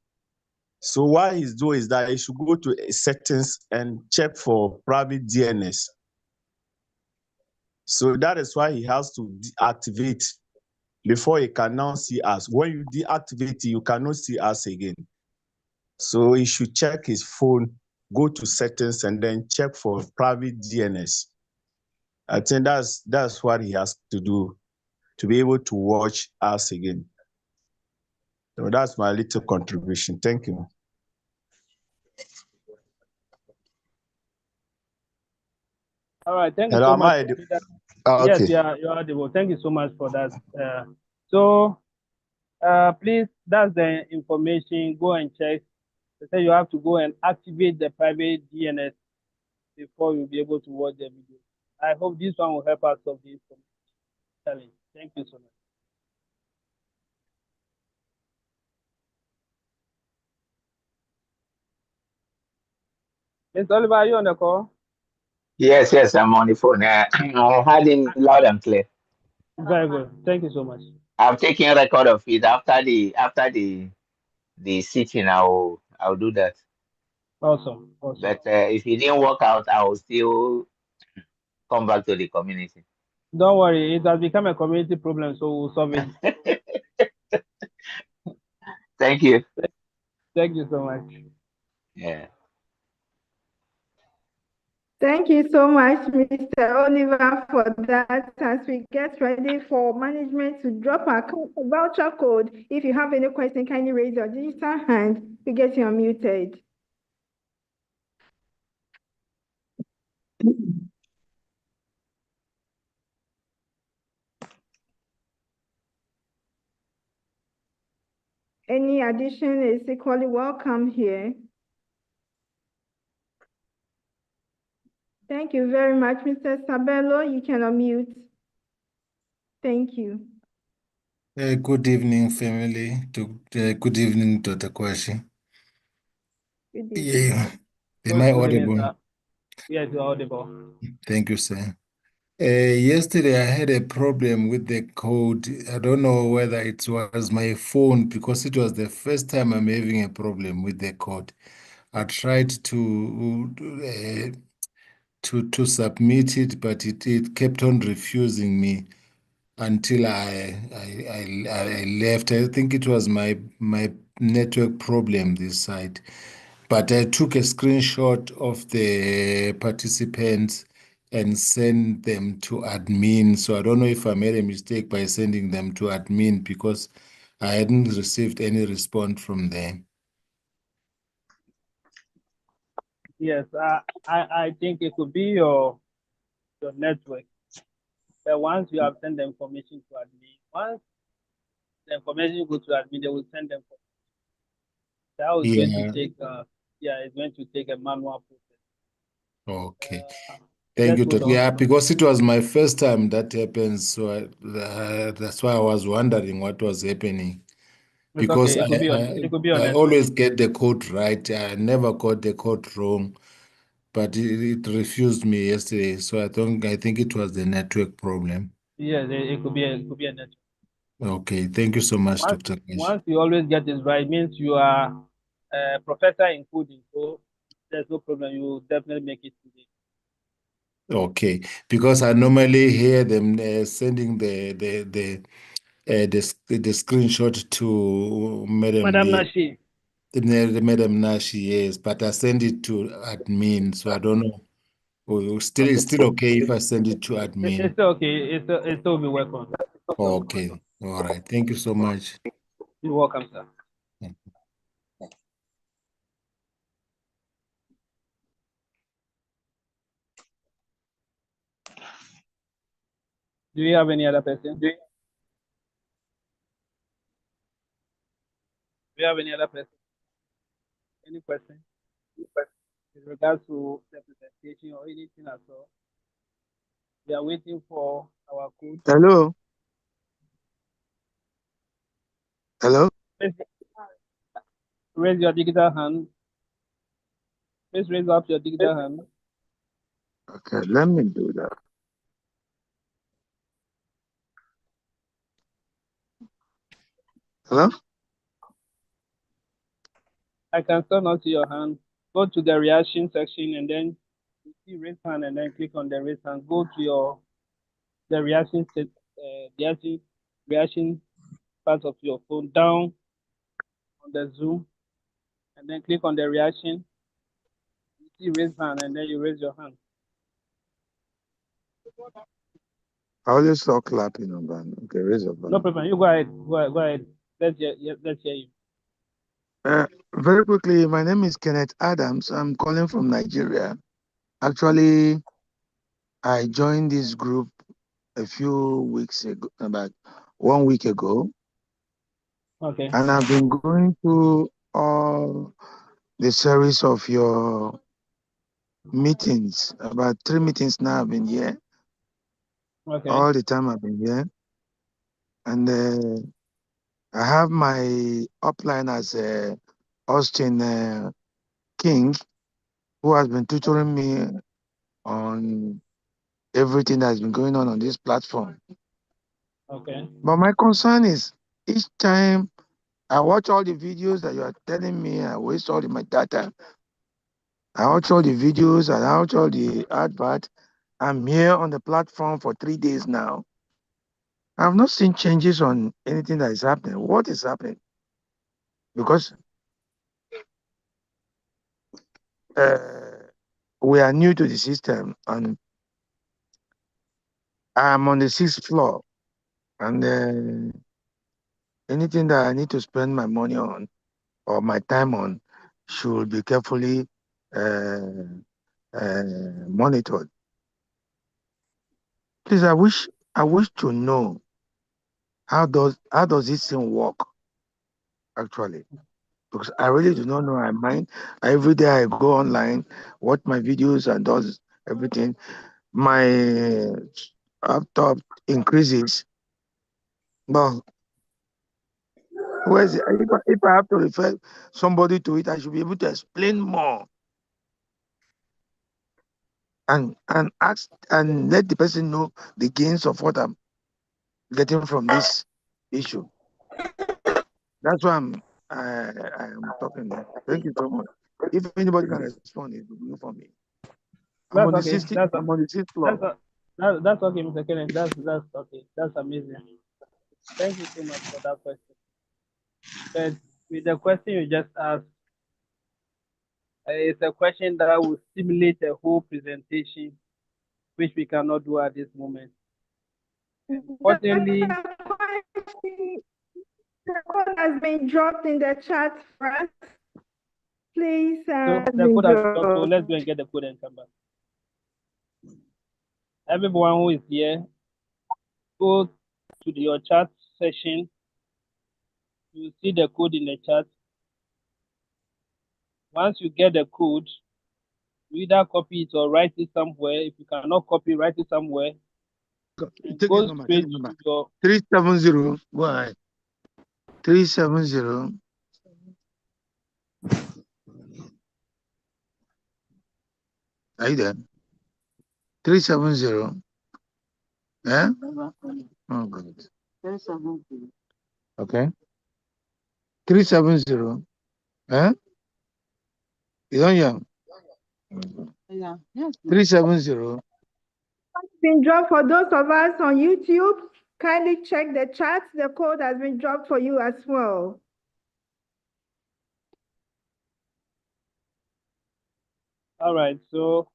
So what he's doing is that he should go to settings and check for private DNS. So that is why he has to deactivate before he can now see us. When you deactivate it, you cannot see us again. So he should check his phone, go to settings, and then check for private DNS. I think that's what he has to do to be able to watch us again. So that's my little contribution. Thank you. All right, thank you Hello, so much. okay. Yes, you're audible. Thank you so much for that. Please, that's the information. Go and check. They say you have to go and activate the private DNS before you'll be able to watch the video. I hope this one will help us solve this challenge. Thank you so much. Mr. Oliver, are you on the call? Yes, I'm on the phone. I heard him loud and clear. Very good. Thank you so much. I'm taking record of it after the sitting. I'll do that. Awesome. But if it didn't work out, I will still come back to the community. Don't worry, it has become a community problem, so we'll solve it. Thank you. Thank you so much. Yeah. Thank you so much, Mr. Oliver, for that. As we get ready for management to drop our voucher code, if you have any question, kindly raise your digital hand to get you unmuted. Any addition is equally welcome here. Thank you very much, Mr. Sabelo. You can unmute. Thank you. Good evening, family. Good evening, Dr. Kwashi. Good evening. Yeah. Am I audible? Yes, you're audible. Thank you, sir. Yesterday, I had a problem with the code. I don't know whether it was my phone because it was the first time I'm having a problem with the code. I tried to submit it, but it kept on refusing me until I left. I think it was my network problem this side. But I took a screenshot of the participants and sent them to admin. So I don't know if I made a mistake by sending them to admin because I hadn't received any response from them. Yes, I think it could be your network. But once you have sent the information to admin, once the information goes to admin, they will send them for that was going to Yeah. take it's going to take a manual process. Okay. Thank you, Todd. Yeah, because it was my first time that happens, so that's why I was wondering what was happening. It's Because okay. It could be on I network. always get the code right. I never got the code wrong, but it refused me yesterday. So I think it was the network problem. Yes, it could be a network. Okay, thank you so much, Dr. Kish. Once you always get it right, means you are a professor in coding, so there's no problem. You will definitely make it today. Okay, because I normally hear them sending the screenshot to Madam Nashi. Madam Nashi, yes, but I send it to admin, so I don't know. It's still okay if I send it to admin. It's okay. It's still be welcome. Okay, all right. Thank you so much. You're welcome, sir. Do you have any other person? Do you have any other person? Any question? With regards to the presentation or anything at all? We are waiting for our code. Hello. Hello. Raise your digital hand. Please raise up your digital hand. Okay, let me do that. Hello? I can still not see your hand. Go to the reaction section and then you see raise hand and then click on the raise hand. Go to the reaction set, reaction part of your phone down on the Zoom and then click on the reaction. You see raise hand and then you raise your hand. I always saw clapping on that. Okay, raise your hand. No problem. You go ahead. Go ahead. Let's hear you. Very quickly, my name is Kenneth Adams. I'm calling from Nigeria. Actually, I joined this group a few weeks ago, about 1 week ago. Okay. And I've been going through all the series of your meetings. About 3 meetings now I've been here. Okay. All the time I've been here. And I have my upline as Austin King, who has been tutoring me on everything that's been going on this platform. Okay. But my concern is each time I watch all the videos that you are telling me, I waste all my data. I watch all the videos, I watch all the adverts. I'm here on the platform for 3 days now. I've not seen changes on anything that is happening. What is happening? Because we are new to the system and I'm on the 6th floor. And anything that I need to spend my money on or my time on should be carefully monitored. Please, I wish to know how does this thing work actually? Because I really do not know. I mind every day I go online, watch my videos and everything, my laptop increases. But where's if I have to refer somebody to it, I should be able to explain more and ask and let the person know the gains of what I'm getting from this issue. That's why I'm talking. Thank you so much. If anybody can respond, it will be for me. I'm on the 6th floor. That's okay, Mr. Kenneth. That's okay. That's amazing. Thank you so much for that question. But with the question you just asked, it's a question that will stimulate a whole presentation, which we cannot do at this moment. Unfortunately, the code has been dropped in the chat for us. Please, so the code has dropped, so let's go and get the code and come back. Everyone who is here, go to your chat session. You see the code in the chat. Once you get the code, you either copy it or write it somewhere. If you cannot copy, write it somewhere. And go straight to your 370. Go ahead. 370. Are you there? 370. Yeah? Oh, good. 370. Okay. 370. Yeah? You don't hear? Yeah. 370. Been dropped for those of us on YouTube. Kindly check the chat. The code has been dropped for you as well. All right. So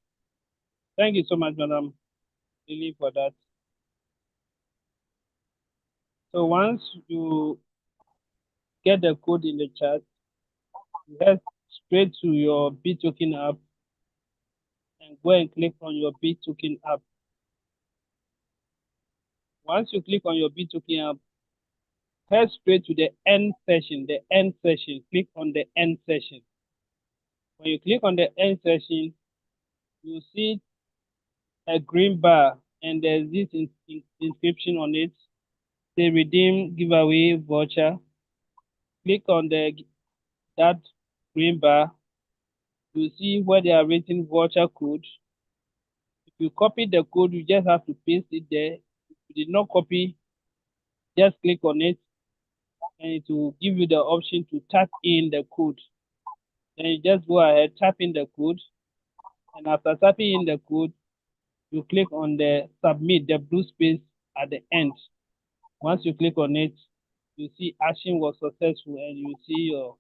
thank you so much, Madam Lily, for that. So once you get the code in the chat, you head straight to your BitToken app and go and click on your BitToken app. Once you click on your BitToken app, head straight to the end session. The end session. Click on the end session. When you click on the end session, you see a green bar and there's this inscription on it. Say redeem giveaway voucher. Click on that green bar. You see where they are written voucher code. If you copy the code, you just have to paste it there. If you did not copy, just click on it and it will give you the option to type in the code. Then you just go ahead, type in the code, and after typing in the code, you click on the submit, the blue space at the end. Once you click on it, you see action was successful and you see your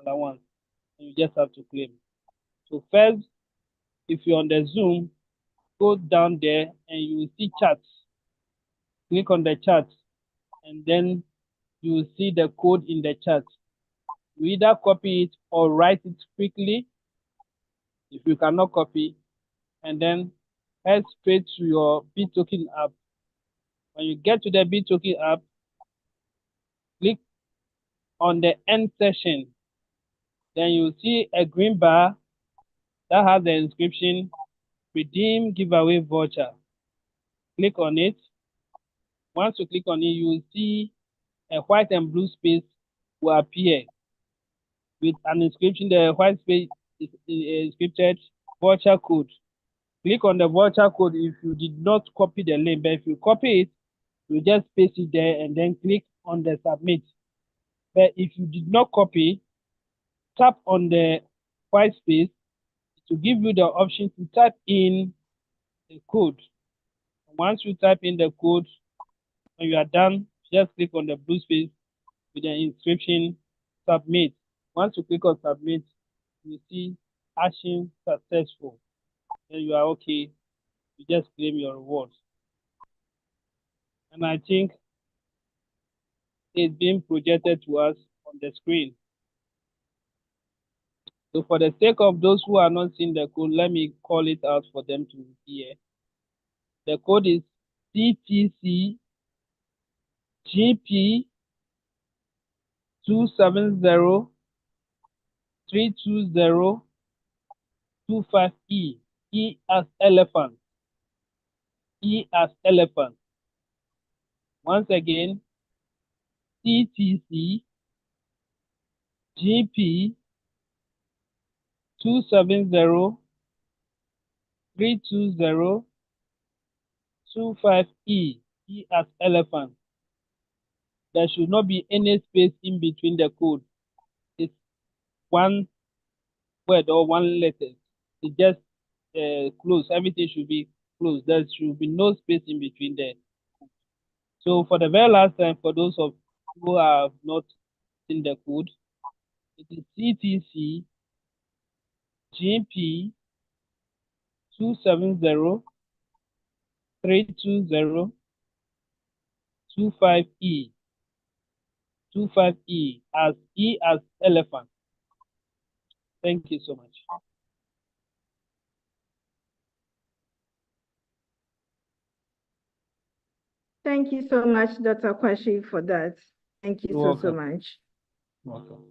allowance, and you just have to claim. So first, if you're on the Zoom, go down there and you will see charts. Click on the chat, and then you will see the code in the chat. You either copy it or write it quickly if you cannot copy, and then head straight to your BitToken app. When you get to the BitToken app, click on the end session. Then you see a green bar that has the inscription redeem giveaway voucher. Click on it. Once you click on it, you will see a white and blue space will appear with an inscription. The white space is inscripted voucher code. Click on the voucher code if you did not copy the link, but if you copy it, you just paste it there and then click on the submit. But if you did not copy, tap on the white space to give you the option to type in the code. Once you type in the code, when you are done, just click on the blue space with the inscription submit. Once you click on submit, you see action successful. Then you are okay. You just claim your rewards. And I think it's being projected to us on the screen. So for the sake of those who are not seeing the code, let me call it out for them to hear. The code is CTC GP 270 320 25E. E as elephant. E as elephant. Once again, CTC GP 270 320 25E. E as elephant. There should not be any space in between the code. It's one word or one letter. It just close. Everything should be closed. There should be no space in between there. So for the very last time, for those of who have not seen the code, it is CTC GP 270 320 25E. 25E as E as elephant. Thank you so much. Thank you so much, Dr. Kwashi, for that. Thank you You're so welcome. much. Welcome.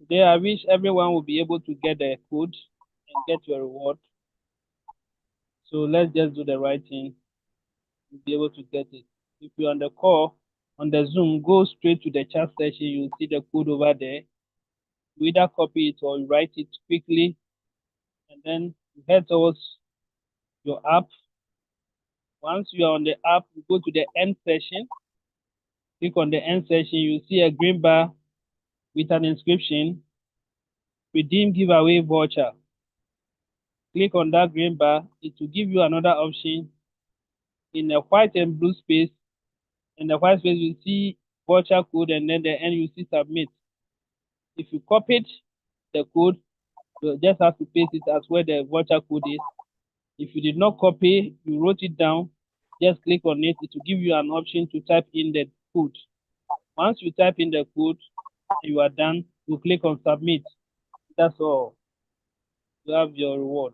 Today, I wish everyone will be able to get the code and get your reward. So let's just do the right thing. You'll be able to get it. If you're on the call, on the Zoom, go straight to the chat session. You'll see the code over there. You either copy it or you write it quickly, and then you head towards your app. Once you are on the app, you go to the end session. Click on the end session. You see a green bar with an inscription, redeem giveaway voucher. Click on that green bar. It will give you another option in a white and blue space. In the white space, you see voucher code, and then the end you see submit. If you copied the code, you just have to paste it as where the voucher code is. If you did not copy, you wrote it down, just click on it. It will give you an option to type in the code. Once you type in the code, you are done. You click on submit. That's all. You have your reward.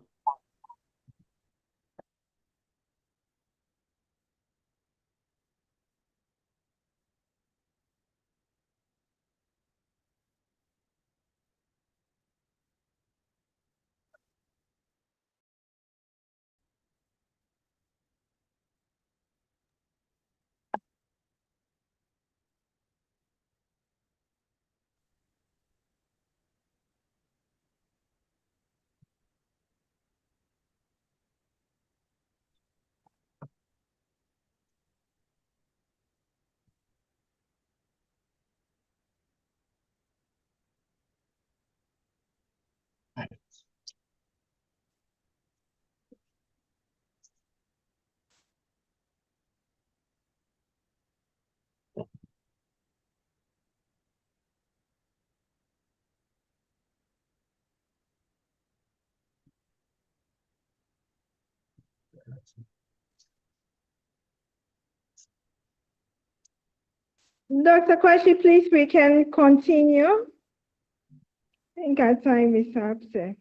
Dr. Kwashi, please, we can continue. I think our time is up, sir.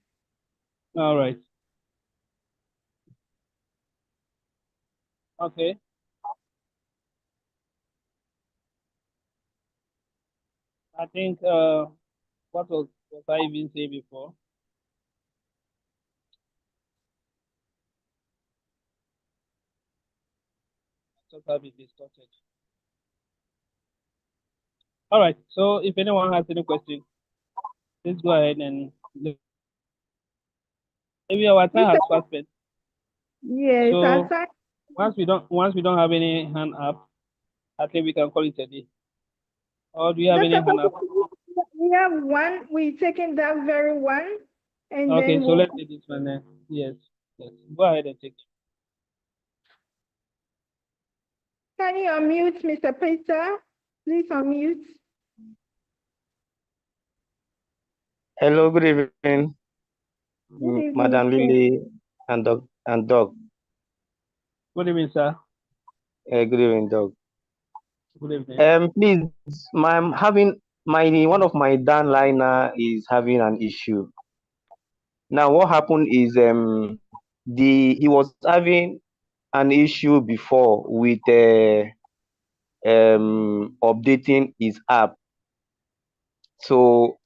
All right. Okay. I think what was I even saying before? Just have it distorted. All right. So if anyone has any question, please go ahead and maybe our time has fast spent. Yes, So our time. once we don't have any hand up, I think we can call it a day. Or do you have any Dr. hand up? We have one. We're taking that very one. And Okay, then so let's take this one then. Yes. Yes. Go ahead and take it. Can you unmute, Mr. Peter? Please unmute. Hello, good evening, Good evening, Madam sir. Lily and Doc. Good evening, sir. Good evening, Doc. Good evening. Please, I'm having one of my downliner is having an issue. Now, what happened is he was having an issue before with updating his app. So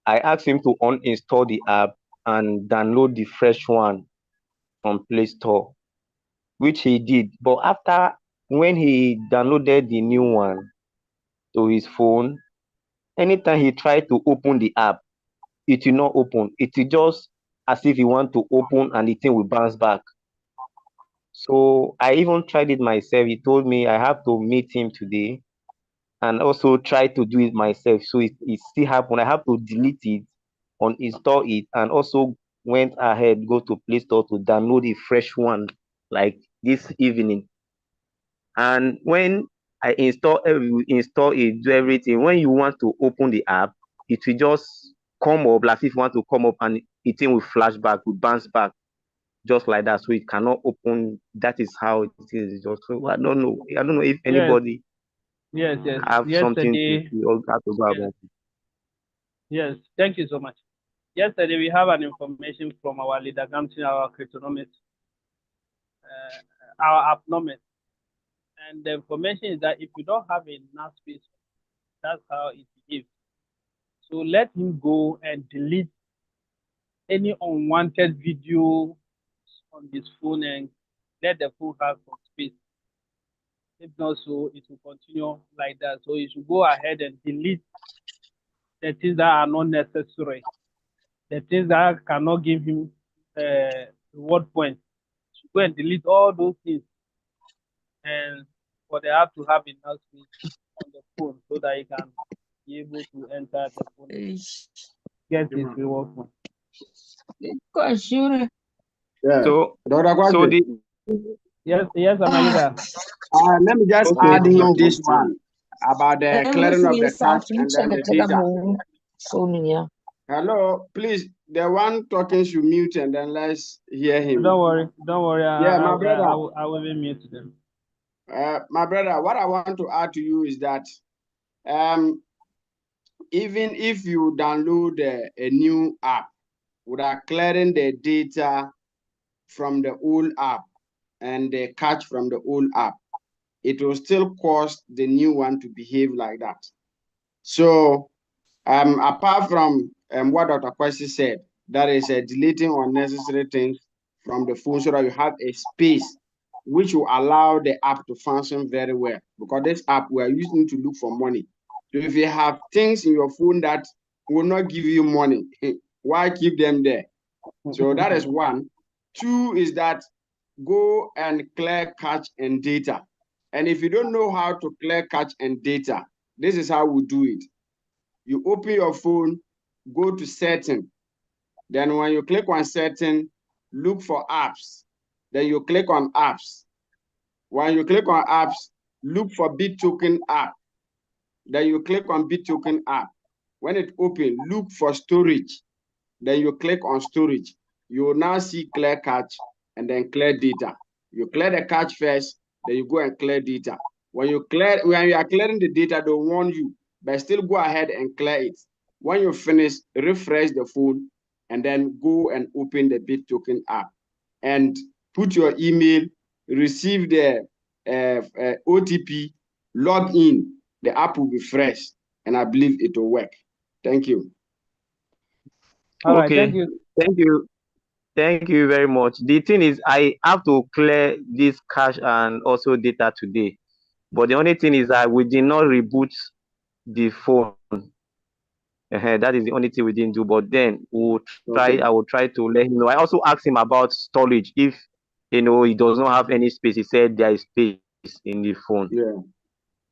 I asked him to uninstall the app and download the fresh one from Play Store, which he did. But after, when he downloaded the new one to his phone, anytime he tried to open the app, it will not open. It will just as if he want to open and the thing will bounce back. So I even tried it myself. He told me I have to meet him today and also try to do it myself. So it still happened. I have to delete it, uninstall it, and also went ahead, go to Play Store to download a fresh one like this evening. And when I install it, do everything. When you want to open the app, it will just come up like if you want to come up and it will flash back, will bounce back just like that. So it cannot open. That is how it is. Also, I don't know. I don't know if Yes, anybody yes. have something to Yesterday, see or have to go yes, about it. yes. Thank you so much. Yesterday, we have an information from our leader, Gamsin, our Tokenomics, our Appnomics. And the information is that if you don't have enough space, that's how it behaves. So let him go and delete any unwanted video on his phone and let the phone have some space. If not so, it will continue like that. So you should go ahead and delete the things that are not necessary, the things that cannot give him reward points. You should go and delete all those things, and for the app to have enough space on the phone so that he can be able to enter the phone and get his reward point. Yeah. So, Dr. so Kwasi, the Yes, Amaliga. let me just okay. add in this one about the clearing of the cache and then the data. Hello, please, the one talking should mute and then let's hear him. Don't worry. Yeah, my brother. I will be mute them. My brother, what I want to add to you is that even if you download a new app without clearing the data from the old app and the cache from the old app, it will still cause the new one to behave like that. So apart from what Dr. Kwesi said, that is deleting unnecessary things from the phone so that you have a space which will allow the app to function very well. Because this app, we are using to look for money. So if you have things in your phone that will not give you money, why keep them there? So that is one. Two is that go and clear cache and data. And if you don't know how to clear cache and data, this is how we do it. You open your phone, go to setting. Then when you click on setting, look for apps. Then you click on apps. When you click on apps, look for BitToken app. Then you click on BitToken app. When it opens, look for storage. Then you click on storage. You will now see clear cache and then clear data. You clear the cache first, then you go and clear data. When you are clearing the data, they'll warn you, but still go ahead and clear it. When you finish, refresh the phone and then go and open the BitToken app and put your email, receive the OTP, log in. The app will be fresh, and I believe it will work. Thank you. All right, Okay. thank you. Thank you very much. The thing is, I have to clear this cache and also data today. But the only thing is that we did not reboot the phone. That is the only thing we didn't do. But then we'll try. Okay. I will try to let him know. I also asked him about storage. If he does not have any space, he said there is space in the phone. Yeah.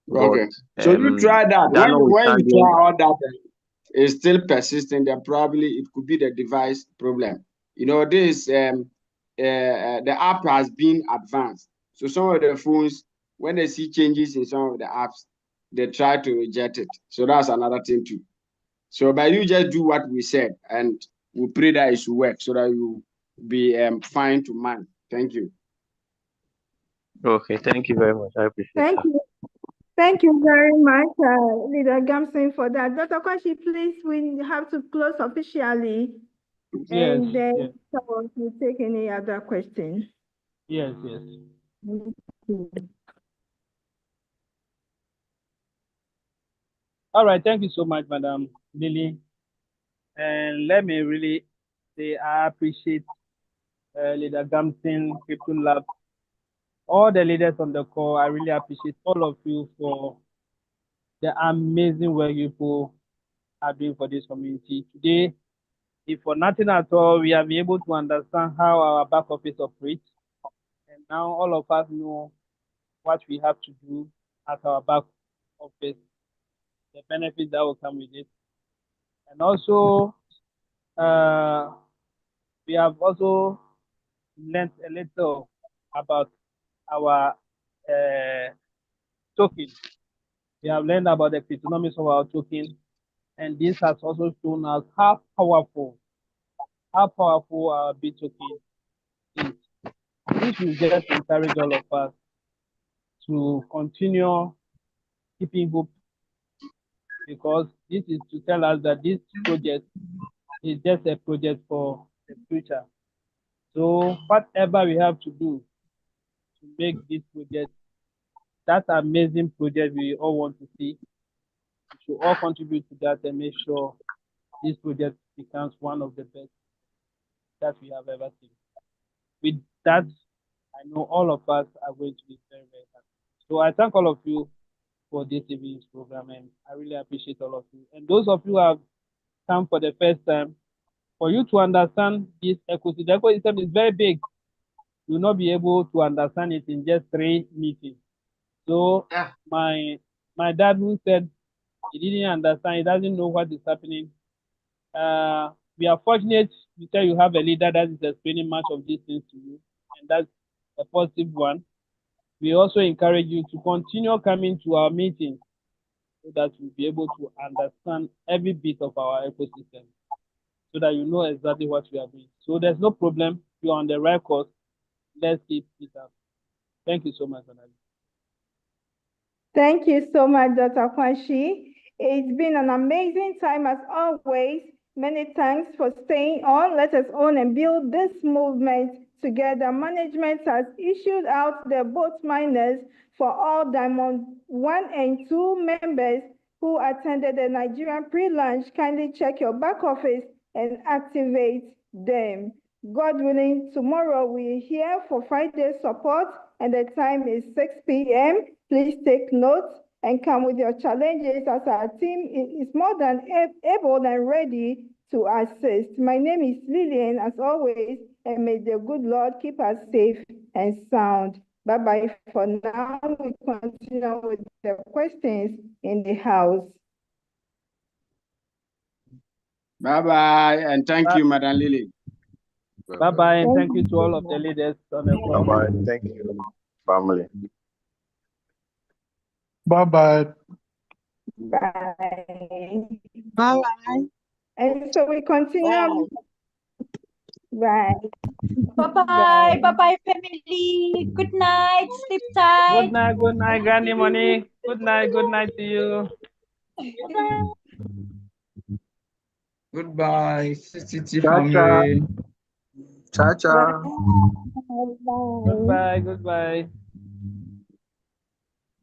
But, okay. So you try that. When you try all that, it's still persistent. Then probably it could be the device problem. This the app has been advanced. So some of the phones, when they see changes in some of the apps, they try to reject it. So that's another thing too. So by you just do what we said, and we pray that it should work so that you be fine to mind. Thank you. Okay, thank you very much. I appreciate Thank that. you. Thank you very much, Leader Gamson, for that. Dr. Kwashi, please, we have to close officially. Yes, And then yes. we'll take any other question. Yes. All right, thank you so much, Madam Lily. And let me really say I appreciate Leader Gamson, Crypto Lab, all the leaders on the call. I really appreciate all of you for the amazing work you people are doing for this community. Today, if for nothing at all, we have been able to understand how our back office operates. And now all of us know what we have to do at our back office, the benefits that will come with it. And also, we have also learned a little about our token. We have learned about the tokenomics of our token, and this has also shown us how powerful our B token is. This will just encourage all of us to continue keeping hope, because this is to tell us that this project is just a project for the future. So whatever we have to do to make this project that amazing project we all want to see, we should all contribute to that and make sure this project becomes one of the best that we have ever seen. With that, I know all of us are going to be very, very happy. So I thank all of you for this evening's program, and I really appreciate all of you. And those of you who have come for the first time, for you to understand this ecosystem, the ecosystem is very big. You will not be able to understand it in just 3 meetings. So my dad, who said he didn't understand, he doesn't know what is happening. We are fortunate because you have a leader that is explaining much of these things to you, and that's a positive one. We also encourage you to continue coming to our meetings so that you'll be able to understand every bit of our ecosystem, so that you know exactly what we are doing. So there's no problem. You're on the right course. Let's keep it up. Thank you so much, Anali. Thank you so much, Dr. Kwanshi. It's been an amazing time as always. Many thanks for staying on. Let us own and build this movement together. Management has issued out the vote miners for all Diamond 1 and 2 members who attended the Nigerian pre-launch. Kindly check your back office and activate them. God willing, tomorrow we're here for Friday support, and the time is 6 p.m. Please take notes and come with your challenges, as our team is more than able and ready to assist. My name is Lillian, as always, and may the good Lord keep us safe and sound. Bye-bye for now. We continue with the questions in the house. Bye-bye, and thank you, Madam Lily. Bye-bye, and thank you to all of the leaders on the call. Bye-bye. Thank you, family. Bye-bye. Bye. Bye-bye. And so we continue. Bye. Bye-bye. Bye-bye, family. Good night. Sleep tight. Good night, Granny Money. Good night to you. Bye-bye. Goodbye, CCT Ciao, family. Ciao, ciao. Goodbye.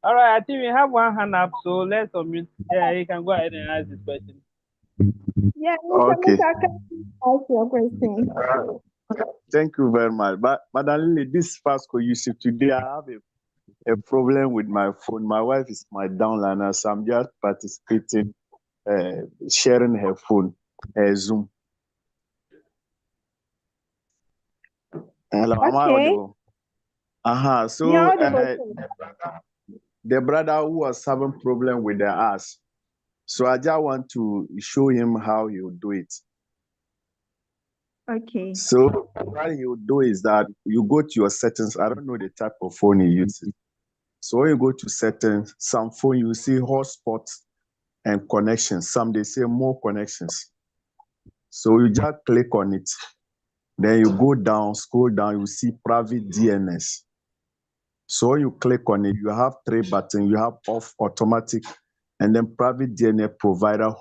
All right, I think we have one hand up, so let's unmute. Yeah, you can go ahead and ask this question. Yeah, Okay. ask your question. Thank you very much. But Madam Lily, this fast you see today, I have a problem with my phone. My wife is my downliner, so I'm just participating, sharing her phone, Zoom. Hello, am I audible? So the brother who was having problem with the ass, so I just want to show him how he will do it. Okay. So what he will do is that you go to your settings. I don't know the type of phone he uses. So when you go to settings, some phone you see hotspots and connections. Some they say more connections. So you just click on it. Then you go down, scroll down, you see private DNS. So when you click on it, you have 3 buttons. You have off, automatic, and then private DNS provider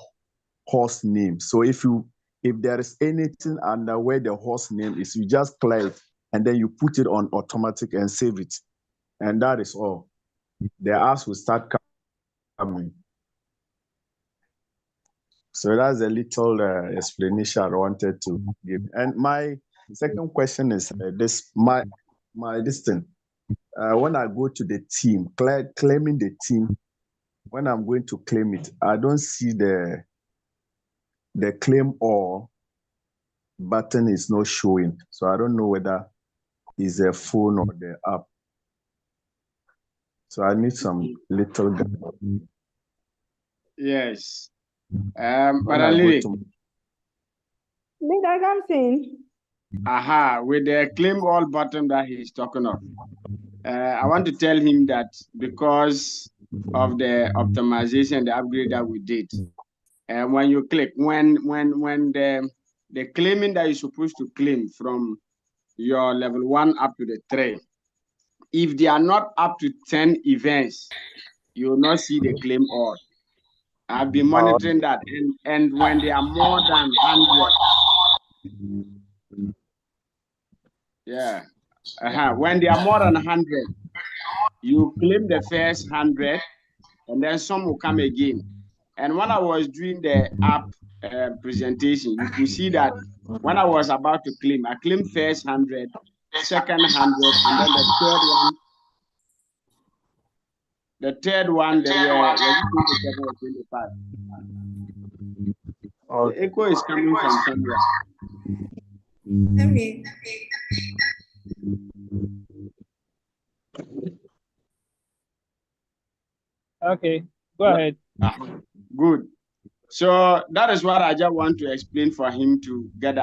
host name. So if there is anything under where the host name is, you just click and then you put it on automatic and save it. And that is all. The apps will start coming. So that's a little explanation I wanted to give. And my second question is this thing. When I go to the team, claiming the team, when I'm going to claim it, I don't see the claim all button is not showing. So I don't know whether it's a phone or the app. So I need some little guide. Yes. When I go to Linda comes in. Aha, with the claim all button that he's talking of. I want to tell him that because of the optimization, the upgrade that we did, and when you click, when the claiming that you're supposed to claim from your level 1 up to the 3, if they are not up to 10 events, you will not see the claim all. I've been monitoring that, and when they are more than 100, yeah, when they are more than 100, you claim the first 100, and then some will come again. And when I was doing the app presentation, you could see that when I was about to claim, I claimed first 100, second 100, and then the third one, was it 27 or 25? The echo is coming from somewhere. Okay, go ahead. Good. So that is what I just want to explain for him to get